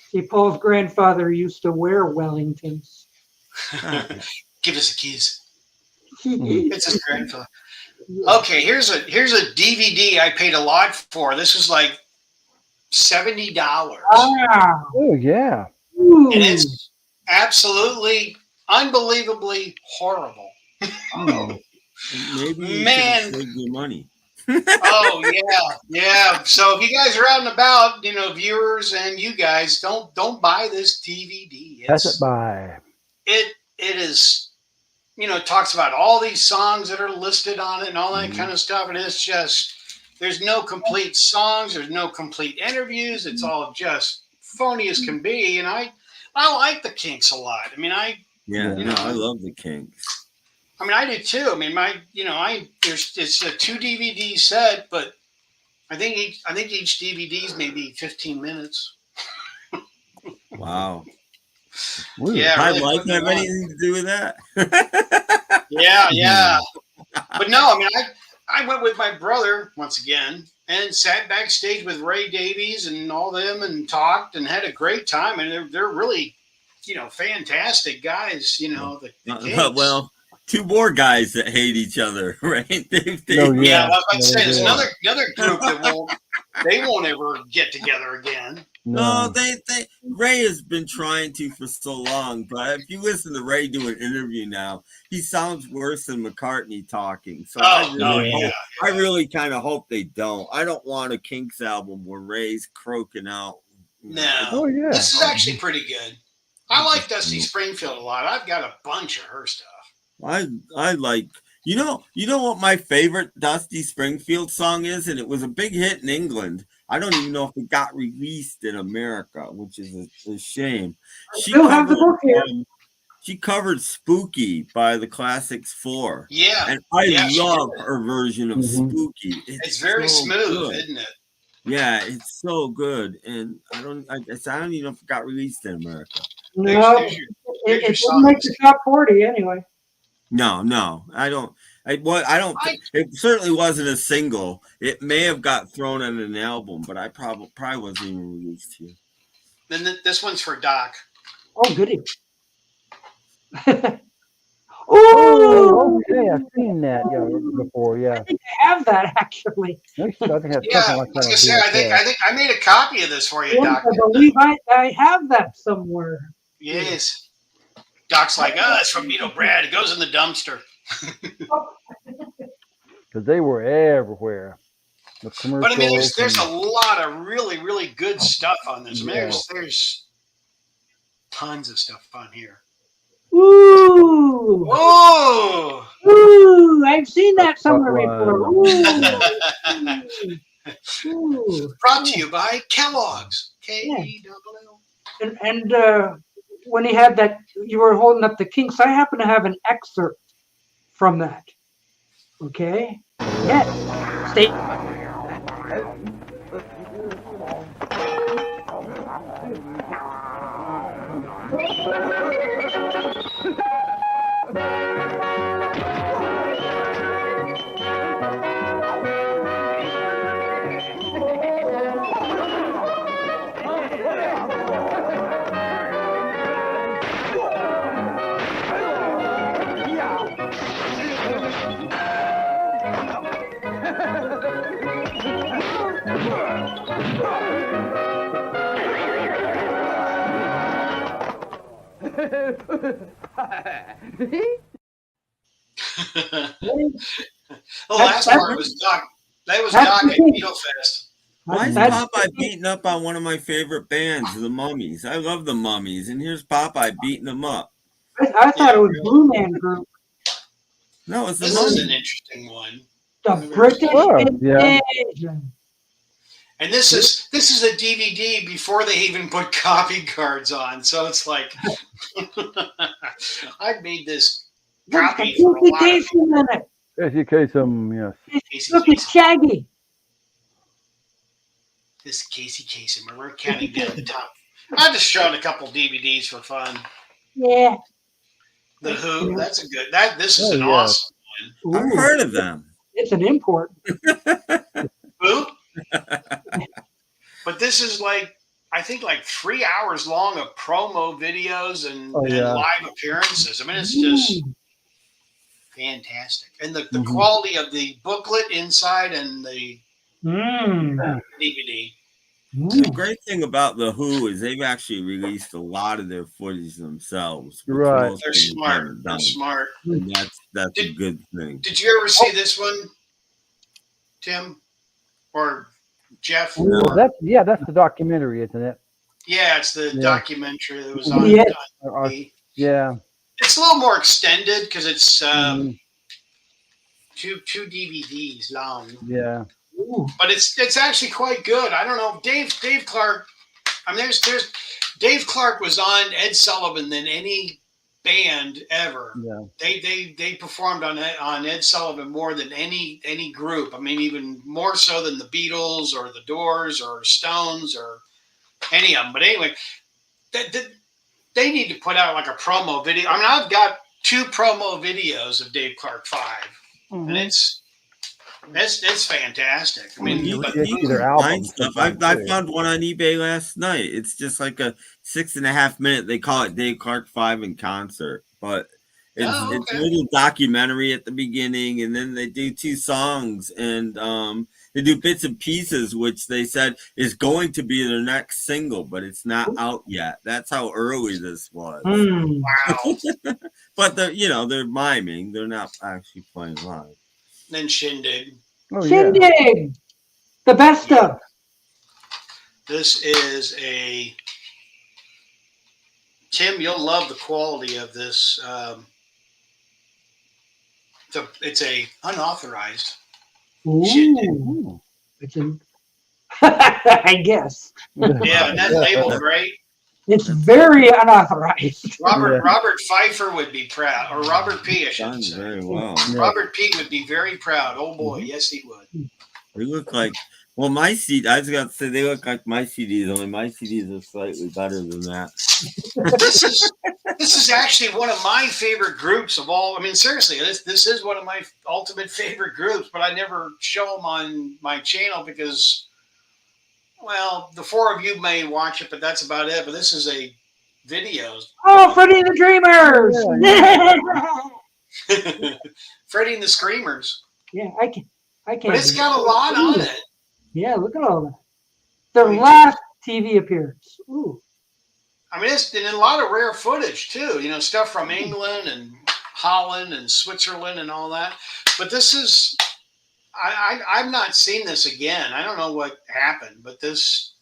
See, Paul's grandfather used to wear Wellingtons. Give us the keys. It's his grandfather. Okay, here's a DVD I paid a lot for. This was like $70. Oh yeah. Ooh. And it's absolutely unbelievably horrible. Maybe you Man, save your money. Oh yeah. So if you guys are out and about, viewers and you guys, don't buy this DVD. Pass it by. It is, it talks about all these songs that are listed on it and all that kind of stuff, and it's just there's no complete songs, there's no complete interviews. It's all just phony as can be. And I like the Kinks a lot. I mean, I love the Kinks. I mean, I do too. I mean, it's a 2 DVD set, but I think each DVD is maybe 15 minutes. Wow. Yeah, my really life have anything to do with that? yeah. But no, I mean, I went with my brother once again and sat backstage with Ray Davies and all them and talked and had a great time. And they're really, fantastic guys. The Kinks. Well, two more guys that hate each other, right? Yeah, I was about to say there's another group that won't ever get together again. No, Ray has been trying to for so long, but if you listen to Ray do an interview now, he sounds worse than McCartney talking. So I really kind of hope they don't. I don't want a Kinks album where Ray's croaking out. No, this is actually pretty good. I like Dusty Springfield a lot. I've got a bunch of her stuff. I like you know what my favorite Dusty Springfield song is, and it was a big hit in England. I don't even know if it got released in America, which is a shame. She covered "Spooky" by the Classics 4. Yeah, and I love her version of "Spooky." It's very so smooth, good. Isn't it? Yeah, it's so good, and I don't even know if it got released in America. No, it didn't make the top 40 anyway. No, I don't. It certainly wasn't a single. It may have got thrown on an album, but I probably wasn't even released here. Then this one's for Doc. Oh, goody. Oh, okay. I've seen that before. Yeah. I think I have that actually. I think I have something like that. I think I made a copy of this for you, Yes, Doc. I believe I have that somewhere. Yes. Doc's like, it's from Brad. It goes in the dumpster. Because they were everywhere. The commercials. But I mean, there's a lot of really, really good stuff on this. I mean, there's tons of stuff on here. Ooh! Oh! Ooh! I've seen that somewhere before. Ooh. Brought to you by Kellogg's. K-E-L-L. And when he had that, you were holding up the Kinks. I happen to have an excerpt from that. Okay? Yeah. Stay. The last part was Doc. That was Doc at Beatle Fest. Why is Popeye beating up on one of my favorite bands, the Mummies? I love the Mummies, and here's Popeye beating them up. I thought it was Blue Man Group. No, it's the This Mummies. is an interesting one. The British Invasion. And this is a DVD before they even put copy cards on. So it's like I've made this copy for a lot of people. Casey Kasem, yes. Look, it's Shaggy. This is Casey Kasem. We're counting down the top. I just showed a couple DVDs for fun. Yeah. The Who. That's a good. This is an yeah. awesome one. I've heard of them. It's an import. Who? But this is I think 3 hours long of promo videos and live appearances. I mean, it's just fantastic. And the quality of the booklet inside and the DVD. The great thing about the Who is they've actually released a lot of their footage themselves. Right. They're smart. They're smart. And that's a good thing. Did you ever see this one, Tim? Or Jeff? No. That's the documentary, isn't it? Yeah, it's the documentary that was on TV. Yeah. It's a little more extended because it's two DVDs long. Yeah. But it's actually quite good. I don't know. Dave Clark. I mean, there's Dave Clark was on Ed Sullivan than any band ever. Yeah. They performed on Ed Sullivan more than any group. I mean, even more so than the Beatles or the Doors or Stones or any of them. But anyway, they need to put out a promo video. I mean, I've got 2 promo videos of Dave Clark 5, and it's fantastic. I mean, I found one on eBay last night. It's just like a 6.5 minute. They call it Dave Clark 5 in concert, but it's a little documentary at the beginning, and then they do 2 songs, and they do bits and pieces, which they said is going to be their next single, but it's not out yet. That's how early this was. Wow! But they're miming. They're not actually playing live. Then Shindig. Shindig! The best of. This is Tim, you'll love the quality of this. It's a unauthorized Shindig. I guess. Yeah, and that label's great. It's very unauthorized. Robert Pfeiffer would be proud, or Robert P. I should say. Very well. Robert P. would be very proud. Oh boy, yes he would. They look like my CD. I was going to say they look like my CDs. Only my CDs are slightly better than that. This is actually one of my favorite groups of all. I mean, seriously, this is one of my ultimate favorite groups. But I never show them on my channel because, well, the 4 of you may watch it, but that's about it. But this is a video. Oh, Freddie and the Dreamers! Freddie and the Screamers. Yeah, I can't. But it's got a lot on it. Yeah, look at all that. Their last TV appearance. Ooh. I mean, it's in a lot of rare footage too. Stuff from England and Holland and Switzerland and all that. But this is, I've not seen this again. I don't know what happened, but this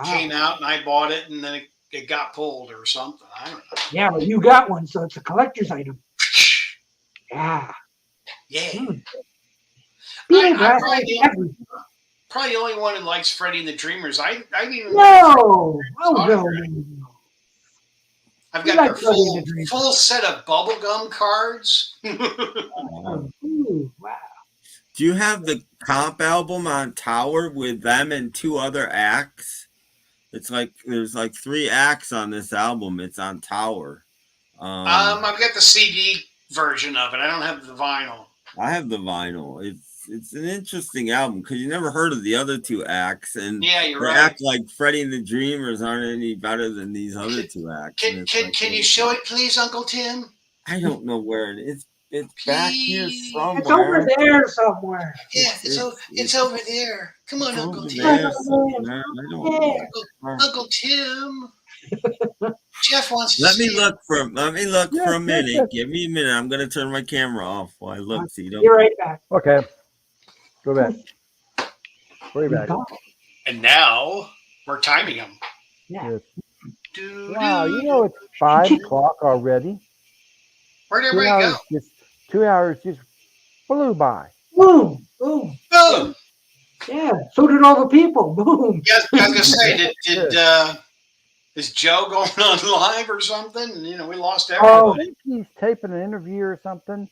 came out and I bought it and then it got pulled or something. I don't know. Yeah, but you got one, so it's a collector's item. Yeah. Yeah. I'm probably the only one who likes Freddie and the Dreamers. I've got their full set of bubblegum cards. Ooh, wow. Do you have the comp album on Tower with them and 2 other acts? It's there's 3 acts on this album. It's on Tower. I've got the CD version of it. I don't have the vinyl. I have the vinyl. It's an interesting album because you never heard of the other 2 acts, and yeah, you're they right. act like Freddie and the Dreamers aren't any better than these other 2 acts. Can you show it, please, Uncle Tim? I don't know where it is. It's back here somewhere. It's over there somewhere. Yeah, it's over there. Come on, Uncle Tim. I don't know. Uncle Tim. Jeff wants to Let me look for a minute. Give me a minute. I'm gonna turn my camera off while I look. So you don't. You're right back. Okay. Go back. Way back. And now we're timing them. Yeah. Yes. Wow, it's 5 o'clock already. Where'd everybody go? 2 hours just flew by. Boom, boom, boom. Yeah, so did all the people. Boom. Yes, I was gonna say, is Joe going on live or something? You know, we lost I everybody. think he's taping an interview or something.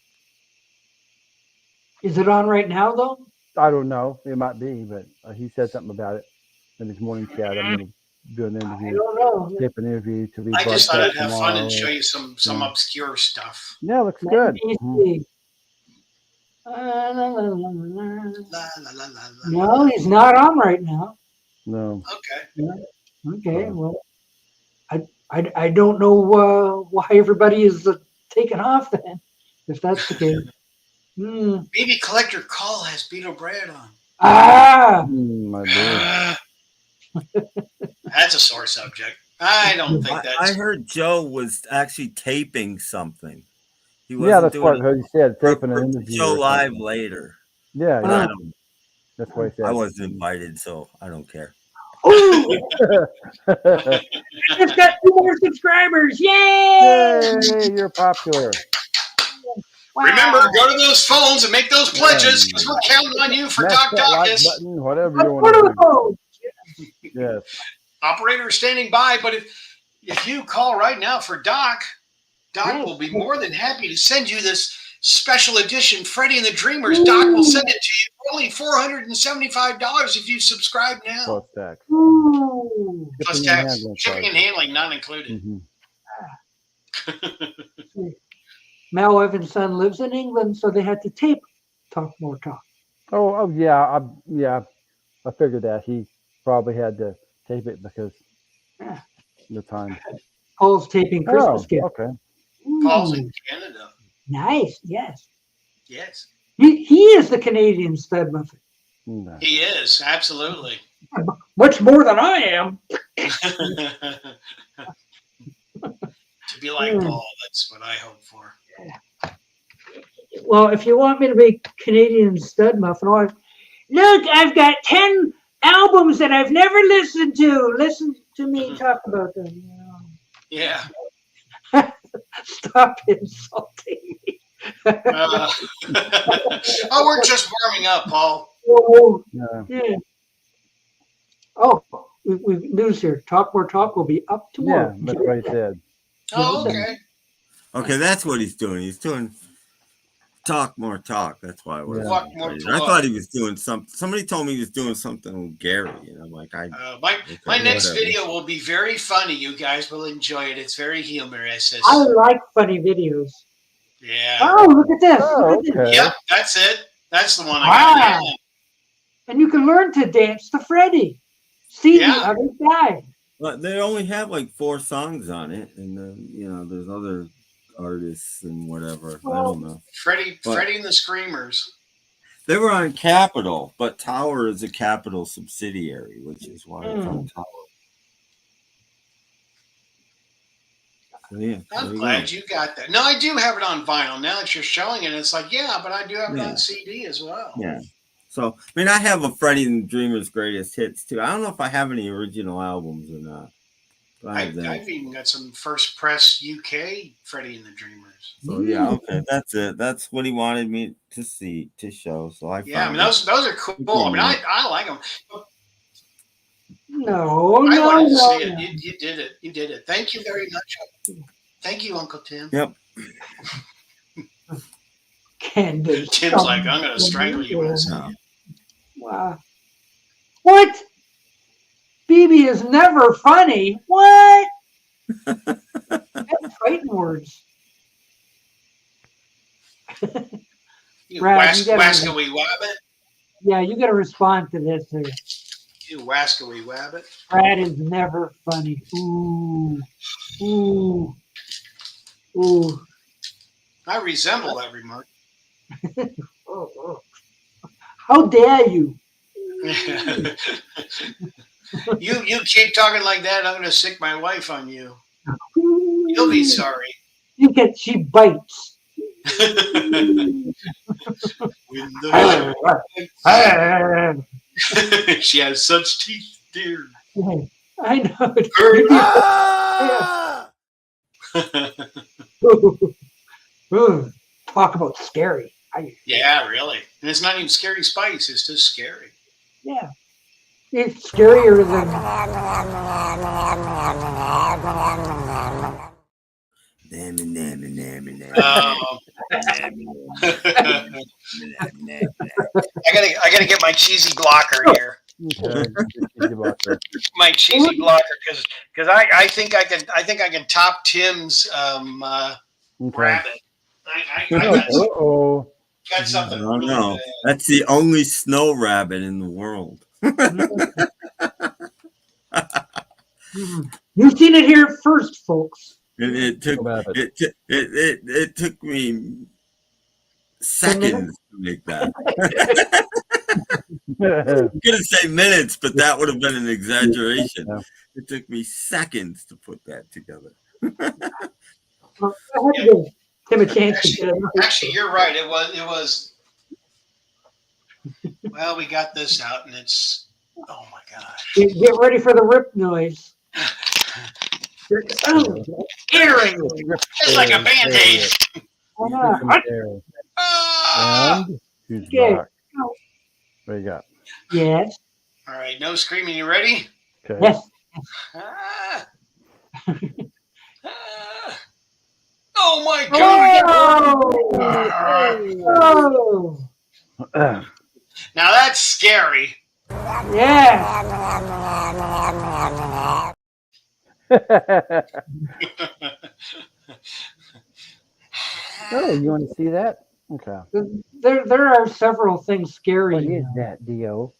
Is it on right now, though? I don't know. It might be, but he said something about it in his morning chat. I'm going to do an I interview, don't know. tape an interview to be I just thought I'd broadcast have fun and tomorrow. show you some obscure stuff. Yeah, looks Let good. me Mhm. see. La, la, la, la, No, he's not on right now. No. Okay. Okay, well, I don't know why everybody is taking off then, if that's the case. BB Collector Call has Beetle Brad on. Ah! My dear. That's a sore subject. I don't think that's. I heard Joe was actually taping something. He Yeah, wasn't that's what doing he said. Taping an interview. show or live something. later. Yeah, But yeah. I don't. That's what he said. I wasn't invited, so I don't care. Ooh! It's got 2 more subscribers! Yay! Yay, you're popular. Wow. Remember, go to those phones and make those pledges because we're counting on you for Smash Doc that like Docus. button, whatever you What are want those? to do. Yes. Operator is standing by, but if you call right now for Doc Yes. will be more than happy to send you this special edition Freddy and the Dreamers. Doc will send it to you for only $475 if you subscribe now. Plus tax. Ooh. Plus Shipping and tax. handling Shipping and charges. handling not included. Mm-hmm. Mal Evans' son lives in England, so they had to tape Talk More Talk. Oh, yeah. I figured that he probably had to tape it because the time. Paul's taping Christmas gift. Okay. Paul's in Canada. Nice, yes. Yes. He is the Canadian stud muffin. No. He is, absolutely. Much more than I am. To be like Paul, that's what I hope for. Well, if you want me to be Canadian stud muffin, look, I've got 10 albums that I've never listened to. Listen to me talk about them. Yeah. Stop insulting me. Oh, we're just warming up, Paul. Oh, Yeah. yeah. Oh, we've news here. Talk More Talk will be up tomorrow. Yeah, that's what he said. Oh, okay. Okay, that's what he's doing. He's doing Talk More Talk. That's why I was. Talk More I Talk. thought he was doing something. Somebody told me he was doing something with Gary, and I'm like, my next video will be very funny. You guys will enjoy it. It's very humorous. I like funny videos. Yeah. Oh, look at this. Oh, Look at this. okay. Yep, that's it. That's the one I got. Yeah. And you can learn to dance to Freddy. See the other side. But they only have like 4 songs on it, and then there's other artists and whatever. I don't know. Freddy and the Screamers. They were on Capitol, but Tower is a Capitol subsidiary, which is why it's on Tower. So, yeah, I'm glad you got that. No, I do have it on vinyl. Now that you're showing it, it's like, yeah, but I do have it on CD as well. Yeah. So, I mean, I have a Freddy and the Dreamers Greatest Hits, too. I don't know if I have any original albums or not. I've even got some first press UK Freddy and the Dreamers. So, yeah, okay. That's it. That's what he wanted me to show. So, I mean, those are cool. I mean, I like them. No, I wanted to see no. it. You did it. You did it. Thank you very much. Thank you, Uncle Tim. Yep. Kendall. Tim's like, I'm going to strangle you in a second. Wow. What? BB is never funny. What? That's fighting words. You Brad, wascally wabbit. Yeah, you got to respond to this here. You wascally wabbit. Brad is never funny. Ooh. Ooh. Ooh. I resemble that remark. Oh. How dare you? You keep talking like that, I'm going to sick my wife on you. You'll be sorry. She bites. She has such teeth, dear. I know. Talk about scary. Yeah, really. And it's not even Scary Spice. It's just scary. Yeah. It's scarier than. I gotta get my cheesy blocker here. My cheesy blocker, because I think I can top Tim's rabbit. I got something. I don't know. That's the only snow rabbit in the world. You've seen it here first, folks. It took me seconds to make that. I'm gonna say minutes, but that would have been an exaggeration. It took me seconds to put that together. Well, I had to give Tim a chance to get it. Actually, you're right. It was. Well, we got this out, and it's. Oh my gosh! Get ready for the rip noise. Earring. It's like a Band-Aid. And who's back? What you got? Yes. All right, no screaming. You ready? Okay. Yes. Oh my God! Oh. Now that's scary. Yeah. Oh, you want to see that? Okay. There are several things scary. What is that, Dio?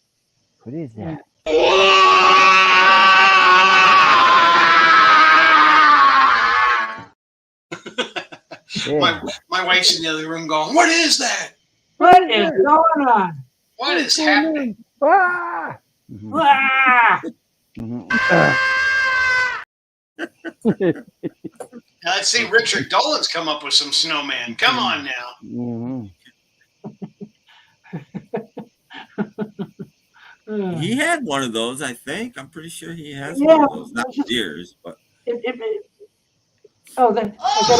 What is that? Yeah. My wife's in the other room going, "What is that? What is going on? What is happening?" Ah! Mm-hmm. Ah! Now, let's see, Richard Dolan's come up with some snowman. Come on now. He had one of those, I think. I'm pretty sure he has one of those. Not years, but. Oh, then I got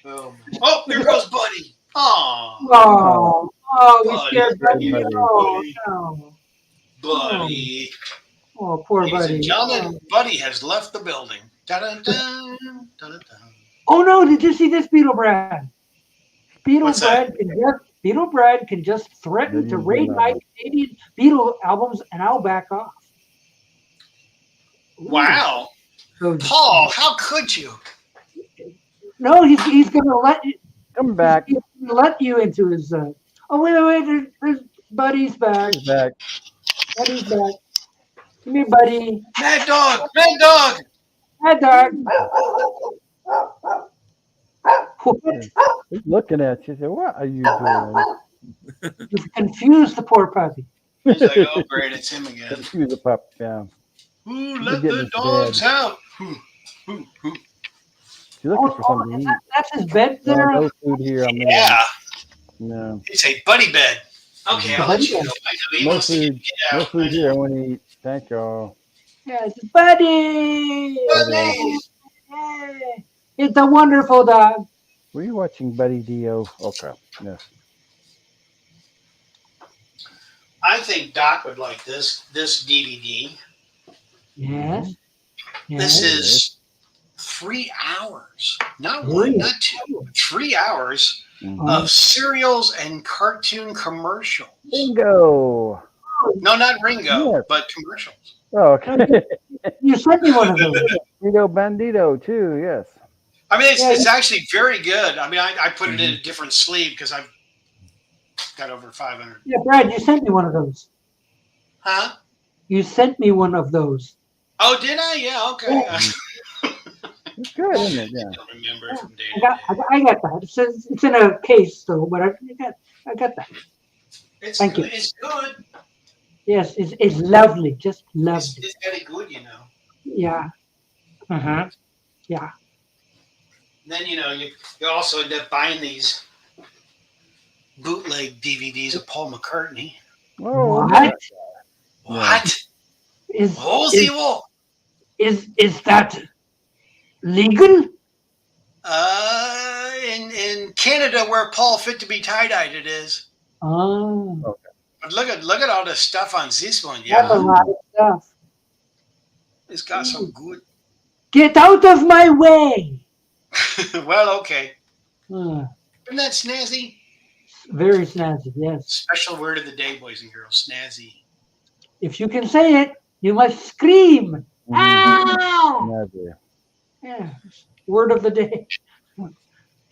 to oh, there goes Buddy. Oh, we scared Buddy. Oh, no. Buddy. Oh, poor Ladies Buddy. and gentlemen, Buddy has left the building. Da-da-da, da-da-da. Oh no! Did you see this, Beatle Brad? Beatle Brad can just threaten to raid my Canadian Beatle albums, and I'll back off. Wow, Paul, how could you? No, he's going to let you come back. He's going to let you into his. Oh wait! There's Buddy's back. He's back. Buddy's back. Come here, Buddy. Mad dog! Mad dog! Mad dog! What? He's looking at you. Said, "What are you doing?" He's confused, the poor puppy. He's like, "Oh, great, it's him again." Confused the pup. Yeah. Ooh, let the dogs out. He's looking for something to eat. That's his bed there. No food here. Yeah. No. It's a buddy bed. Okay, I'll let you go. No food. No food here. I want to eat. Thank y'all. Yeah, it's Buddy. Buddy. Yay. It's a wonderful dog. Were you watching Buddy Dio? Okay. Yes. I think Doc would like this DVD. Yes. This is 3 hours. Not one, not two. 3 hours of serials and cartoon commercials. Bingo. No, not Ringo, Yes. but commercials. Oh, okay. You sent me one of those. Ringo Bandito too. Yes. I mean, it's actually very good. I mean, I put it in a different sleeve because I've got over 500. Yeah, Brad, you sent me one of those. Huh? You sent me one of those. Oh, did I? Yeah, okay. Yeah. It's good, isn't it? Yeah. I don't remember from day to day. I got that. It's in a case, though, but I got that. Thank you. It's good. Yes, it's lovely. Just lovely. It's very good, you know. Yeah. Uh-huh. Yeah. Then, you also end up buying these bootleg DVDs of Paul McCartney. Oh, What? What? Is that legal? in Canada where Paul fit to be tie-dyed it is. Oh. Okay. But look at all the stuff on this one. That's a Yeah. lot of stuff. It's got some good. Get out of my way. Well, okay. Uh, Isn't that snazzy? very snazzy, yes. Special word of the day, boys and girls. Snazzy. If you can say it, you must scream. Ow! Snazzy. Yeah. Word of the day.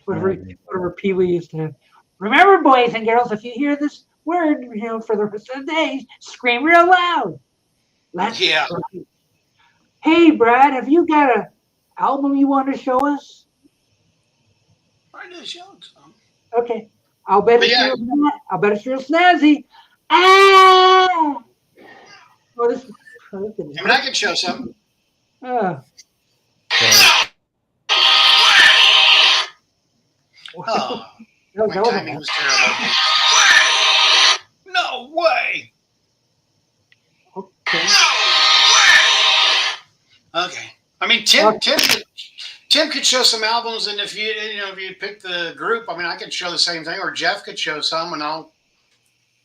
Whatever Pee Wee used to have. Remember, boys and girls, if you hear this word, for the rest of the day, scream real loud. Yeah. Right. Hey, Brad, have you got an album you want to show us? I do show some. Okay. I'll bet it's real snazzy. Ah! Oh, this. I can show some. Oh, My timing was terrible. No way. Okay. Okay. I mean, Tim could show some albums, and if you pick the group, I could show the same thing, or Jeff could show some, and I'll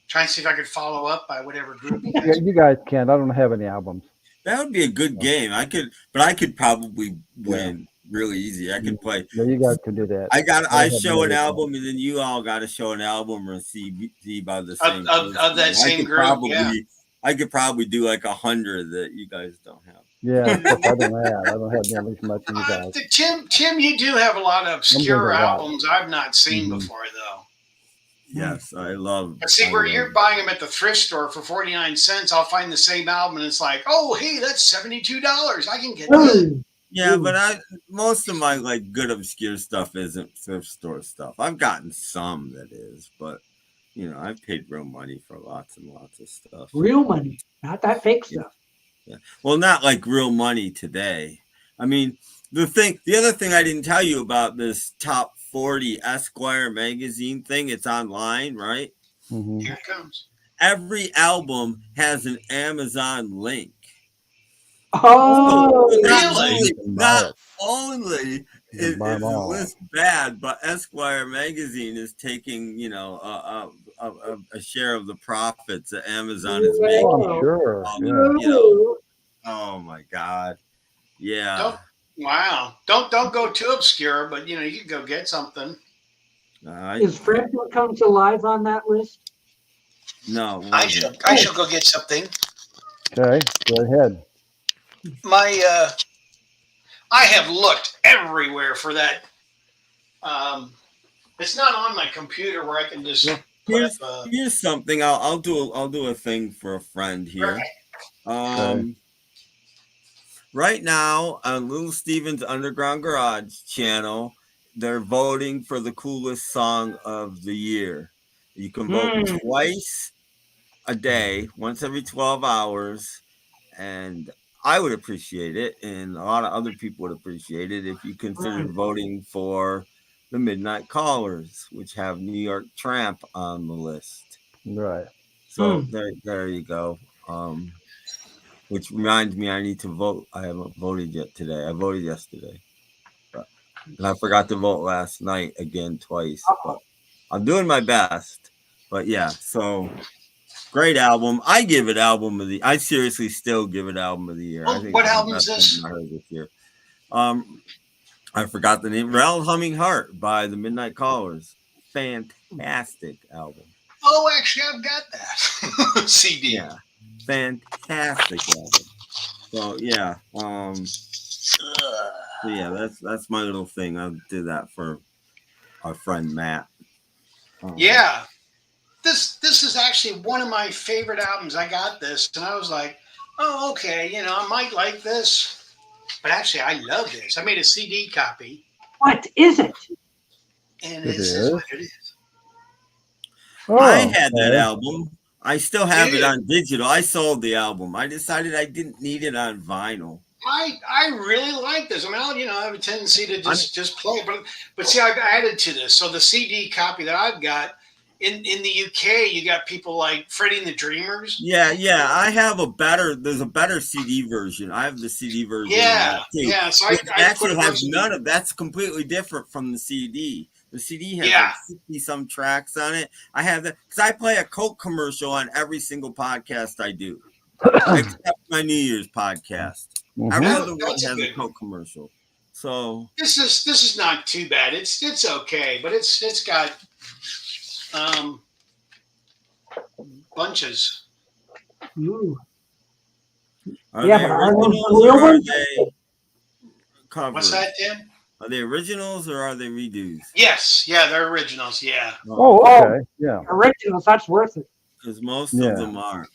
try and see if I could follow up by whatever group. You guys can't. I don't have any albums. That would be a good game. I could probably win really easy. I could play. Yeah, you guys can do that. I show an album, and then you all got to show an album or CD by the same of that same group. I could probably do like 100 that you guys don't have. Yeah, I don't have nearly as much as you guys. Tim, you do have a lot of obscure albums I've not seen before, though. Yes, I love. But see, where you're buying them at the thrift store for 49 cents, I'll find the same album, and it's like, oh, hey, that's $72. I can get that. Yeah, but most of my good obscure stuff isn't thrift store stuff. I've gotten some that is, but I've paid real money for lots and lots of stuff. Real money, not that fake stuff. Yeah. Well, not like real money today. The other thing I didn't tell you about this top 40 Esquire magazine thing, it's online, right? Mm-hmm. Here it comes. Every album has an Amazon link. Oh, really? Not only is the list bad, but Esquire magazine is taking, a share of the profits that Amazon is making. Oh, sure. Oh my God. Yeah. Don't go too obscure, but you can go get something. Is Franklin Comes Alive on that list? No. I shall go get something. Okay, go ahead. I have looked everywhere for that. It's not on my computer where I can just. Here's something. I'll do a thing for a friend here. Right now on Little Steven's Underground Garage channel, they're voting for the coolest song of the year. You can vote twice a day, once every 12 hours, and I would appreciate it, and a lot of other people would appreciate it if you considered voting for the Midnight Callers, which have New York Tramp on the list. Right. So there you go. Which reminds me, I need to vote. I haven't voted yet today. I voted yesterday, and I forgot to vote last night again twice. But I'm doing my best. But yeah, so great album. I give it album of the. I seriously still give it album of the year. I think what album is this? I heard this year. I forgot the name. Rattle Humming Heart by the Midnight Callers. Fantastic album. Oh, actually, I've got that CD. Yeah. Fantastic album. So yeah, that's my little thing. I did that for our friend Matt. Yeah, this is actually one of my favorite albums. I got this, and I was like, oh, okay, I might like this, but actually, I love this. I made a CD copy. What is it? And this is what it is. I had that album. I still have it on digital. I sold the album. I decided I didn't need it on vinyl. I really like this. I have a tendency to just play, but see, I've added to this. So the CD copy that I've got in the UK, you got people like Freddie and the Dreamers. Yeah. I have there's a better CD version. I have the CD version. Yeah. So it actually has none of that's completely different from the CD. The CD has like 60 some tracks on it. I have that because I play a Coke commercial on every single podcast I do, except my New Year's podcast. Every other one has a Coke commercial. So this is not too bad. It's okay, but it's got bunches. Ooh. Are they originals or are they covers? What's that, Tim? Are they originals or are they redos? Yes, yeah, they're originals. Yeah. Okay. Yeah. Originals. That's worth it. Because most of them are.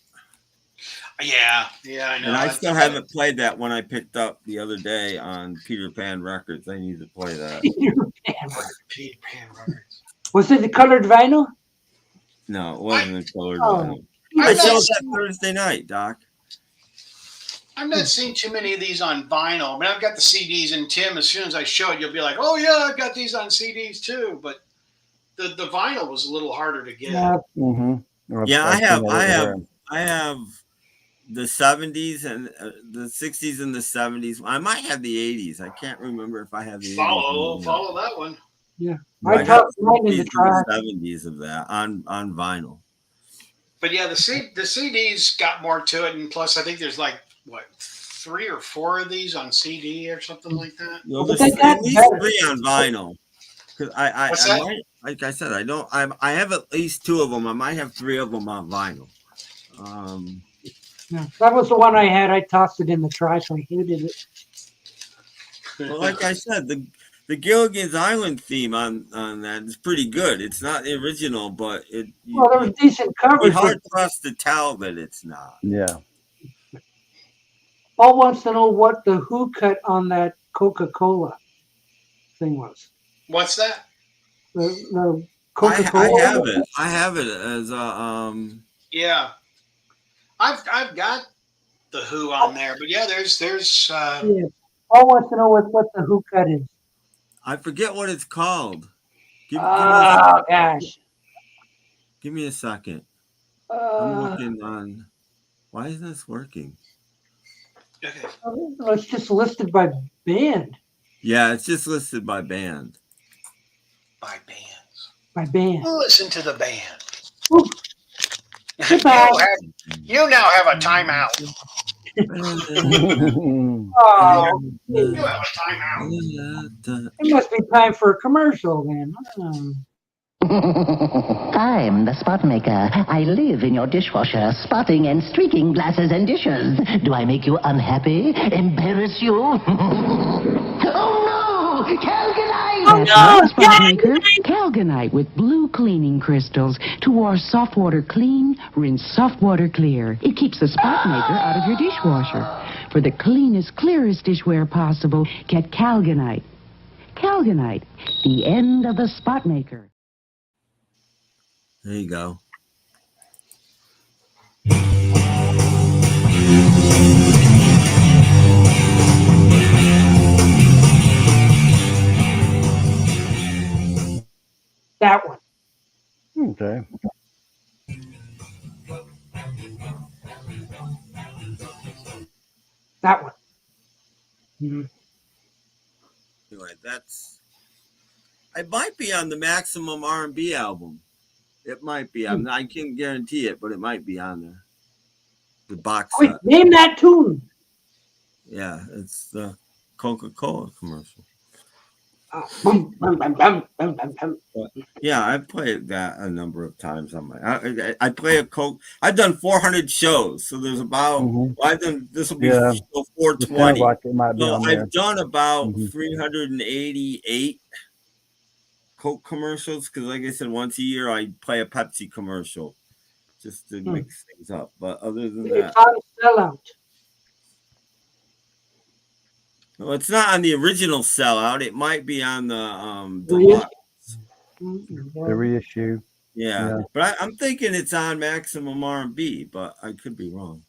Yeah, I know. And I still haven't played that one I picked up the other day on Peter Pan Records. I need to play that. Peter Pan Records. Was it the colored vinyl? No, it wasn't a colored vinyl. I showed that Thursday night, Doc. I've not seen too many of these on vinyl. I mean, I've got the CDs, and Tim, as soon as I show it, you'll be like, "Oh yeah, I've got these on CDs too." But the vinyl was a little harder to get. Yeah. Yeah, I have the 70s and the 60s and the 70s. I might have the 80s. I can't remember if I have the 80s. Follow that one. Yeah, I got the 70s of that on vinyl. But yeah, the CDs got more to it, and plus I think there's like 3 or 4 of these on CD or something like that. No, there's at least 3 on vinyl. Because I might, like I said, I have at least 2 of them. I might have 3 of them on vinyl. Yeah, that was the one I had. I tossed it in the trash. I hated it. Well, like I said, the Gilligan's Island theme on that is pretty good. It's not the original, but there was decent coverage. It's hard for us to tell that it's not. Yeah. Paul wants to know what the Who cut on that Coca-Cola thing was. What's that? The Coca-Cola. I have it as Yeah, I've got the Who on there, but yeah, there's. Yeah. Paul wants to know what the Who cut is. I forget what it's called. Gosh. Give me a second. I'm looking on. Why isn't this working? Okay. It's just listed by band. Yeah, it's just listed by band. By bands. By band. Listen to the band. Goodbye. You now have a timeout. Oh, you have a timeout. It must be time for a commercial then. I'm the spot maker. I live in your dishwasher, spotting and streaking glasses and dishes. Do I make you unhappy? Embarrass you? Oh no! Calgonite! That's right, spot maker. Calgonite with blue cleaning crystals to wash soft water clean, rinse soft water clear. It keeps the spot maker out of your dishwasher. For the cleanest, clearest dishware possible, get Calgonite. Calgonite, the end of the spot maker. There you go. That one. Okay. That one. Mm-hmm. Anyway, it might be on the Maximum R&B album. It might be. I can't guarantee it, but it might be on there. The box set. Wait, name that tune. Yeah, it's the Coca-Cola commercial. Yeah, I played that a number of times on my. I play a Coke. I've done 400 shows, so there's about. Well, I've done. This will be show 420. Like it might be so on there. I've done about 388 Coke commercials because, like I said, once a year I play a Pepsi commercial just to mix things up. But other than that, sellout. well, it's not on the original sellout. It might be on the deluxe. The reissue. Yeah. But I'm thinking it's on Maximum R&B, but I could be wrong.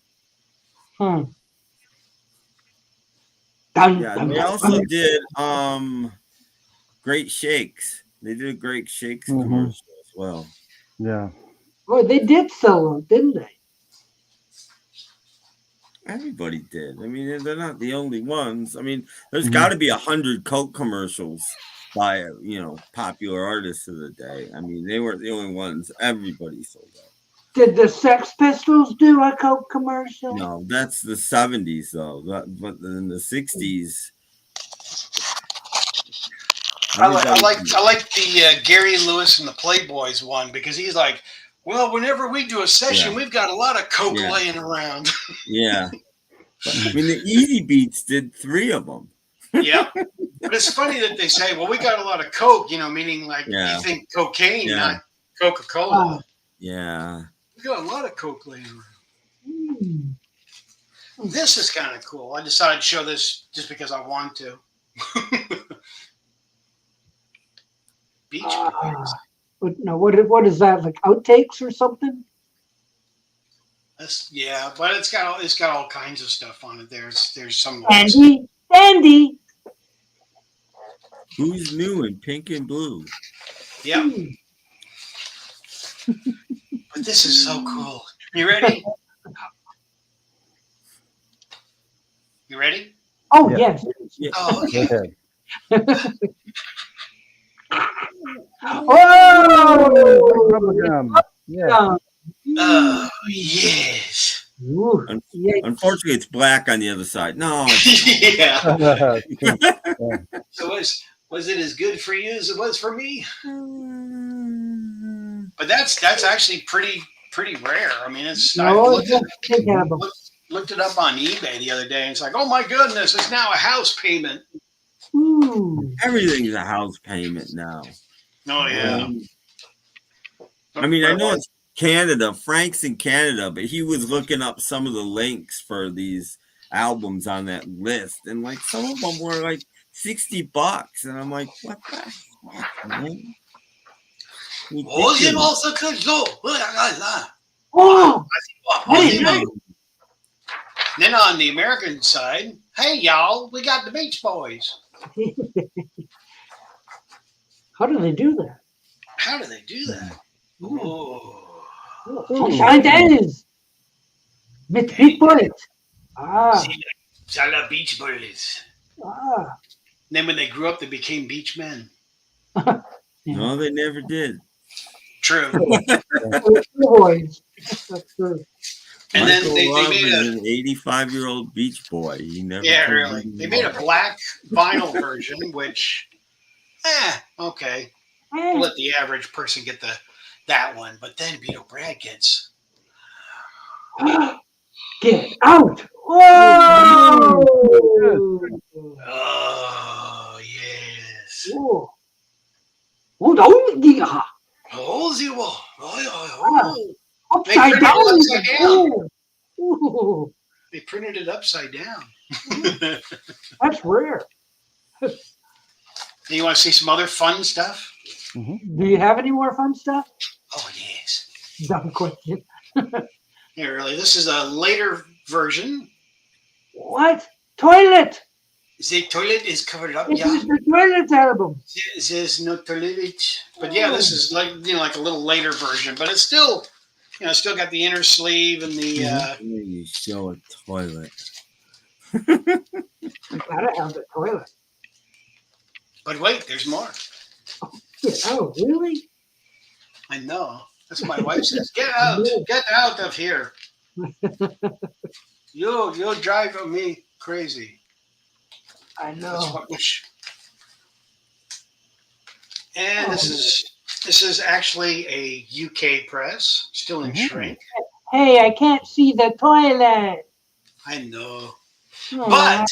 Yeah, they also did Great Shakes. They did a Great Shakes commercial as well. Yeah. Well, they did sell them, didn't they? Everybody did. I mean, they're not the only ones. I mean, there's got to be 100 Coke commercials by popular artists of the day. I mean, they weren't the only ones. Everybody sold out. Did the Sex Pistols do a Coke commercial? No, that's the 70s though. But in the 60s, I like the Gary Lewis and the Playboys one because he's like, well, whenever we do a session, we've got a lot of Coke laying around. Yeah. I mean, the Easy Beats did 3 of them. Yeah. But it's funny that they say, well, we got a lot of Coke, meaning like you think cocaine, not Coca-Cola. Yeah. We got a lot of Coke laying around. This is kind of cool. I decided to show this just because I want to. Beach Boys. But no, what is that, like outtakes or something? But it's got all kinds of stuff on it. There's some Andy. Who's new in pink and blue? Yep. But this is so cool. You ready? You ready? Oh yes. Oh, okay. Oh! Yeah. Oh, yes. Unfortunately, it's black on the other side. No. Yeah. So was it as good for you as it was for me? But that's actually pretty rare. I mean, I looked it up on eBay the other day, and it's like, oh my goodness, it's now a house payment. Everything's a house payment now. Oh yeah. I mean, I know it's Canada. Frank's in Canada, but he was looking up some of the links for these albums on that list, and like some of them were like $60, and I'm like, what the fuck, man? Then on the American side, hey y'all, we got the Beach Boys. How do they do that? Sunshine Days with Beach Boys. Sala Beach Boys. Then when they grew up, they became beach men. No, they never did. True. Boys. That's true. And then they made an 85-year-old beach boy. He never. Yeah, really. They made a black vinyl version, which, okay. We'll let the average person get that one. But then Beatle Brad gets. Get out! Whoa! Oh yes. Oh no! Upside down. Ooh. They printed it upside down. That's rare. You want to see some other fun stuff? Do you have any more fun stuff? Oh yes. Dumb question. Yeah, really. This is a later version. What? Toilet. The toilet is covered up. This is the toilet album. There's no toilet. But yeah, this is like a little later version, but it's still. Still got the inner sleeve and the. You show a toilet. You gotta have the toilet. But wait, there's more. Oh, really? I know. That's what my wife says. Get out of here. You'll drive me crazy. I know. And this is actually a UK press, still in shrink. Hey, I can't see the toilet. I know. But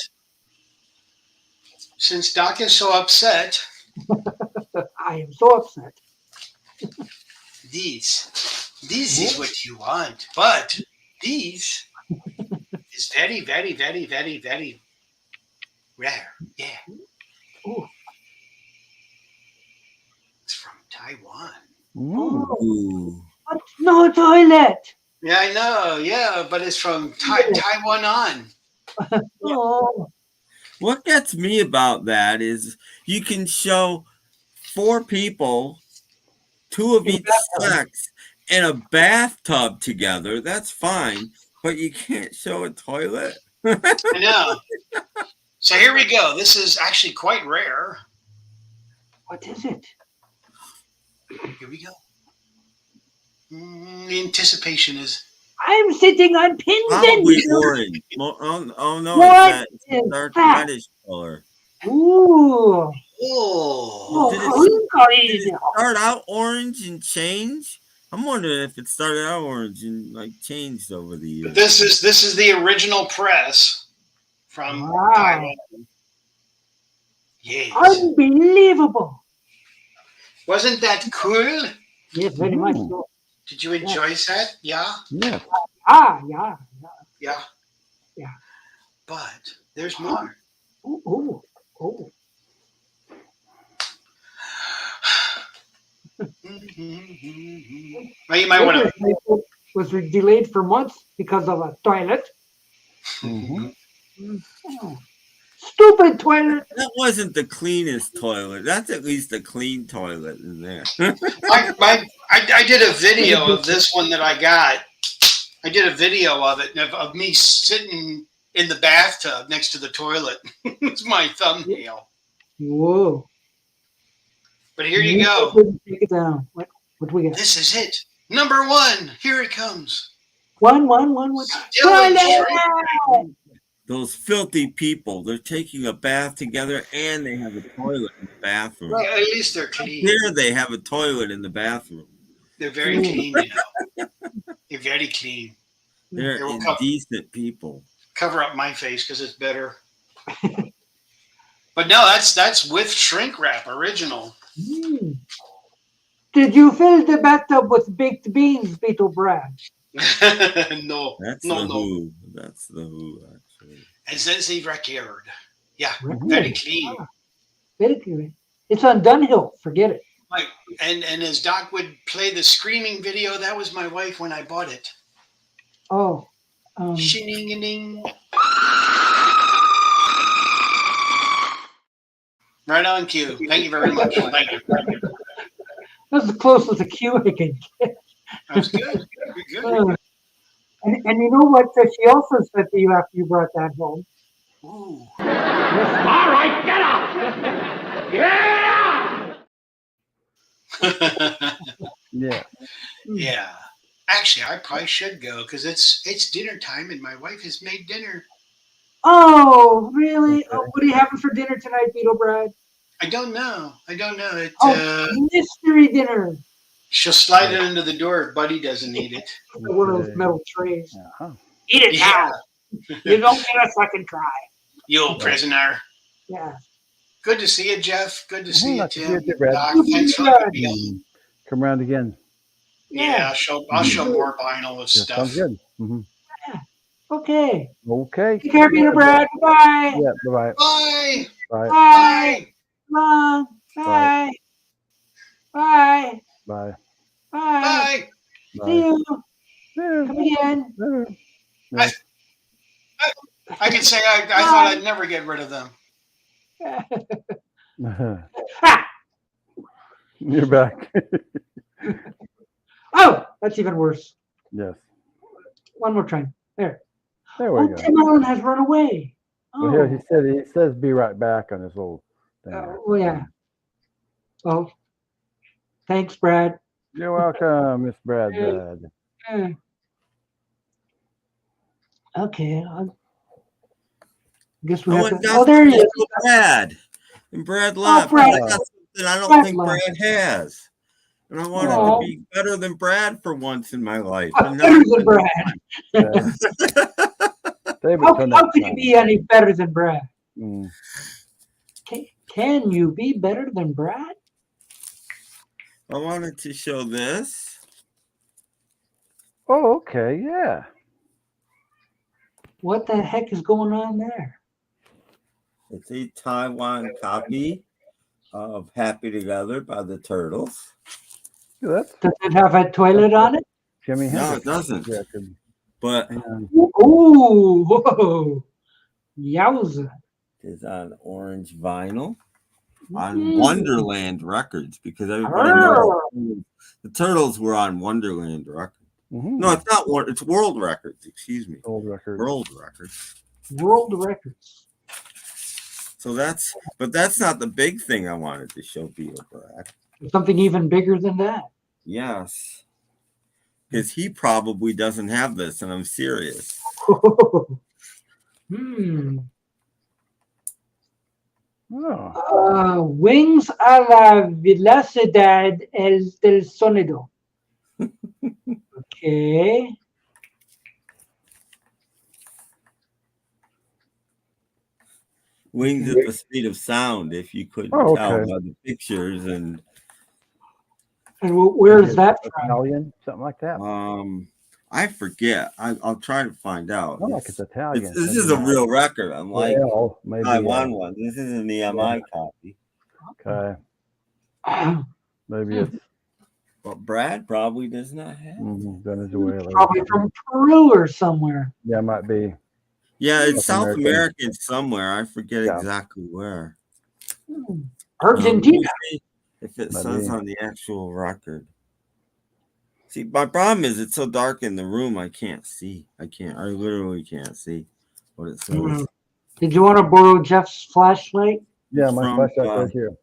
since Doc is so upset, I am so upset. This is what you want, but this is very, very, very, very, very rare. Yeah. Ooh. It's from Taiwan. Ooh. What? No toilet. Yeah, I know. Yeah, but it's from Taiwan on. Oh. What gets me about that is you can show 4 people, 2 of each sex, in a bathtub together. That's fine, but you can't show a toilet. I know. So here we go. This is actually quite rare. What is it? Here we go. The anticipation is. I'm sitting on pins and Probably needles. orange. Oh no, What it's a is dark that? reddish color. Ooh. Oh. Did it start out orange and change? I'm wondering if it started out orange and like changed over the years. But this is the original press from Taiwan. Yes. Unbelievable. Wasn't that cool? Yes, very much so. Did you enjoy that? Yeah. Yeah. Yeah. Yeah. But there's more. Oh. Well, you might want to. Was delayed for months because of a toilet. Stupid toilet. That wasn't the cleanest toilet. That's at least a clean toilet in there. I did a video of this one that I got. I did a video of it of me sitting in the bathtub next to the toilet. It's my thumbnail. Whoa. But here you go. Take it down. What we got? This is it. Number 1. Here it comes. One. Those filthy people, they're taking a bath together and they have a toilet in the bathroom. Well, at least they're clean. There they have a toilet in the bathroom. They're very clean, you know. They're very clean. They're indecent people. Cover up my face because it's better. But no, that's with shrink wrap, original. Did you fill the bathtub with baked beans, Beatle Brad? No. That's the Who. That's the Who, actually. And since the record. Yeah, very clean. Very clean. It's on Dunhill. Forget it. Like, and as Doc would play the screaming video, that was my wife when I bought it. Oh. Shing-a-ding. Right on cue. Thank you very much. Thank you. That's the closest to cue I can get. That's good. Good. And you know what she also said to you after you brought that home? Ooh. All right, get up! Yeah. Yeah. Actually, I probably should go because it's dinner time and my wife has made dinner. Oh, really? Oh, what are you having for dinner tonight, Beatle Brad? I don't know. It, mystery dinner. She'll slide it into the door if Buddy doesn't eat it. One of those metal trays. Uh-huh. Eat it now. You don't get a second try. You old prisoner. Yeah. Good to see you, Jeff. Good to see you, Tim. Doc, thanks for letting me on. Come around again. Yeah, I'll show more vinyl of stuff. Sounds good. Mm-hmm. Yeah. Okay. Okay. Take care, Peter Brad. Bye. Yeah. Bye-bye. Bye. Bye. Bye. Bye. Bye. Bye. Bye. Bye. See you. Come again. I can say I thought I'd never get rid of them. You're back. Oh, that's even worse. Yes. One more time. There we go. Tim Allen has run away. Well, here he says be right back on his little thing. Oh, yeah. Oh, thanks, Brad. You're welcome, Miss Brad. Okay. I guess we have to. Oh, there he is. Brad. And Brad left. Brad. I got something I don't think Brad has. And I wanted to be better than Brad for once in my life. Better than Brad. How can you be any better than Brad? Can you be better than Brad? I wanted to show this. Oh, okay, yeah. What the heck is going on there? It's a Taiwan copy of Happy Together by the Turtles. Does it have a toilet on it? Jimmy no, it doesn't. But ooh, whoa, yowza! It's on orange vinyl on Wonderland Records because everybody knows the Turtles were on Wonderland Records. No, it's not. It's World Records. Excuse me. World Records. World Records. So but that's not the big thing I wanted to show Beatle, Brad. Something even bigger than that. Yes. Because he probably doesn't have this, and I'm serious. Wings a la velocidad del sonido. Okay. Wings at the speed of sound, if you couldn't tell by the pictures. And where is that from? Italian, something like that. I forget. I'll try to find out. Like it's Italian. This is a real record. I'm like maybe Taiwan one. This is an EMI copy. Okay. Maybe it's. But Brad probably does not have. Venezuela. Probably from Peru or somewhere. Yeah, it might be. Yeah, it's South American somewhere. I forget exactly where. Argentina. If it says on the actual record. See, my problem is it's so dark in the room, I can't see. I literally can't see what it says. Did you want to borrow Jeff's flashlight? Yeah, my flashlight's right here.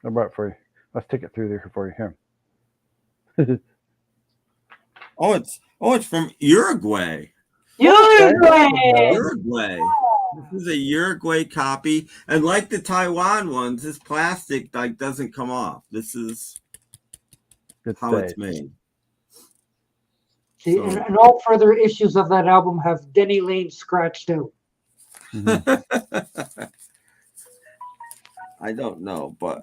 I brought it for you. Let's take it through there for you here. It's from Uruguay. Uruguay. This is a Uruguay copy, and like the Taiwan ones, this plastic doesn't come off. This is how it's made. See, and all further issues of that album have Denny Lane scratched out. I don't know, but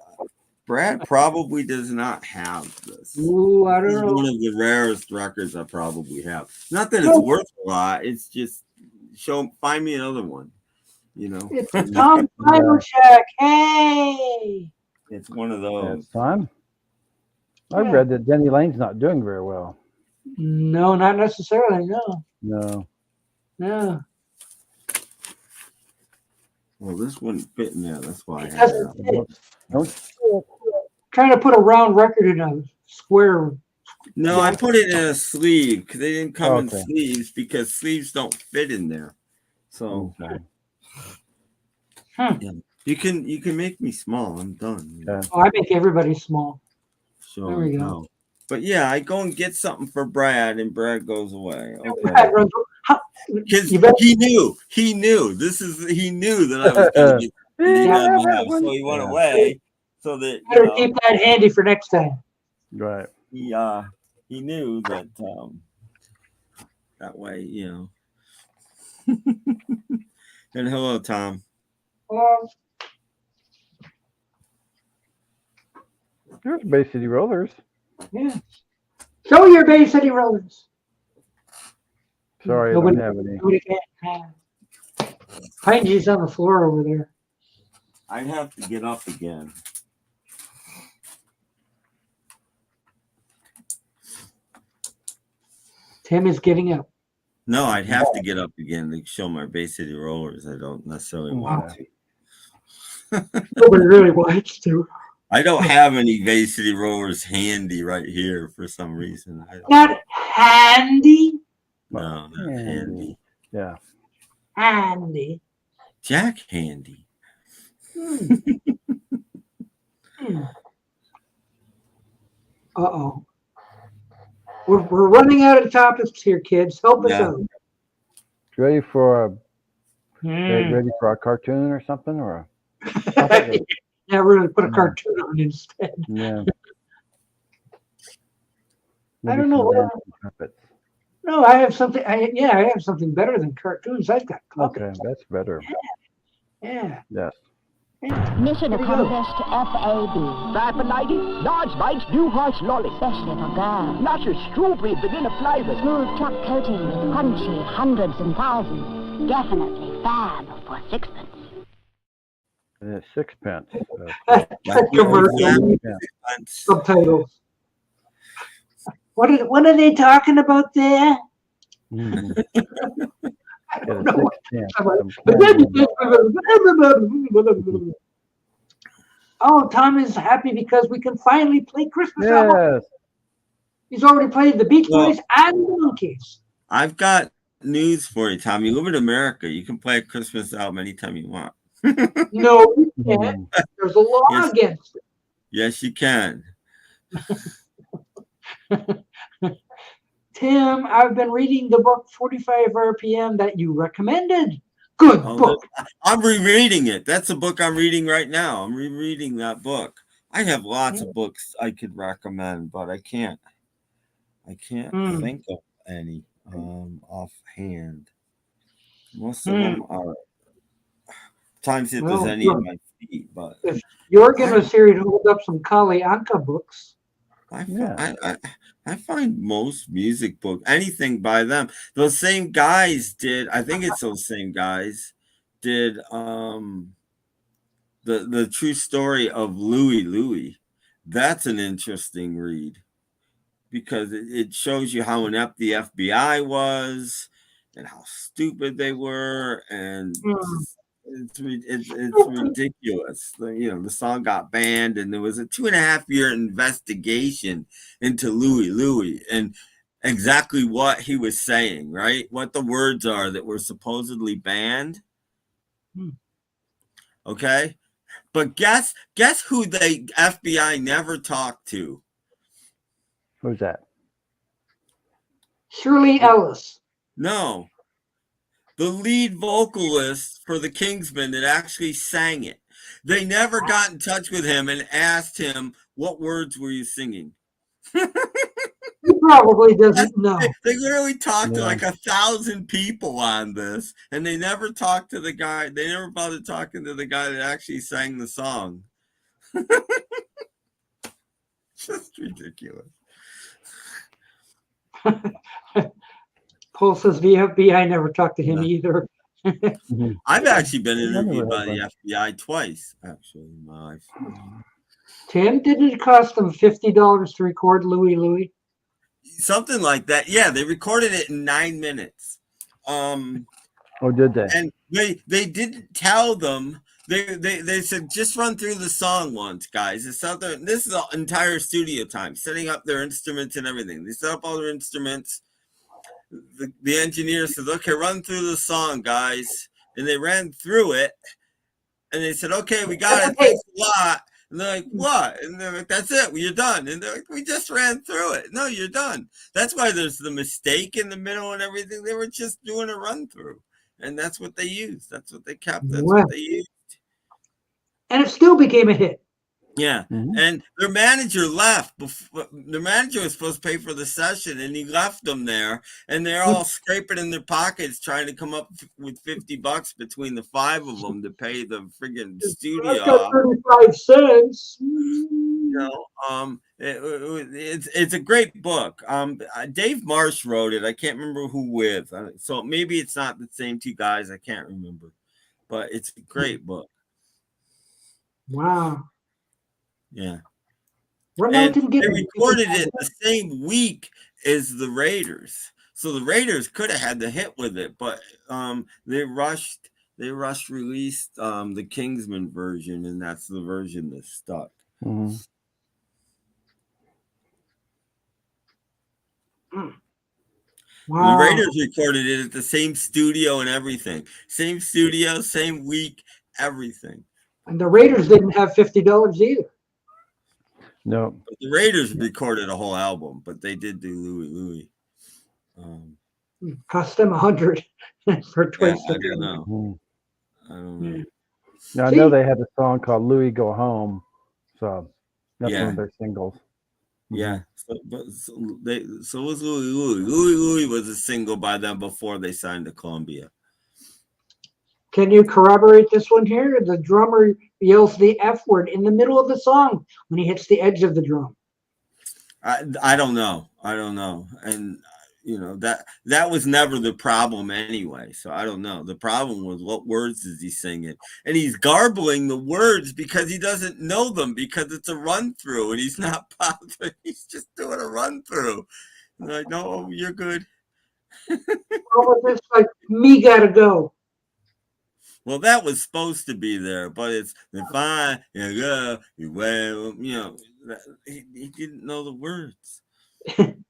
Brad probably does not have this. Ooh, I don't know. One of the rarest records I probably have. Not that it's worth a lot. It's just find me another one. It's Tom Check. Hey. It's one of those. It's time. I read that Denny Lane's not doing very well. No, not necessarily. No. Well, this wouldn't fit in there. That's why I have it. Trying to put a round record in a square. No, I put it in a sleeve because they didn't come in sleeves because sleeves don't fit in there. So you can make me small. I'm done. I make everybody small. So there we go. But yeah, I go and get something for Brad, and Brad goes away. Because he knew he knew that I was going to get so he went away. So that better keep that handy for next time. Right. He knew that that way, And hello, Tom. There's Bay City Rollers. Yeah. Show your Bay City Rollers. Sorry, I don't have any. Piney's on the floor over there. I'd have to get up again. Tim is getting up. No, I'd have to get up again to show my Bay City Rollers. I don't necessarily want to. Nobody really wants to. I don't have any Bay City Rollers handy right here for some reason. Not handy? No, not handy. Yeah. Handy. Jack Handy. Uh-oh. We're running out of topics here, kids. Help us out. Ready for a cartoon or something, or? Yeah, we're going to put a cartoon on instead. Yeah. I don't know. No, I have something. I have something better than cartoons. I've got puppets. Okay, that's better. Yeah. Yes. Mission accomplished, FAB. 5 for 90, large bites, new harsh lolly. Especially for girls. Luscious strawberry vanilla flavors. Smooth choc coating, crunchy, hundreds and thousands. Definitely fab for sixpence. And it's sixpence. Commercial subtitles. What are they talking about there? I don't know. Oh, Tom is happy because we can finally play Christmas album. He's already played the Beach Boys and the Monkees. I've got news for you, Tom. You live in America. You can play a Christmas album anytime you want. No, you can't. There's a law Yes. against it. Yes, you can. Tim, I've been reading the book 45 RPM that you recommended. Good book. I'm rereading it. That's a book I'm reading right now. I'm rereading that book. I have lots of books I could recommend, but I can't think of any offhand. Most of them are times if there's any in my feet, but if Jorgen was here, he'd hold up some Kali Anka books. I find most music books, anything by them. Those same guys did, I think it's those same guys did the true story of Louie. That's an interesting read because it shows you how inept the FBI was and how stupid they were, and it's ridiculous. The song got banned, and there was a 2.5-year investigation into Louie and exactly what he was saying, right? What the words are that were supposedly banned. Okay, but guess who the FBI never talked to? Who's that? Shirley Ellis. No. The lead vocalist for the Kingsmen that actually sang it. They never got in touch with him and asked him, what words were you singing? He probably doesn't know. They literally talked to like 1,000 people on this, and they never talked to the guy. They never bothered talking to the guy that actually sang the song. Just ridiculous. Paul says the FBI never talked to him either. I've actually been interviewed by the FBI twice, actually, in my life. Tim, didn't it cost them $50 to record Louie? Something like that. Yeah, they recorded it in 9 minutes. Did they? And they didn't tell them. They said, just run through the song once, guys. This is the entire studio time, setting up their instruments and everything. They set up all their instruments. The engineer said, okay, run through the song, guys. And they ran through it. And they said, okay, we got it. Thanks a lot. And they're like, what? And they're like, that's it. You're done. And they're like, we just ran through it. No, you're done. That's why there's the mistake in the middle and everything. They were just doing a run through. And that's what they used. That's what they kept. That's what they used. And it still became a hit. Yeah. And their manager left. The manager was supposed to pay for the session, and he left them there. And they're all scraping in their pockets trying to come up with $50 between the 5 of them to pay the friggin' studio. I got 35 cents. It's a great book. Dave Marsh wrote it. I can't remember who with. So maybe it's not the same 2 guys. I can't remember. But it's a great book. Wow. Yeah. And they recorded it the same week as the Raiders. So the Raiders could have had the hit with it, but they rushed released the Kingsman version, and that's the version that stuck. Wow. The Raiders recorded it at the same studio and everything. Same studio, same week, everything. And the Raiders didn't have $50 either. No. But the Raiders recorded a whole album, but they did do Louie. Cost them $100 for twice. I don't know. Now, I know they had a song called Louie Go Home. So that's one of their singles. Yeah. So was Louie. Louie was a single by them before they signed to Columbia. Can you corroborate this one here? The drummer yells the F word in the middle of the song when he hits the edge of the drum. I don't know. And that was never the problem anyway. So I don't know. The problem was, what words is he singing? And he's garbling the words because he doesn't know them, because it's a run through and he's not bothered. He's just doing a run through. Like, no, you're good. It's like, me gotta go. Well, that was supposed to be there, but it's fine. He didn't know the words. And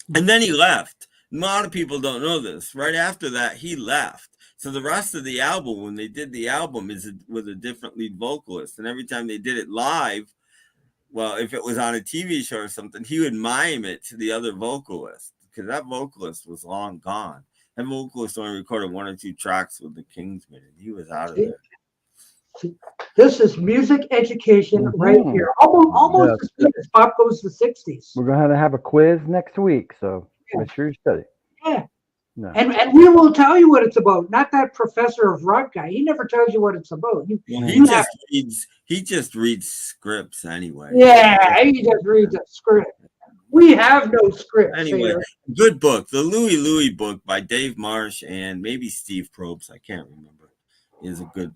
then he left. A lot of people don't know this. Right after that, he left. So the rest of the album, when they did the album, is with a different lead vocalist. And every time they did it live, well, if it was on a TV show or something, he would mime it to the other vocalist because that vocalist was long gone. That vocalist only recorded 1 or 2 tracks with the Kingsmen, and he was out of there. This is music education right here. Almost as good as Pop Goes the 60s. We're going to have a quiz next week, so make sure you study. Yeah. No. And we will tell you what it's about. Not that professor of rock guy. He never tells you what it's about. He just reads scripts anyway. Yeah, he just reads a script. We have no script. Anyway, good book. The Louie book by Dave Marsh and maybe Steve Probst. I can't remember. Is a good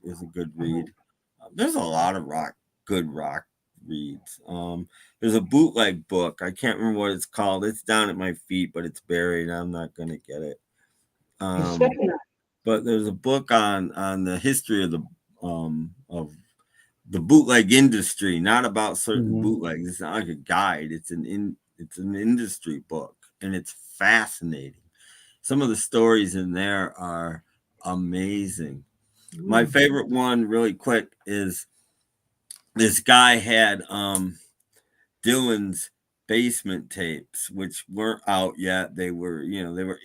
read. There's a lot of good rock reads. There's a bootleg book. I can't remember what it's called. It's down at my feet, but it's buried. I'm not gonna get it. But there's a book on the history of the bootleg industry, not about certain bootlegs. It's not like a guide. It's an industry book, and it's fascinating. Some of the stories in there are amazing. My favorite one, really quick, is this guy had Dylan's basement tapes, which weren't out yet. They were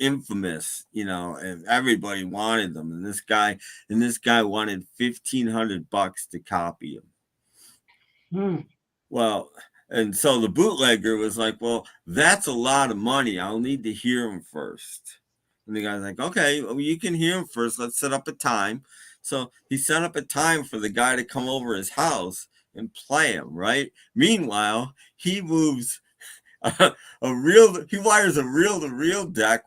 infamous, and everybody wanted them. And this guy wanted $1,500 to copy them. Well, and so the bootlegger was like, well, that's a lot of money. I'll need to hear them first. And the guy's like, okay, well, you can hear them first. Let's set up a time. So he set up a time for the guy to come over his house and play him, right? Meanwhile, he moves he wires a reel-to-reel deck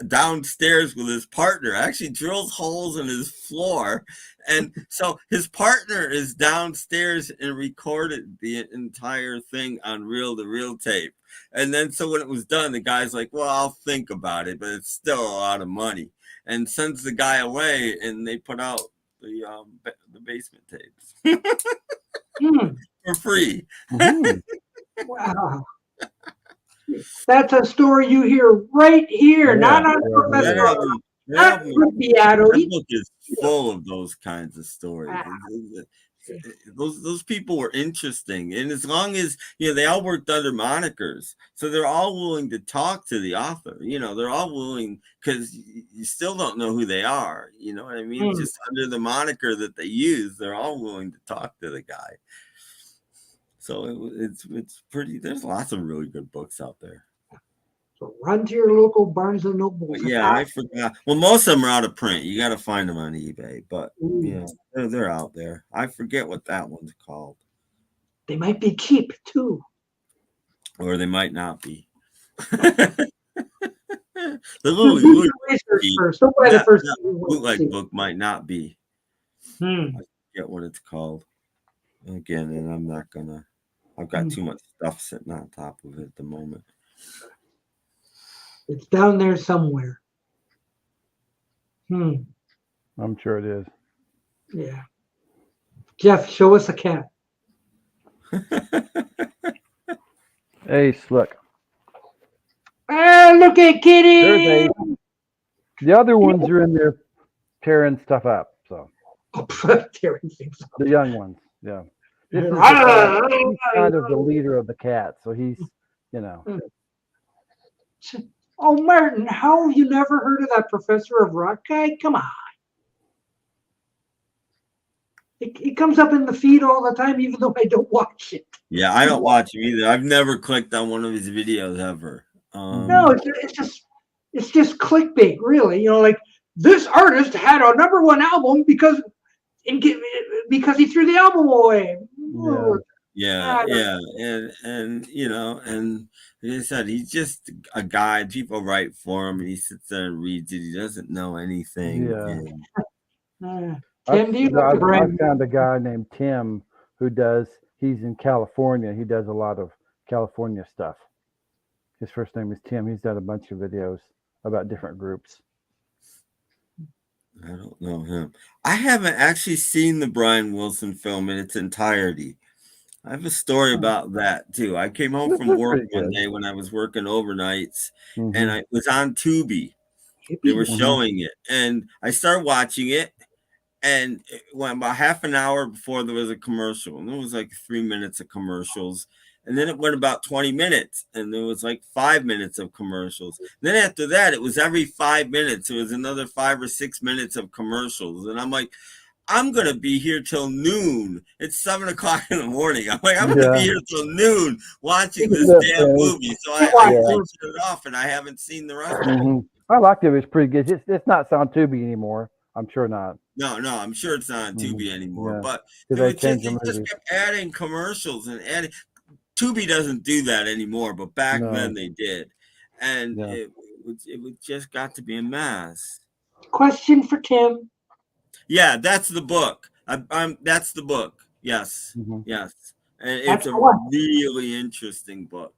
downstairs with his partner, actually drills holes in his floor. And so his partner is downstairs and recorded the entire thing on reel-to-reel tape. And then so when it was done, the guy's like, well, I'll think about it, but it's still a lot of money. And sends the guy away, and they put out the basement tapes for free. Wow. That's a story you hear right here, not on Professor. Not Beatle. That book is full of those kinds of stories. Those people were interesting, and as long as they all worked under monikers, so they're all willing to talk to the author. They're all willing, because you still don't know who they are. You know what I mean? Just under the moniker that they use, they're all willing to talk to the guy. So it's pretty. There's lots of really good books out there. So run to your local Barnes and Noble. Yeah, I forgot. Well, most of them are out of print. You got to find them on eBay, but they're out there. I forget what that one's called. They might be cheap too, or they might not be. Bootleg book might not be. I forget what it's called. Again, and I'm not gonna. I've got too much stuff sitting on top of it at the moment. It's down there somewhere. I'm sure it is. Yeah. Jeff, show us a cat. Ace, look. Look at Kitty. The other ones are in there tearing stuff up. So tearing things up. The young ones, yeah. This is he's kind of the leader of the cat, so he's, Oh, Martin, how have you never heard of that Professor of Rock guy? Come on. It comes up in the feed all the time, even though I don't watch it. Yeah, I don't watch him either. I've never clicked on one of his videos ever. No, it's just clickbait, really. Like this artist had a #1 album because he threw the album away. Yeah, and like I said, he's just a guy. People write for him, and he sits there and reads it. He doesn't know anything. Tim, I found a guy named Tim he's in California. He does a lot of California stuff. His first name is Tim. He's done a bunch of videos about different groups. I don't know him. I haven't actually seen the Brian Wilson film in its entirety. I have a story about that too. I came home from work one day when I was working overnights, and I was on Tubi, They were showing it, and I started watching it, and it went about half an hour before there was a commercial, and there was like 3 minutes of commercials, and then it went about 20 minutes, and there was like 5 minutes of commercials. Then after that, it was every 5 minutes. It was another 5 or 6 minutes of commercials, and I'm like, I'm gonna be here till noon. It's 7 o'clock in the morning. I'm like, I'm gonna be here till noon watching this damn movie. So I turned it off, and I haven't seen the rest of it. I liked it. It was pretty good. It's not on Tubi anymore. I'm sure not. No, I'm sure it's not on Tubi anymore. Yeah. But They it just kept adding commercials and adding. Tubi doesn't do that anymore, but back then they did, and it just got to be a mess. Question for Tim. Yeah, that's the book. That's the book. Yes, yes, and it's a really interesting book.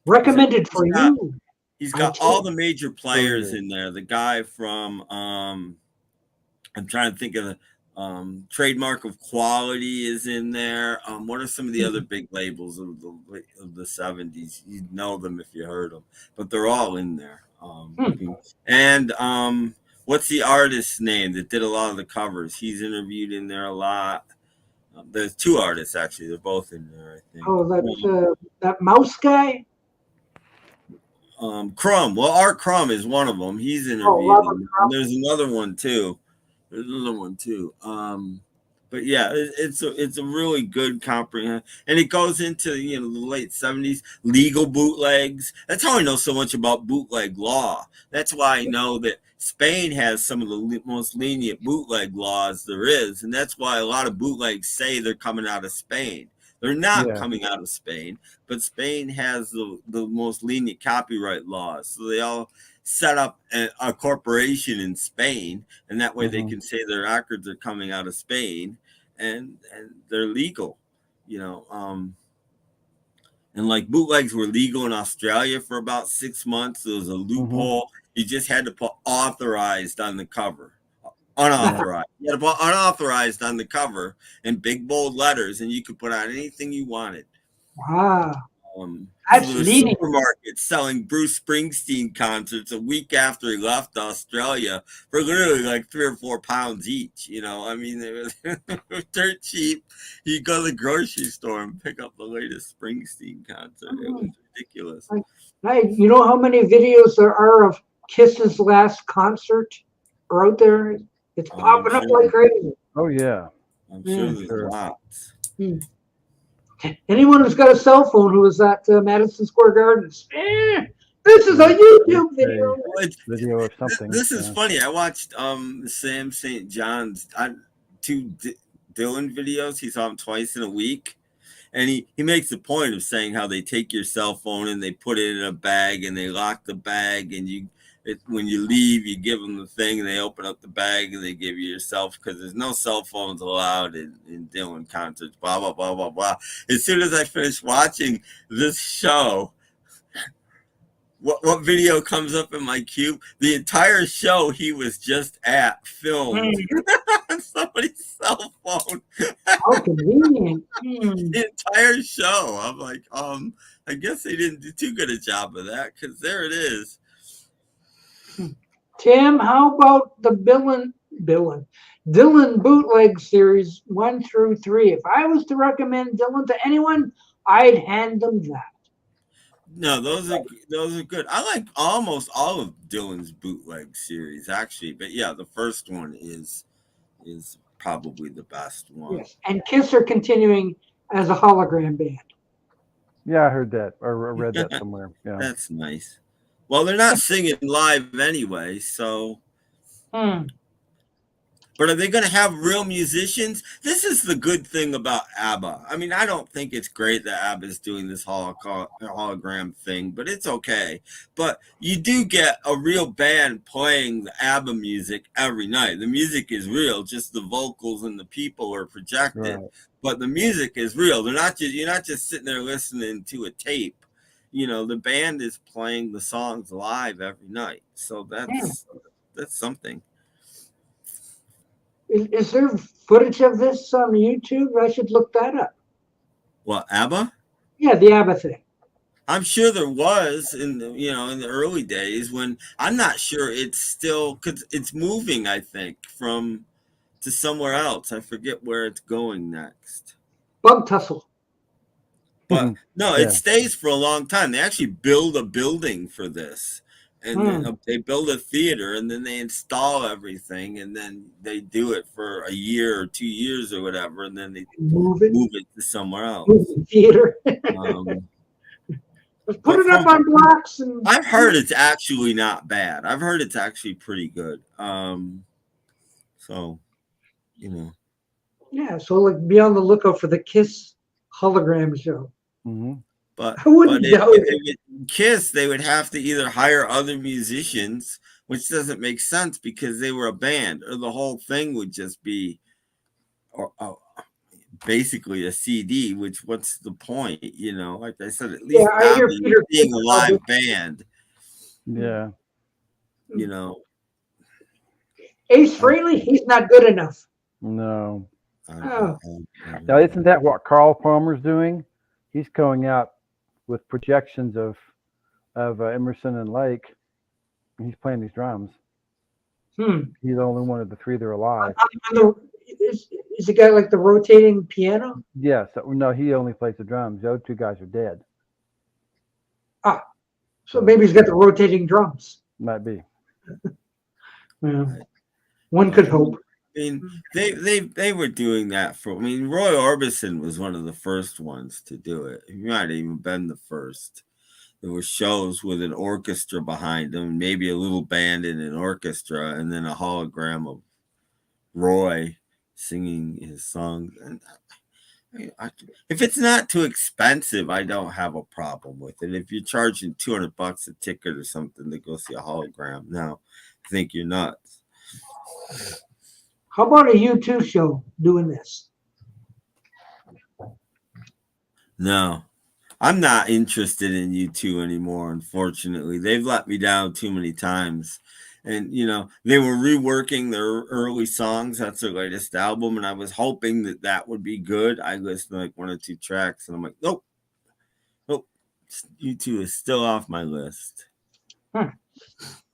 Recommended for you. He's got all the major players in there. The guy from I'm trying to think of the Trademark of Quality is in there. What are some of the other big labels of the 70s? You know them if you heard them, but they're all in there. And what's the artist's name that did a lot of the covers? He's interviewed in there a lot. There's 2 artists actually. They're both in there, I think. Oh, that mouse guy. Crumb. Well, Art Crumb is one of them. He's interviewed. There's another one too. But yeah, it's a really good comprehensive, and it goes into the late 70s legal bootlegs. That's how I know so much about bootleg law. That's why I know that Spain has some of the most lenient bootleg laws there is, and that's why a lot of bootlegs say they're coming out of Spain. They're not coming out of Spain, but Spain has the most lenient copyright laws. So they all set up a corporation in Spain, and that way they can say their records are coming out of Spain, and they're legal, And like bootlegs were legal in Australia for about 6 months. There was a loophole. You just had to put authorized on the cover. Unauthorized. You had to put unauthorized on the cover in big bold letters, and you could put out anything you wanted. Wow. That's neat. Supermarkets selling Bruce Springsteen concerts a week after he left Australia for literally like 3 or 4 pounds each. I mean, they were dirt cheap. You go to the grocery store and pick up the latest Springsteen concert. It was ridiculous. You know how many videos there are of Kiss's last concert are out there? It's popping up like crazy. Oh yeah, I'm sure there's lots. Anyone who's got a cell phone who is at Madison Square Garden, this is a YouTube video. Video or something. This is funny. I watched Sam St. John's 2 Dylan videos. He saw him twice in a week. And he makes the point of saying how they take your cell phone and they put it in a bag and they lock the bag, and when you leave, you give them the thing and they open up the bag and they give you yourself, because there's no cell phones allowed in Dylan concerts, blah, blah, blah, blah, blah. As soon as I finished watching this show, what video comes up in my queue? The entire show he was just at filmed on somebody's cell phone. How convenient. The entire show. I'm like, I guess they didn't do too good a job of that, because there it is. Tim, how about the Dylan bootleg series 1 through 3? If I was to recommend Dylan to anyone, I'd hand them that. No, those are good. I like almost all of Dylan's bootleg series, actually. But yeah, the first one is probably the best one. Yes, and Kiss are continuing as a hologram band. Yeah, I heard that or read that somewhere. Yeah, that's nice. Well, they're not singing live anyway, so. But are they going to have real musicians? This is the good thing about ABBA. I mean, I don't think it's great that ABBA is doing this hologram thing, but it's okay. But you do get a real band playing the ABBA music every night. The music is real, just the vocals and the people are projected. Right. But the music is real. You're not just sitting there listening to a tape. The band is playing the songs live every night. So that's something. Is there footage of this on YouTube? I should look that up. What, ABBA? Yeah, the ABBA thing. I'm sure there was in the early days when I'm not sure it's still because it's moving. I think from to somewhere else. I forget where it's going next. Bug tussle. But no, Yeah. it stays for a long time. They actually build a building for this, and then they build a theater, and then they install everything, and then they do it for a year or 2 years or whatever, and then they move it to somewhere else. Theater. Let's put it up on blocks. And I've heard it's actually not bad. I've heard it's actually pretty good. So, Yeah, so like be on the lookout for the Kiss hologram show. Mm-hmm. But if Kiss, they would have to either hire other musicians, which doesn't make sense because they were a band, or the whole thing would just be basically a CD. Which what's the point? Like I said, at least now you're seeing a live band. Yeah. Ace Frehley, he's not good enough. No. Oh. Now, isn't that what Carl Palmer's doing? He's going out with projections of Emerson and Lake. And he's playing these drums. He's the only one of the three that are alive. Is the guy like the rotating piano? Yes. No, he only plays the drums. The other two guys are dead. Ah, so maybe he's got the rotating drums. Might be. Yeah. One could hope. I mean, they were doing that for. I mean, Roy Orbison was one of the first ones to do it. He might have even been the first. There were shows with an orchestra behind them, maybe a little band in an orchestra, and then a hologram of Roy singing his songs. And if it's not too expensive, I don't have a problem with it. If you're charging $200 a ticket or something to go see a hologram, now I think you're nuts. How about a U2 show doing this? No, I'm not interested in U2 anymore, unfortunately. They've let me down too many times. And, they were reworking their early songs. That's their latest album. And I was hoping that would be good. I listened to like 1 or 2 tracks and I'm like, nope. U2 is still off my list.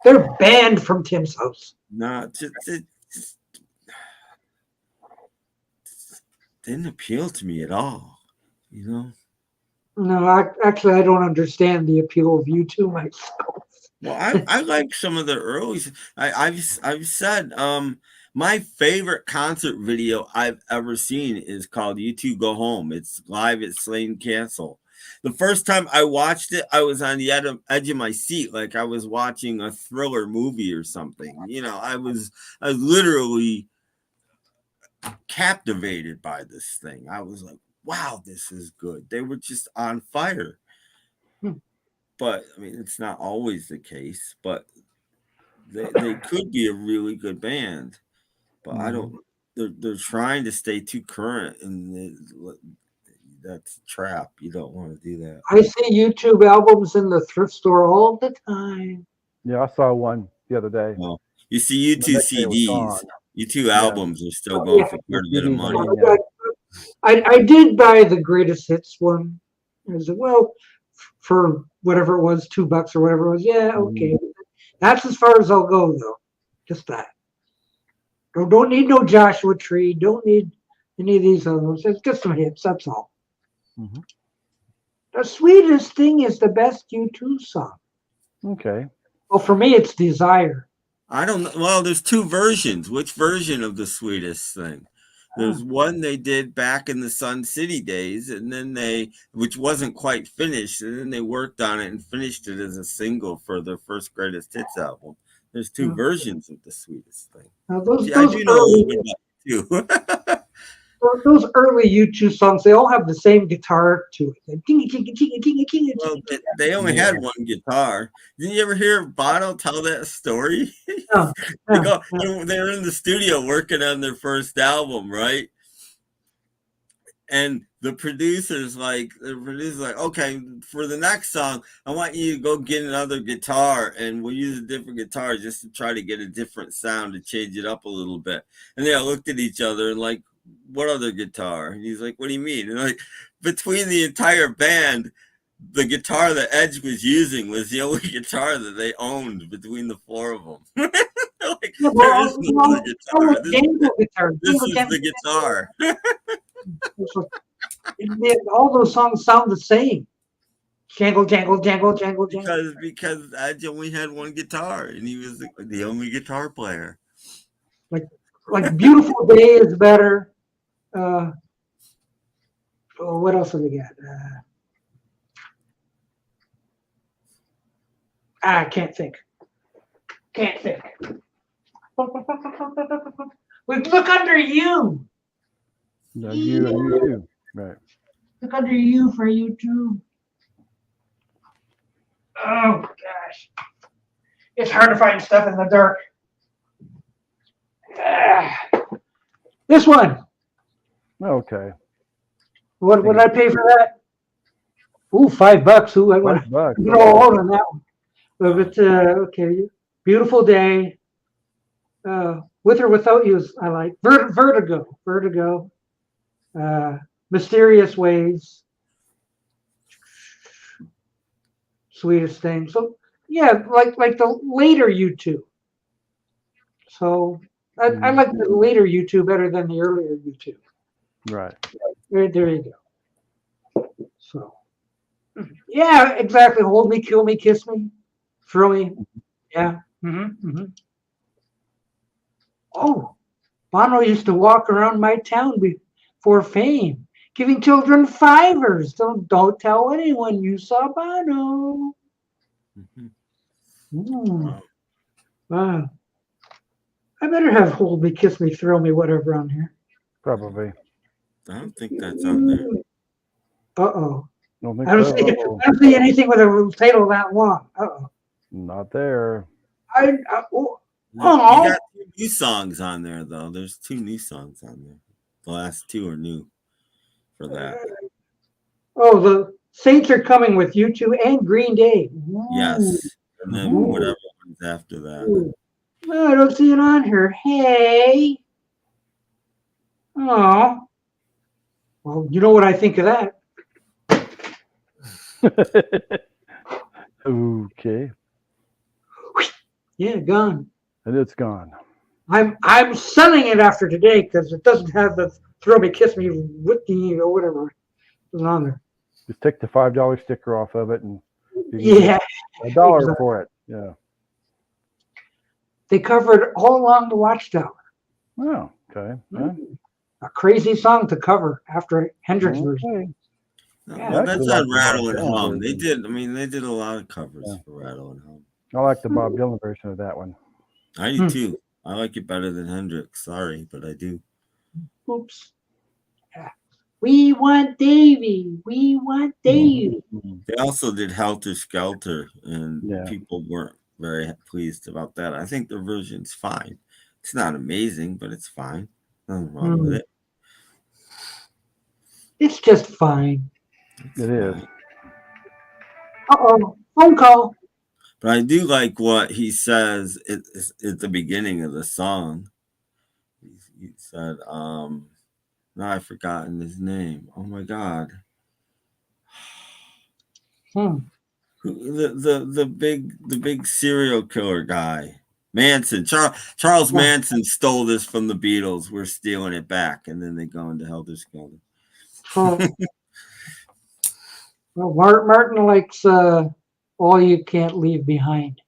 They're banned from Tim's house. No, it didn't appeal to me at all, No, actually, I don't understand the appeal of U2 myself. Well, I like some of the early. I've said my favorite concert video I've ever seen is called "U2 Go Home." It's live at Slane Castle. The first time I watched it, I was on the edge of my seat, like I was watching a thriller movie or something. I was literally captivated by this thing. I was like, wow, this is good. They were just on fire. But I mean, it's not always the case, but they could be a really good band. But I don't. They're trying to stay too current, and that's a trap. You don't want to do that. I see YouTube albums in the thrift store all the time. Yeah, I saw one the other day. Well, you see U2 CDs. U2 albums are still going for quite a bit of money. I did buy the greatest hits one. I said, well, for whatever it was, $2 or whatever it was. Yeah, okay. That's as far as I'll go, though. Just that. Don't need no Joshua Tree. Don't need any of these others. It's just some hits. That's all. The Sweetest Thing is the best U2 song. Okay. Well, for me, it's Desire. I don't know. Well, there's 2 versions. Which version of The Sweetest Thing? There's one they did back in the Sun City days, and then which wasn't quite finished, and then they worked on it and finished it as a single for their first greatest hits album. There's 2 versions of The Sweetest Thing. Now, I do know a little bit about it too. Those early U2 songs, they all have the same guitar to it. Well, they only had one guitar. Didn't you ever hear Bono tell that story? They were in the studio working on their first album, right? And the producer's like, okay, for the next song, I want you to go get another guitar, and we'll use a different guitar just to try to get a different sound to change it up a little bit. And they all looked at each other and like, what other guitar? And he's like, what do you mean? And like, between the entire band, the guitar that Edge was using was the only guitar that they owned between the four of them. Like, Yeah, there is no other guitar. This is the guitar. All those songs sound the same. Jangle, jangle, jangle, jangle, jangle. Because Edge only had one guitar, and he was the only guitar player. Like Beautiful Day is better. What else have we got? I can't think. We look under you. No, you too. Right. Look under you for YouTube. Oh gosh, it's hard to find stuff in the dark. This one. Okay. What did I pay for that? Ooh, $5. Ooh, I want $5. to go out on that one. But okay, Beautiful Day. With or Without You, I like. Vertigo. Mysterious Ways. Sweetest Thing. So yeah, like the later U2. So I like the later U2 better than the earlier U2. Right. There you go. So yeah, exactly. Hold me, kill me, kiss me, throw me. Yeah. Oh, Bono used to walk around my town before fame, giving children fivers. Don't tell anyone you saw Bono. I better have hold me, kiss me, throw me, whatever on here. Probably. I don't think that's on there. Uh-oh. I don't see anything with a title that long. Uh-oh. Not there. You got 2 new songs on there, though. There's 2 new songs on there. The last 2 are new for that. Oh, the Saints Are Coming with U2 and Green Day. Ooh. Yes. And then whatever comes after that. Ooh. No, I don't see it on here. Hey. Oh. Well, you know what I think of that. Okay. Yeah, gone. And it's gone. I'm selling it after today because it doesn't have the throw me, kiss me, whippy or whatever is on there. Just take the $5 sticker off of it and yeah, $1 exactly. for it. Yeah. They covered All Along the Watchtower. Oh, okay. Yeah. A crazy song to cover after Hendrix version. Yeah, well, that's on Rattle and Hum. They did a lot of covers for Rattle and Hum. I like the Bob Dylan version of that one. I do too. I like it better than Hendrix. Sorry, but I do. Oops. Yeah. We want Davy. We want Davy. They also did Helter Skelter, and people weren't very pleased about that. I think the version's fine. It's not amazing, but it's fine. Nothing wrong with it. It's just fine. It is. Uh-oh. Phone call. But I do like what he says at the beginning of the song. He said, now I've forgotten his name. Oh my God. The big serial killer guy. Manson. Charles Manson stole this from the Beatles. We're stealing it back. And then they go into Helter Skelter. Well, Martin likes All You Can't Leave Behind.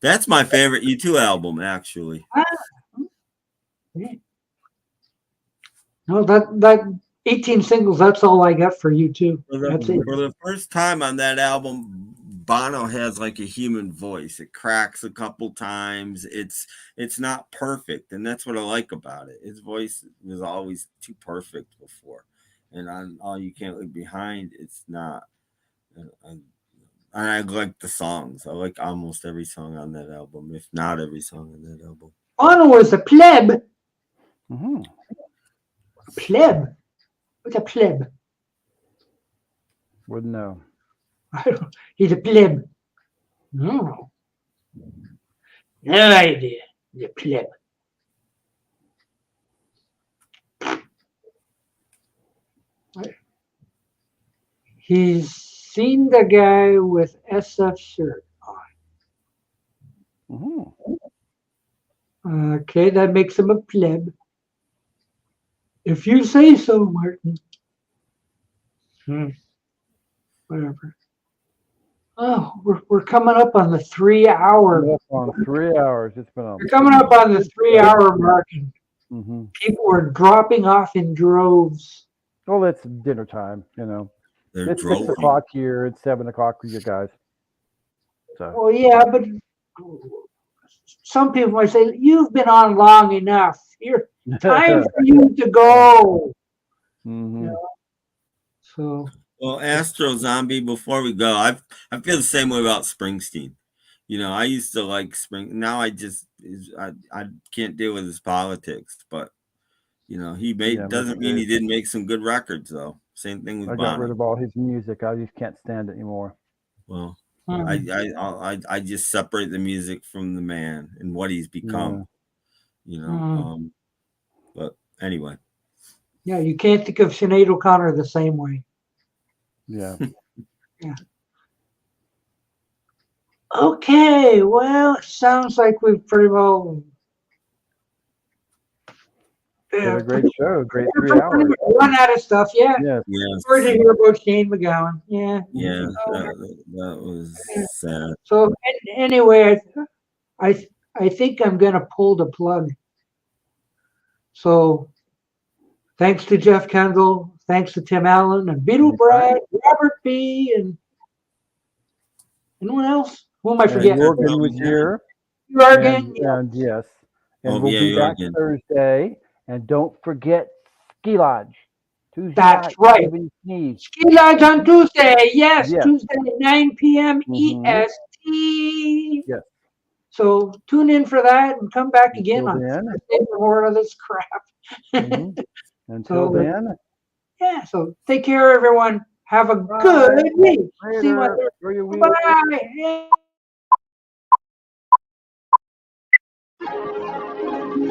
That's my favorite U2 album, actually. No, that 18 singles, that's all I got for U2. For the first time on that album, Bono has like a human voice. It cracks a couple times. It's not perfect, and that's what I like about it. His voice was always too perfect before. And on All You Can't Leave Behind, it's not. And I like the songs. I like almost every song on that album, if not every song on that album. Bono was a pleb. A pleb? What's a pleb? Wouldn't know. He's a pleb. No. No idea. He's a pleb. He's seen the guy with SF shirt on. Okay, that makes him a pleb. If you say so, Martin. Whatever. Oh, we're coming up on the 3 hour. On 3 hours. It's been We're coming up on the 3 hour mark. People are dropping off in droves. Well, it's dinner time, you know. They're it's dropping. 6 o'clock here. It's 7 o'clock for you guys. So. Well, yeah, but some people might say, you've been on long enough. You're time for you to go. You know? So. Well, Astro Zombie, before we go, I feel the same way about Springsteen. You know, I used to like Spring. Now I can't deal with his politics, but you know, he doesn't mean he didn't make some good records though. Same thing with I Bonham. got rid of all his music. I just can't stand it anymore. Well, I just separate the music from the man and what he's become. You know, but anyway. Yeah, you can't think of Sinead O'Connor the same way. Yeah. Yeah. Okay, well, it sounds like we've pretty well. Had a great show, great 3 hours. Run out of stuff, yeah. Yes. Sorry to hear about Shane McGowan. Yeah. Yeah, that was sad. So anyway, I think I'm gonna pull the plug. So thanks to Jeff Kendall, thanks to Tim Allen and Beatle Brad, Robert B. and anyone else? Who am I forgetting? Jorgen was here. Jorgen, and yes. And we'll be back Thursday. And don't forget Ski Lodge. Tuesday That's night, right. Ski Lodge on Tuesday. Yes, Tuesday at 9 p.m. EST. Yes. So tune in for that and come back again on then. Thursday for more of this crap. Until then. Yeah, so take care, everyone. Have a good week. Later. See you later. Bye.